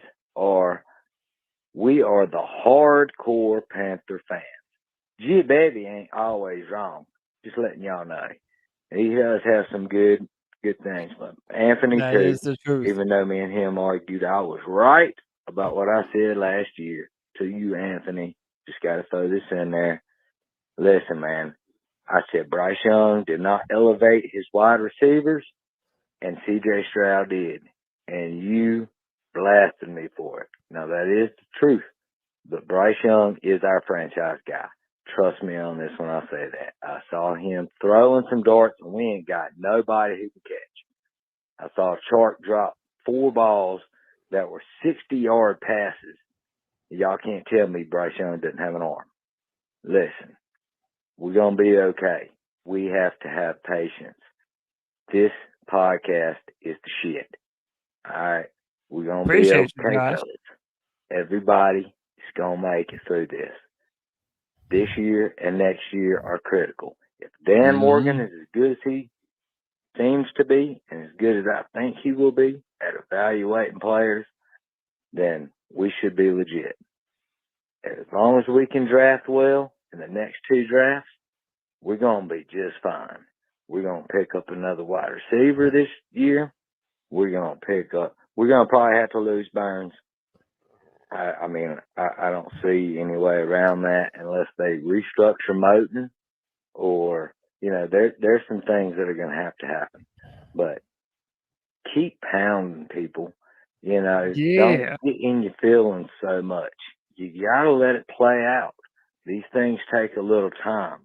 we are the hardcore Panther fans. G Baby ain't always wrong. Just letting y'all know. He does have some good things. But Anthony That too, is the truth. even though me and him argued, I was right about what I said last year to you, Anthony. Just got to throw this in there. Listen, man, I said Bryce Young did not elevate his wide receivers, and C.J. Stroud did. And you blasted me for it. Now, that is the truth. But Bryce Young is our franchise guy. Trust me on this when I say that. I saw him throwing some darts, and we ain't got nobody who can catch. I saw Chark drop 4 balls that were 60-yard passes Y'all can't tell me Bryce Young doesn't have an arm. Listen, we're going to be okay. We have to have patience. This podcast is the shit. All right? We're going to be Appreciate you, okay, Josh. fellas. Everybody is going to make it through this. This year and next year are critical. If Dan Morgan is as good as he seems to be and as good as I think he will be at evaluating players, then we should be legit. As long as we can draft well in the next 2 drafts, we're going to be just fine. We're going to pick up another wide receiver this year. We're going to probably have to lose Burns. I mean, I don't see any way around that unless they restructure Moton or, there's some things that are going to happen. But keep pounding people. Don't get in your feelings so much. You got to let it play out. These things take a little time.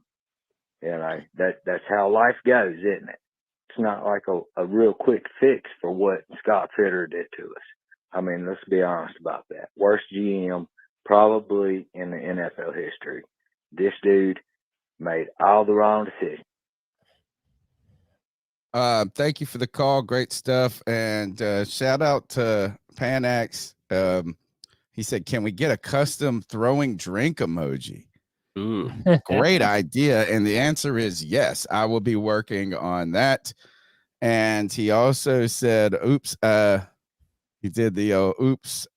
That's how life goes, isn't it? It's not like a real quick fix for what Scott Fitter did to us. I mean, let's be honest about that. Worst GM probably in the NFL history. This dude made all the wrong decisions. Thank you for the call. Great stuff. And shout out to Panax. He said, can we get a custom throwing drink emoji? Ooh, great idea. And the answer is yes. I will be working on that. And he also said, oops, he did the oops,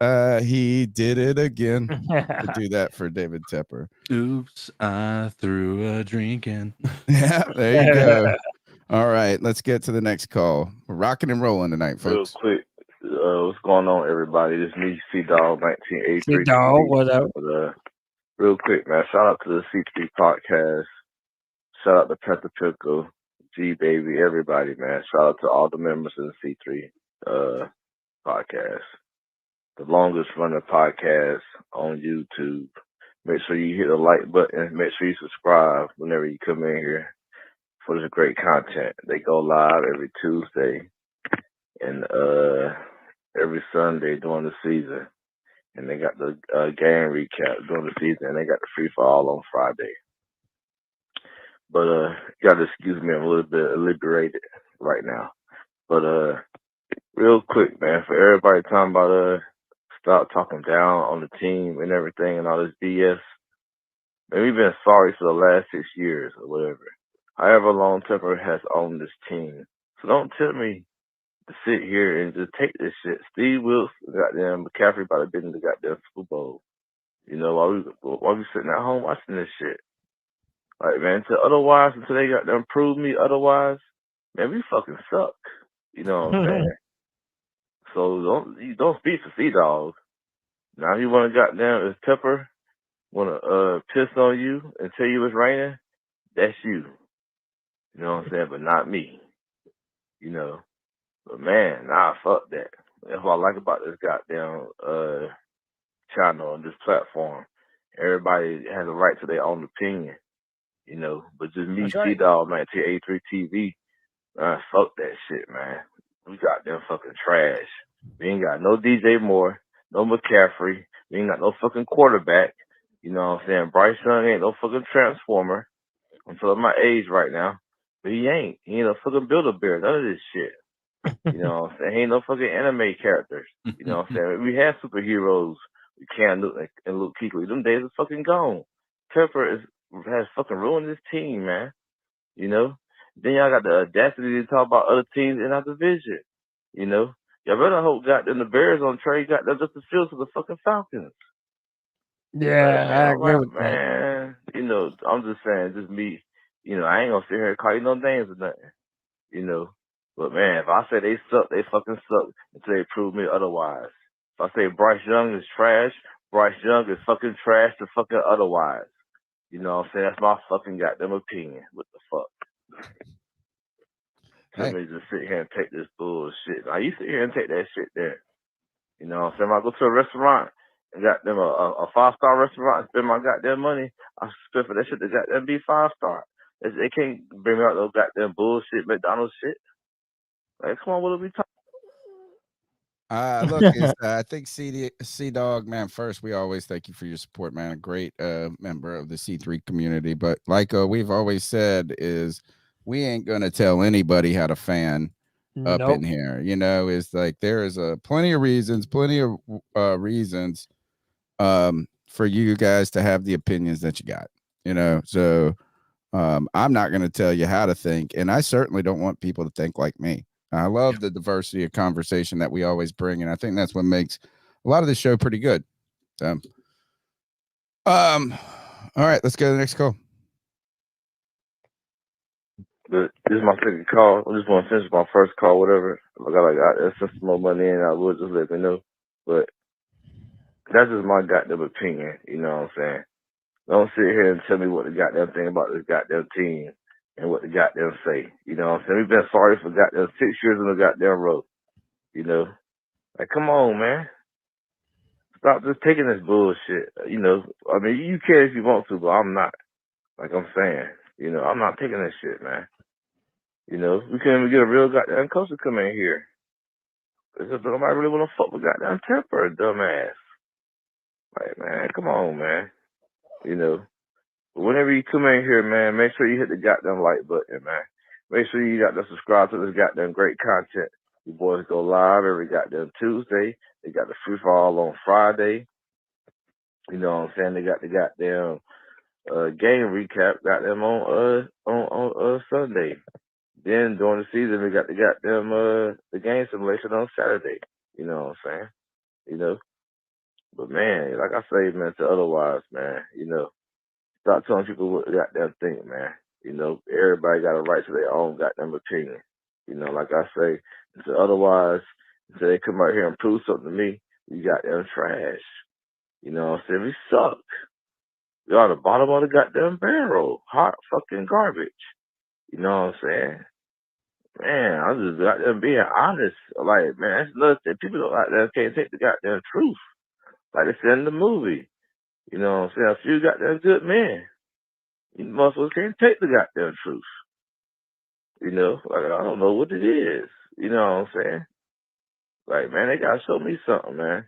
he did it again. To do that for David Tepper. Oops, I threw a drink in. Yeah, there you go. All right, let's get to the next call. We're rocking and rolling tonight, folks. Real quick, what's going on, everybody? This is me, C-Dog, 1983. C-Dog, what up? But, real quick, man, shout out to the C3 Podcast. Shout out to Panther Pickle, G-Baby, everybody, man. Shout out to all the members of the C3 Podcast. The longest running podcast on YouTube. Make sure you hit the like button. Make sure you subscribe whenever you come in here for this great content. They go live every Tuesday and every Sunday during the season. And they got the game recap during the season, and they got the free for all on Friday. But you gotta excuse me, I'm a little bit liberated right now. But real quick, man, for everybody talking about stop talking down on the team and everything and all this BS. Man, we've been sorry for the last 6 years or whatever. However long Tepper has owned this team. So don't tell me to sit here and just take this shit. Steve Wilkes, goddamn McCaffrey about to be in the goddamn Super Bowl. While we sitting at home watching this shit. Like, man, until they got them prove me otherwise, man, we fucking suck. You know what I'm saying? So don't speak for C-Dog. Now you want to goddamn, if Tepper want to piss on you and tell you it's raining, that's you. You know what I'm saying? But not me. But man, fuck that. That's what I like about this goddamn channel and this platform. Everybody has a right to their own opinion. But just me, C-Dog, man, A3 TV, fuck that shit, man. We got them fucking trash. We ain't got no DJ Moore, no McCaffrey. We ain't got no fucking quarterback. You know what I'm saying? Bryce Young ain't no fucking transformer. I'm telling my age right now. But he ain't. He ain't a fucking Build-A-Bear. None of this shit. You know what I'm saying? He ain't no fucking anime characters. You know what I'm saying? We had superheroes. We Cam Newton and Luke Kuechly. Them days are fucking gone. Tepper has fucking ruined this team, man. Then y'all got the audacity to talk about other teams in our division. Y'all better hope goddamn the Bears on trade got them just the field to the fucking Falcons. Yeah, I agree with that. Man, I'm just saying, just me. I ain't gonna sit here and call you no names or nothing. But man, if I say they suck, they fucking suck until they prove me otherwise. If I say Bryce Young is trash, Bryce Young is fucking trash to fucking otherwise. You know what I'm saying? That's my fucking goddamn opinion. What the fuck? Let me just sit here and take this bullshit. Now you sit here and take that shit there. You know what I'm saying? If I go to a restaurant and got them a 5-star restaurant and spend my goddamn money, I spend for that shit to goddamn be 5-star. They can't bring me out those goddamn bullshit McDonald's shit. Like, come on, what are we talking? Look, I think C Dog, man, first, we always thank you for your support, man. A great member of the C3 community. But like we've always said, is we ain't going to tell anybody how to fan up in here. You know, it's like there is plenty of reasons for you guys to have the opinions that you got, you know. So I'm not going to tell you how to think. And I certainly don't want people to think like me. I love the diversity of conversation that we always bring, and I think that's what makes a lot of the show pretty good. So, all right, let's go to the next call. But this is my second call. I just want to finish my first call, whatever. If I got some more money in, I would just let me know. But that's just my goddamn opinion. You know what I'm saying? Don't sit here and tell me what the goddamn thing about this goddamn team and what the goddamn say. You know what I'm saying? We've been sorry for goddamn 6 years in the goddamn row. You know? Like, come on, man. Stop just taking this bullshit. You know, I mean, you can if you want to, but I'm not. Like I'm saying. You know, I'm not taking this shit, man. You know, we can't even get a real goddamn coach to come in here. Because nobody really want to fuck with goddamn Temper, dumbass. Like, man, come on, man. You know, but whenever you come in here, man, make sure you hit the goddamn like button, man. Make sure you got to subscribe to this goddamn great content. You boys go live every goddamn Tuesday. They got the free fall on Friday. You know what I'm saying? They got the goddamn game recap goddamn on Sunday. Then during the season, we got the goddamn the game simulation on Saturday. You know what I'm saying? You know. But man, like I say, man, to otherwise, man, you know, stop telling people what they goddamn think, man. You know, everybody got a right to their own goddamn opinion. You know, like I say, to otherwise, until they come out here and prove something to me, you goddamn trash. You know what I'm saying? We suck. We're on the bottom of the goddamn barrel. Hot fucking garbage. You know what I'm saying? Man, I'm just goddamn being honest. Like, man, that's another thing. People don't like that can't take the goddamn truth. Like they said in the movie. You know what I'm saying? A few goddamn good men. You motherfuckers can't take the goddamn truth. You know? Like, I don't know what it is. You know what I'm saying? Like, man, they gotta show me something, man.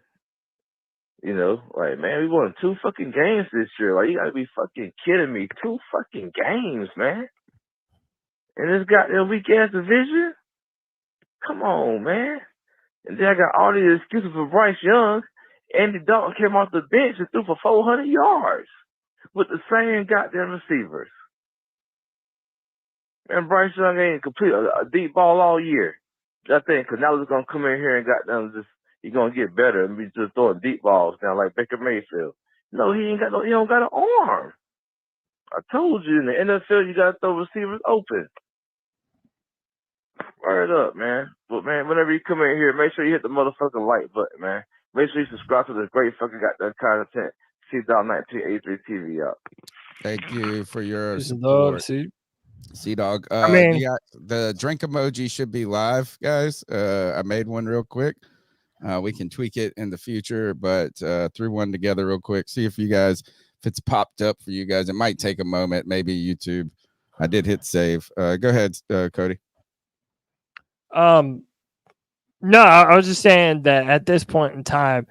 You know? Like, man, we won 2 fucking games this year. Like, you gotta be fucking kidding me. 2 fucking games, man. In this goddamn weak ass division? Come on, man. And then I got all these excuses for Bryce Young. Andy Dalton came off the bench and threw for 400 yards with the same goddamn receivers. And Bryce Young ain't complete a deep ball all year. I think Canales is gonna come in here and goddamn he's gonna get better and be just throwing deep balls down like Baker Mayfield. No, he don't got an arm. I told you in the NFL you gotta throw receivers open. Word up, man. But man, whenever you come in here, make sure you hit the motherfucking like button, man. Make sure you subscribe to this great fucking goddamn content. C-Dog1983 TV up. Thank you for your support. C-Dog. I mean, the drink emoji should be live, guys. I made one real quick. We can tweak it in the future, but threw one together real quick. See if it's popped up for you guys. It might take a moment, maybe YouTube. I did hit save. Go ahead, Cody. No, I was just saying that at this point in time,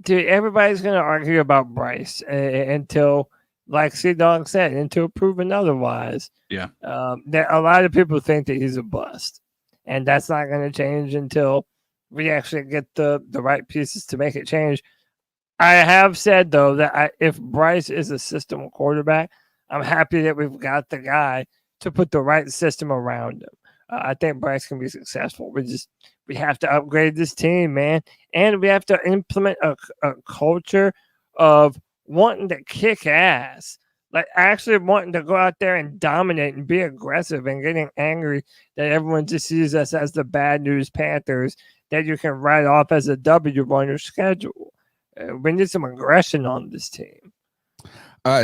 dude, everybody's going to argue about Bryce until, like C-Dog said, until proven otherwise. Yeah. A lot of people think that he's a bust, and that's not going to change until we actually get the right pieces to make it change. I have said, though, that if Bryce is a system quarterback, I'm happy that we've got the guy to put the right system around him. I think Bryce can be successful. We have to upgrade this team, man. And we have to implement a culture of wanting to kick ass. Like actually wanting to go out there and dominate and be aggressive and getting angry that everyone just sees us as the bad news Panthers that you can write off as a W on your schedule. We need some aggression on this team.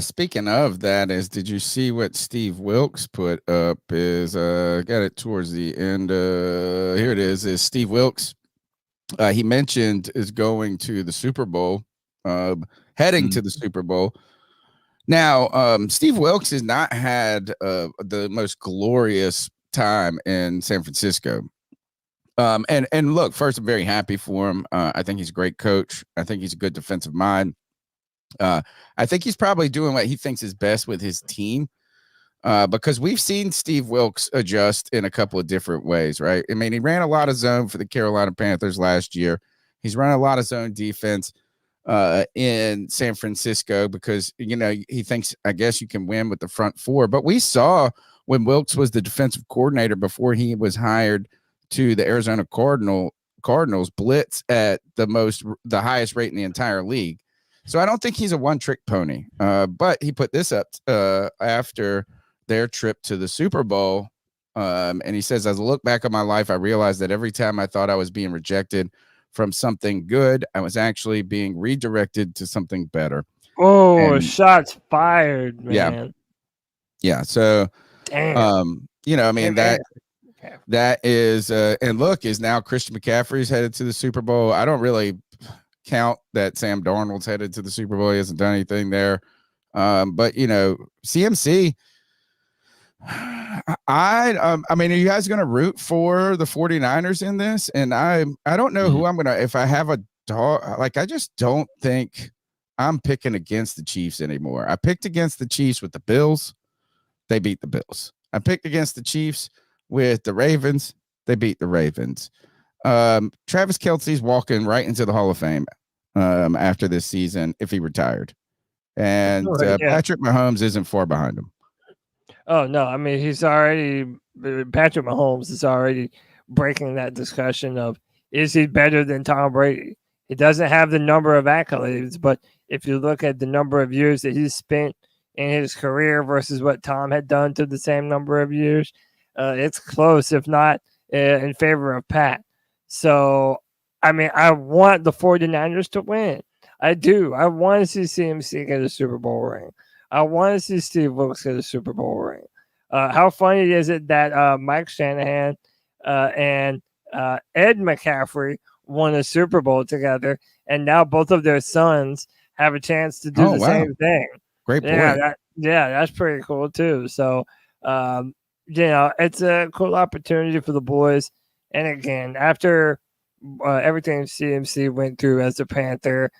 Speaking of that, did you see what Steve Wilkes put up? Got it towards the end. Here it is Steve Wilkes. He mentioned is going to the Super Bowl, heading to the Super Bowl. Now, Steve Wilkes has not had the most glorious time in San Francisco. And look, first, I'm very happy for him. I think he's a great coach. I think he's a good defensive mind. I think he's probably doing what he thinks is best with his team. Because we've seen Steve Wilkes adjust in a couple of different ways, right? I mean, he ran a lot of zone for the Carolina Panthers last year. He's run a lot of zone defense in San Francisco because, he thinks, I guess, you can win with the front four. But we saw when Wilkes was the defensive coordinator before he was hired to the Arizona Cardinals blitz at the highest rate in the entire league. So I don't think he's a one-trick pony. But he put this up after their trip to the Super Bowl. And he says, as I look back on my life, I realized that every time I thought I was being rejected from something good, I was actually being redirected to something better. Oh, shots fired, man. Yeah. So, damn. That is, and look, is now Christian McCaffrey's headed to the Super Bowl. I don't really count that Sam Darnold's headed to the Super Bowl. He hasn't done anything there. But CMC, I mean, are you guys going to root for the 49ers in this? And I don't know who I'm going to, if I have a dog, like, I just don't think I'm picking against the Chiefs anymore. I picked against the Chiefs with the Bills. They beat the Bills. I picked against the Chiefs with the Ravens. They beat the Ravens. Travis Kelce's walking right into the Hall of Fame after this season if he retired. And Patrick Mahomes isn't far behind him. Oh, no. I mean, Patrick Mahomes is already breaking that discussion of, is he better than Tom Brady? He doesn't have the number of accolades, but if you look at the number of years that he's spent in his career versus what Tom had done to the same number of years, it's close, if not in favor of Pat. So, I mean, I want the 49ers to win. I do. I want to see CMC get a Super Bowl ring. I want to see Steve Wilkes get a Super Bowl ring. How funny is it that Mike Shanahan and Ed McCaffrey won a Super Bowl together, and now both of their sons have a chance to do same thing. Great point. That's pretty cool too. So, it's a cool opportunity for the boys. And again, after everything CMC went through as a Panther,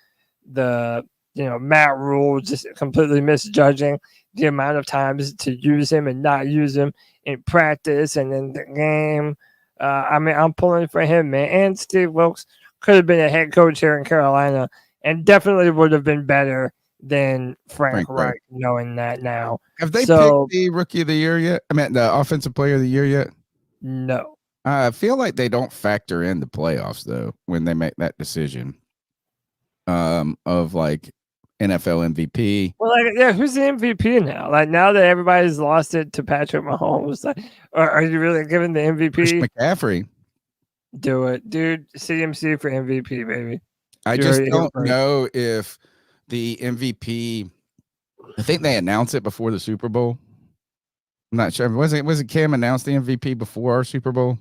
Matt Rule just completely misjudging the amount of times to use him and not use him in practice and in the game. I mean, I'm pulling for him, man. And Steve Wilkes could have been a head coach here in Carolina and definitely would have been better than Frank Reich, knowing that now. Have they picked the Rookie of the Year yet? I mean, the Offensive Player of the Year yet? No. I feel like they don't factor in the playoffs, though, when they make that decision of, like, NFL MVP. Well, who's the MVP now? Like, now that everybody's lost it to Patrick Mahomes, are you really giving the MVP? Christian McCaffrey. Do it, dude. CMC for MVP, baby. I just don't know if the MVP, I think they announced it before the Super Bowl. I'm not sure. Was it Cam announced the MVP before our Super Bowl?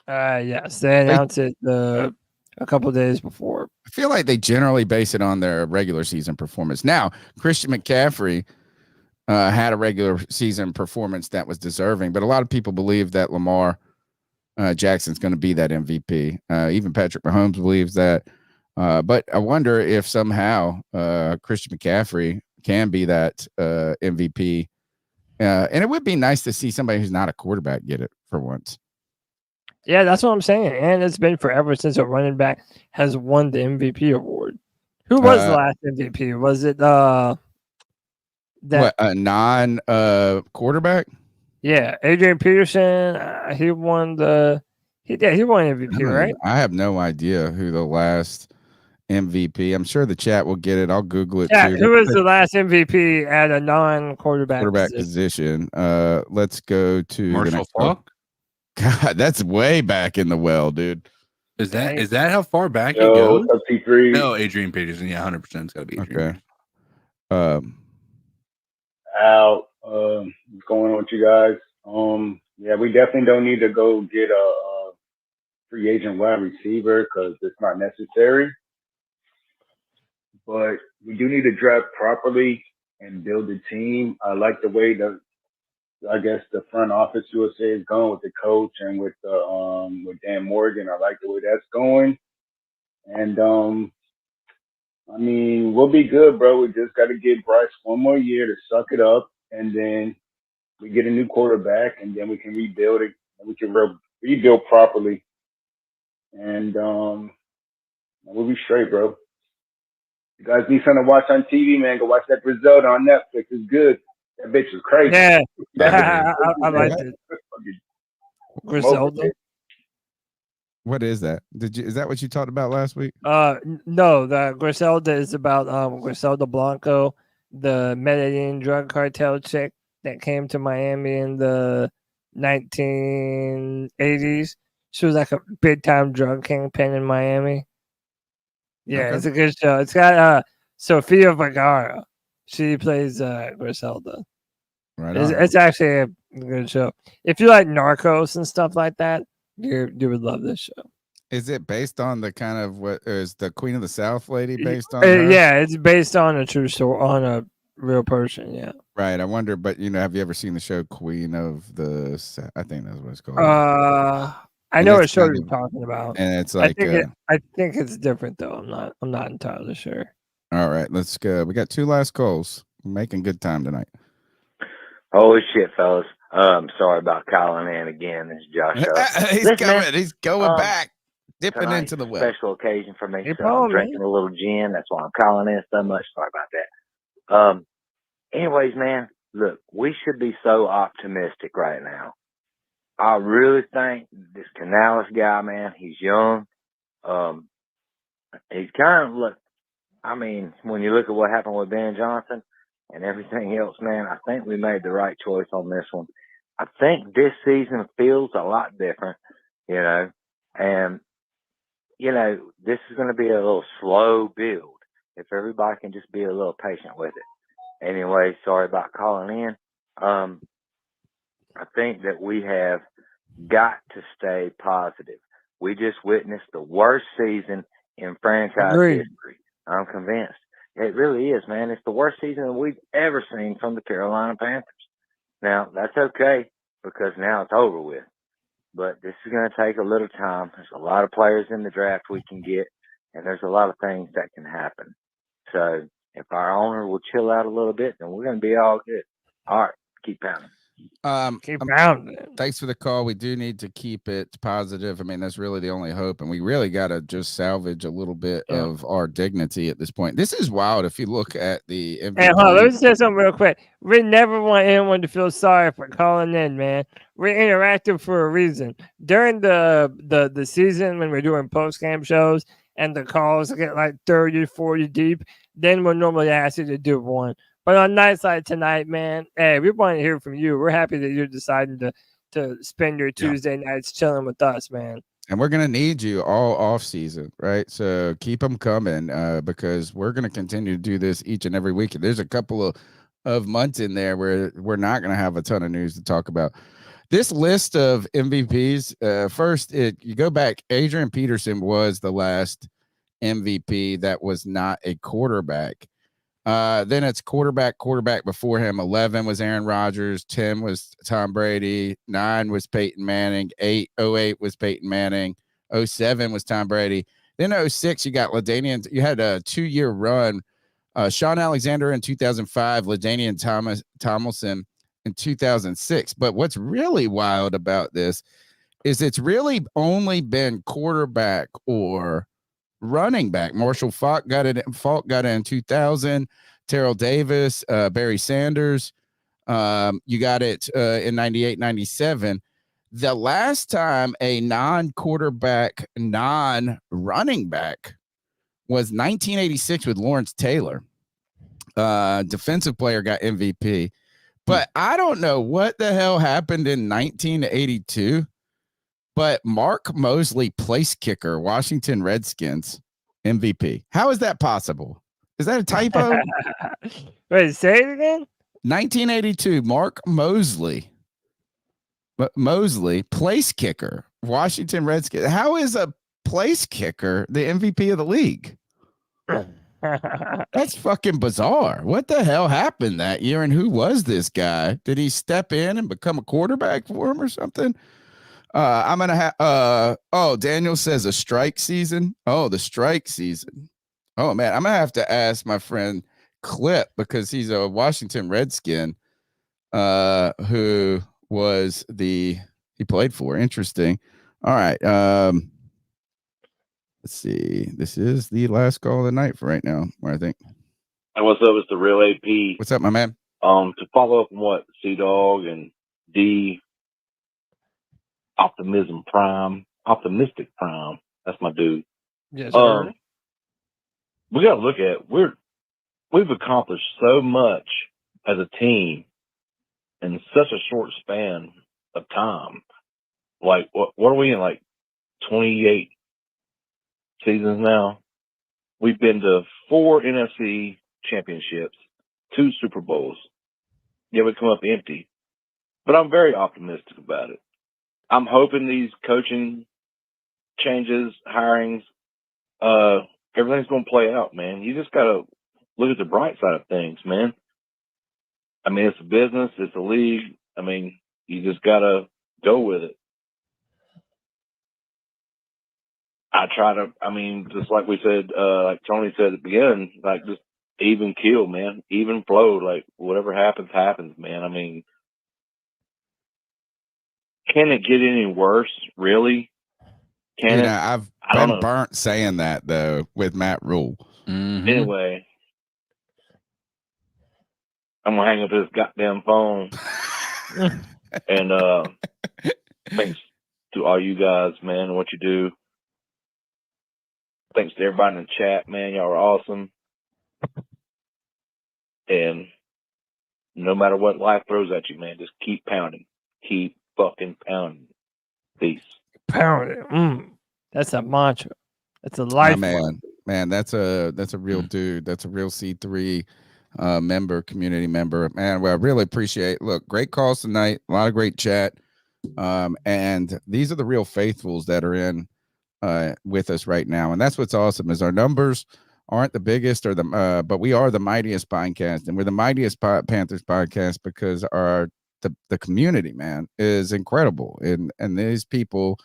Yes, they announced it a couple of days before. I feel like they generally base it on their regular season performance. Now, Christian McCaffrey had a regular season performance that was deserving, but a lot of people believe that Lamar Jackson's going to be that MVP. Even Patrick Mahomes believes that. But I wonder if somehow Christian McCaffrey can be that MVP. And it would be nice to see somebody who's not a quarterback get it for once. Yeah, that's what I'm saying. And it's been forever since a running back has won the MVP award. Who was the last MVP? Was it a non quarterback? Yeah, Adrian Peterson. He won he won MVP, right? I have no idea who the last MVP. I'm sure the chat will get it. I'll Google it too. Who was the last MVP at a non-quarterback position? Let's go to Marshall Faulk. God, that's way back in the well, dude. Is that how far back it goes? goes? C3. No, Adrian Peterson. Yeah, 100%. It's got to be Adrian. Okay. Al, what's going on with you guys? Yeah, we definitely don't need to go get a free agent wide receiver because it's not necessary. But we do need to draft properly and build a team. I like the way the I guess the front office, you would say, is going with the coach and with Dan Morgan. I like the way that's going. And I mean, we'll be good, bro. We just got to give Bryce one more year to suck it up, and then we get a new quarterback, and then we can rebuild it. And we can rebuild properly, and we'll be straight, bro. You guys need something to watch on TV, man. Go watch that Griselda on Netflix. It's good. That bitch is crazy. Yeah, I like it. Griselda. What is that? Is that what you talked about last week? No, the Griselda is about Griselda Blanco, the Medellin drug cartel chick that came to Miami in the 1980s. She was like a big time drug kingpin in Miami. Yeah, Okay. It's a good show. It's got Sofia Vergara. She plays Griselda. Right. It's actually a good show. If you like Narcos and stuff like that, you would love this show. Is it based on the kind of what is the Queen of the South lady based on her? Yeah, it's based on a true story, on a real person. Yeah. Right. I wonder, but have you ever seen the show Queen of the I think that's what it's called. I know what show you're talking about. And it's like I think it's different though. I'm not entirely sure. All right, let's go. We got 2 last calls. We're making good time tonight. Holy shit, fellas. Sorry about calling in again. This is Josh. He's going back, dipping into the well. Special occasion for me. So I'm drinking a little gin. That's why I'm calling in so much. Sorry about that. Anyways, man, look, we should be so optimistic right now. I really think this Canales guy, man, he's young. He's kind of, look, I mean, when you look at what happened with Ben Johnson and everything else, man, I think we made the right choice on this one. I think this season feels a lot different, and, this is going to be a little slow build if everybody can just be a little patient with it. Anyway, sorry about calling in. I think that we have got to stay positive. We just witnessed the worst season in franchise history. I'm convinced. It really is, man. It's the worst season we've ever seen from the Carolina Panthers. Now, that's okay because now it's over with. But this is going to take a little time. There's a lot of players in the draft we can get, and there's a lot of things that can happen. So if our owner will chill out a little bit, then we're going to be all good. All right, keep pounding. Keep pounding. Thanks for the call. We do need to keep it positive. I mean, that's really the only hope, and we really got to just salvage a little bit of our dignity at this point. This is wild. If you look at the MVP. Hey, hold on, let me say something real quick. We never want anyone to feel sorry for calling in, man. We're interactive for a reason. During the season when we're doing post-game shows and the calls get like 30, 40 deep, then we'll normally ask you to do one. But on nights like tonight, man, hey, we want to hear from you. We're happy that you're deciding to spend your Tuesday nights chilling with us, man. And we're going to need you all off season, right? So keep them coming because we're going to continue to do this each and every week. There's a couple of months in there where we're not going to have a ton of news to talk about. This list of MVPs, first, you go back, Adrian Peterson was the last MVP that was not a quarterback. Then it's quarterback before him. 11 was Aaron Rodgers. 10 was Tom Brady. 9 was Peyton Manning. 08 was Peyton Manning. 07 was Tom Brady. Then 06, you got LaDainian. You had a 2-year run. Sean Alexander in 2005, LaDainian Tomlinson in 2006. But what's really wild about this is it's really only been quarterback or running back. Marshall Falk got it in 2000. Terrell Davis, Barry Sanders. You got it in 98, 97. The last time a non-quarterback, non-running back was 1986 with Lawrence Taylor. Defensive player got MVP. But I don't know what the hell happened in 1982. But Mark Mosley, place kicker, Washington Redskins, MVP. How is that possible? Is that a typo? Wait, say it again? 1982, Mark Mosley. Mosley, place kicker, Washington Redskins. How is a place kicker the MVP of the league? That's fucking bizarre. What the hell happened that year? And who was this guy? Did he step in and become a quarterback for him or something? I'm gonna have Daniel says a strike season. Oh, the strike season. Oh man, I'm gonna have to ask my friend Clip because he's a Washington Redskin who was he played for. Interesting. All right. Let's see. This is the last call of the night for right now, I think. And what's up? It's the real AP. What's up, my man? To follow up on what C-Dog and D Optimistic Prime. That's my dude. Yes, sir. We got to look at we've accomplished so much as a team in such a short span of time. Like what are we in, like 28 seasons now? We've been to 4 NFC championships, 2 Super Bowls. Yeah, we come up empty, but I'm very optimistic about it. I'm hoping these coaching changes, hirings, everything's going to play out, man. You just got to look at the bright side of things, man. I mean, it's a business, it's a league. I mean, you just got to go with it. Just like we said, like Tony said at the beginning, like just even keel, man, even flow, like whatever happens, man. I mean, can it get any worse, really? I've been burnt saying that though with Matt Rule. Mm-hmm. Anyway, I'm gonna hang up this goddamn phone. And thanks to all you guys, man, and what you do. Thanks to everybody in the chat, man. Y'all are awesome. And no matter what life throws at you, man, just keep pounding. Keep fucking pounding. Peace. Pounding. That's a mantra. That's a life. Man, that's a real dude. That's a real C3 community member. Man, well, I really appreciate. Look, great calls tonight. A lot of great chat. And these are the real faithfuls that are in with us right now, and that's what's awesome is our numbers aren't the biggest or but we are the mightiest podcast, and we're the mightiest Panthers podcast because the community, man, is incredible, and these people,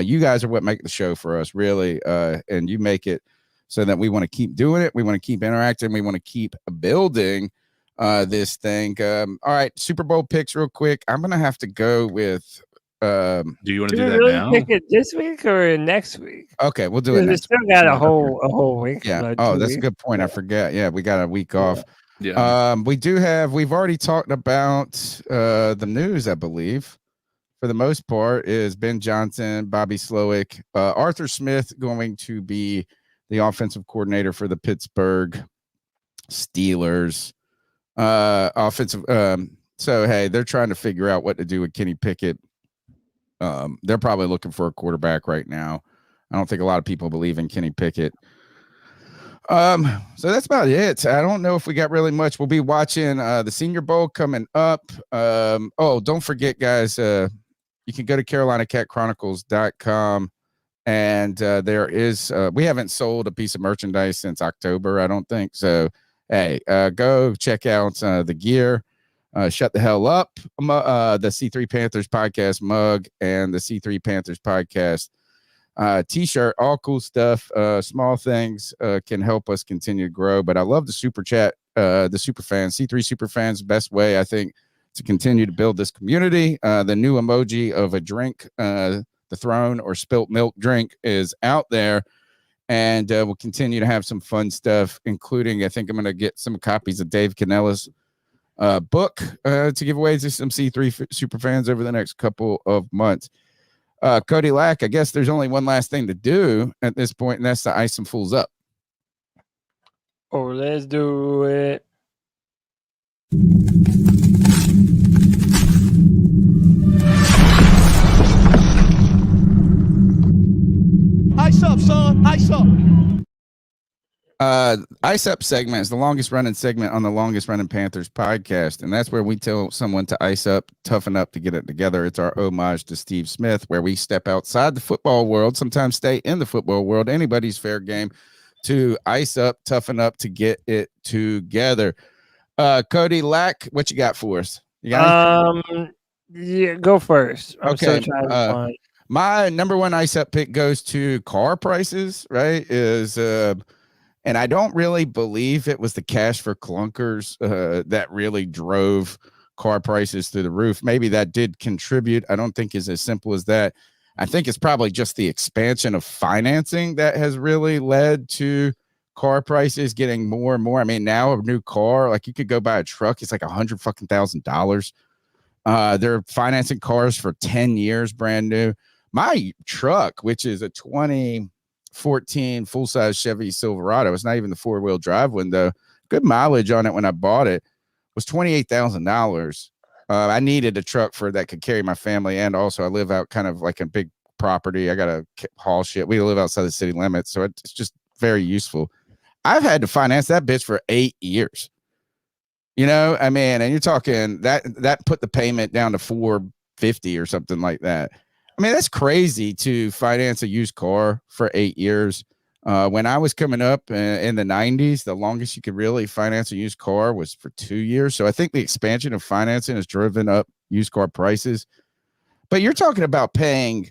you guys are what make the show for us, really, and you make it so that we want to keep doing it, we want to keep interacting, we want to keep building this thing. All right, Super Bowl picks real quick. I'm gonna have to go with do you want to do we that really now? pick it this week or next week? Okay, we'll do it next week. We still got a whole week. Yeah. Oh, that's a good point. I forget. Yeah, we got a week off. Yeah. We've already talked about the news, I believe, for the most part, is Ben Johnson, Bobby Slowick, Arthur Smith going to be the offensive coordinator for the Pittsburgh Steelers. Offensive. So, hey, they're trying to figure out what to do with Kenny Pickett. They're probably looking for a quarterback right now. I don't think a lot of people believe in Kenny Pickett. So that's about it. I don't know if we got really much. We'll be watching the Senior Bowl coming up. Don't forget, guys, you can go to CarolinaCatChronicles.com, and there is we haven't sold a piece of merchandise since October, I don't think. So, hey, go check out the gear. Shut the hell up, the C3 Panthers podcast mug and the C3 Panthers podcast t-shirt, all cool stuff. Small things can help us continue to grow, but I love the super chat, the super fans, C3 super fans. Best way, I think, to continue to build this community. The new emoji of a drink, the throne or spilt milk drink, is out there, and we'll continue to have some fun stuff, including, I think I'm going to get some copies of Dave Canales' book to give away to some C3 super fans over the next couple of months. Cody Lack, I guess there's only one last thing to do at this point, and that's to ice some fools up. Oh, let's do it. Ice up, son. Ice up. Ice Up segment is the longest running segment on the longest running Panthers podcast, and that's where we tell someone to ice up, toughen up to get it together. It's our homage to Steve Smith, where we step outside the football world, sometimes stay in the football world. Anybody's fair game to ice up, toughen up to get it together. Cody Lack, what you got for us? You got yeah, go first. I'm okay. still trying to find. My number one ice up pick goes to car prices, right? And I don't really believe it was the cash for clunkers that really drove car prices through the roof. Maybe that did contribute. I don't think it's as simple as that. I think it's probably just the expansion of financing that has really led to car prices getting more and more. I mean, now a new car, like you could go buy a truck, it's like $100,000. They're financing cars for 10 years, brand new. My truck, which is a 2014 full-size Chevy Silverado, it's not even the four-wheel drive window. Good mileage on it when I bought it, was $28,000. I needed a truck that could carry my family, and also I live out kind of like a big property. I got to haul shit. We live outside the city limits, so it's just very useful. I've had to finance that bitch for 8 years. You know, I mean, and you're talking that put the payment down to $450 or something like that. I mean, that's crazy to finance a used car for 8 years. When I was coming up in the 90s, the longest you could really finance a used car was for 2 years. So I think the expansion of financing has driven up used car prices. But you're talking about paying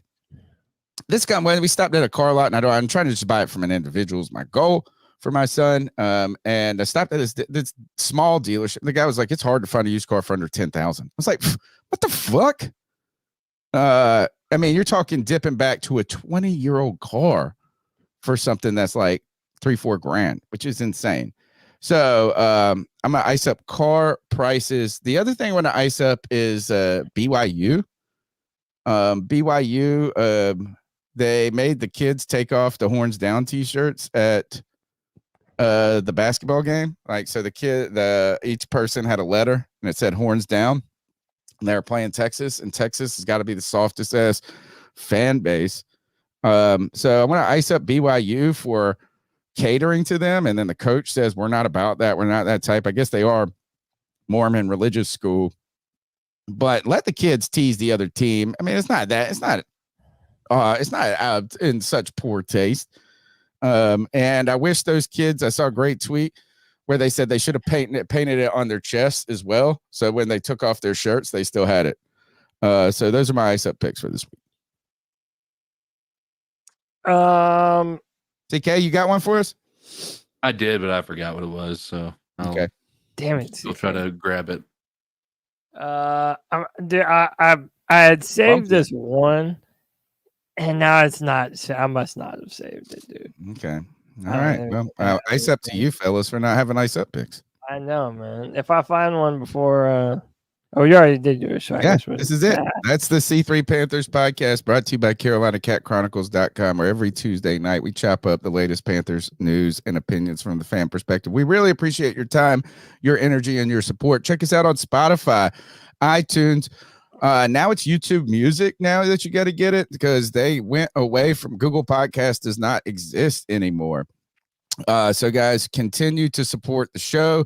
this guy. When we stopped at a car lot, and I'm trying to just buy it from an individual is my goal for my son. And I stopped at this small dealership. The guy was like, it's hard to find a used car for under 10,000. I was like, what the fuck? I mean, you're talking dipping back to a 20-year-old car for something that's like $3-4 grand, which is insane. So I'm gonna ice up car prices. The other thing I want to ice up is BYU. They made the kids take off the horns down t-shirts at the basketball game. Like, so each person had a letter and it said horns down. And they were playing Texas, and Texas has got to be the softest ass fan base. So I want to ice up BYU for catering to them. And then the coach says, we're not about that. We're not that type. I guess they are Mormon religious school, but let the kids tease the other team. I mean, it's not out in such poor taste. And I wish those kids, I saw a great tweet where they said they should have painted it on their chest as well. So when they took off their shirts, they still had it. So those are my ice up picks for this week. CK, you got one for us? I did, but I forgot what it was. So okay. Damn it. I'll try to grab it. I had saved this one, and now it's not. I must not have saved it, dude. Okay. All right. Well, ice up to you fellas for not having ice up picks. I know, man. If I find one before, you already did yours. So yeah, this is it. That's the C3 Panthers podcast, brought to you by CarolinaCatChronicles.com, where every Tuesday night we chop up the latest Panthers news and opinions from the fan perspective. We really appreciate your time, your energy, and your support. Check us out on Spotify, iTunes. Now it's YouTube Music now that you got to get it, because they went away from Google Podcast, does not exist anymore. So guys, continue to support the show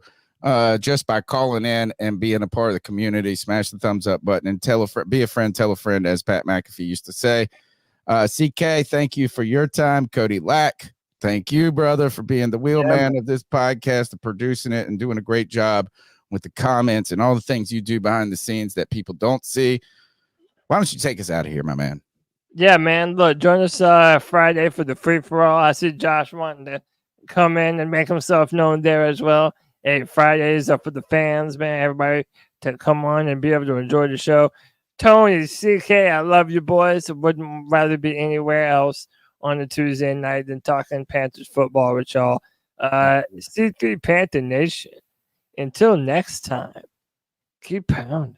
just by calling in and being a part of the community. Smash the thumbs up button and be a friend, tell a friend, as Pat McAfee used to say. CK, thank you for your time. Cody Lack, thank you, brother, for being the wheelman of this podcast and producing it and doing a great job with the comments and all the things you do behind the scenes that people don't see. Why don't you take us out of here, my man? Yeah, man. Look, join us Friday for the free-for-all. I see Josh wanting to come in and make himself known there as well. Hey, Fridays are for the fans, man. Everybody to come on and be able to enjoy the show. Tony, CK, I love you, boys. I wouldn't rather be anywhere else on a Tuesday night than talking Panthers football with y'all. C3 Panther Nation. Until next time, keep pounding.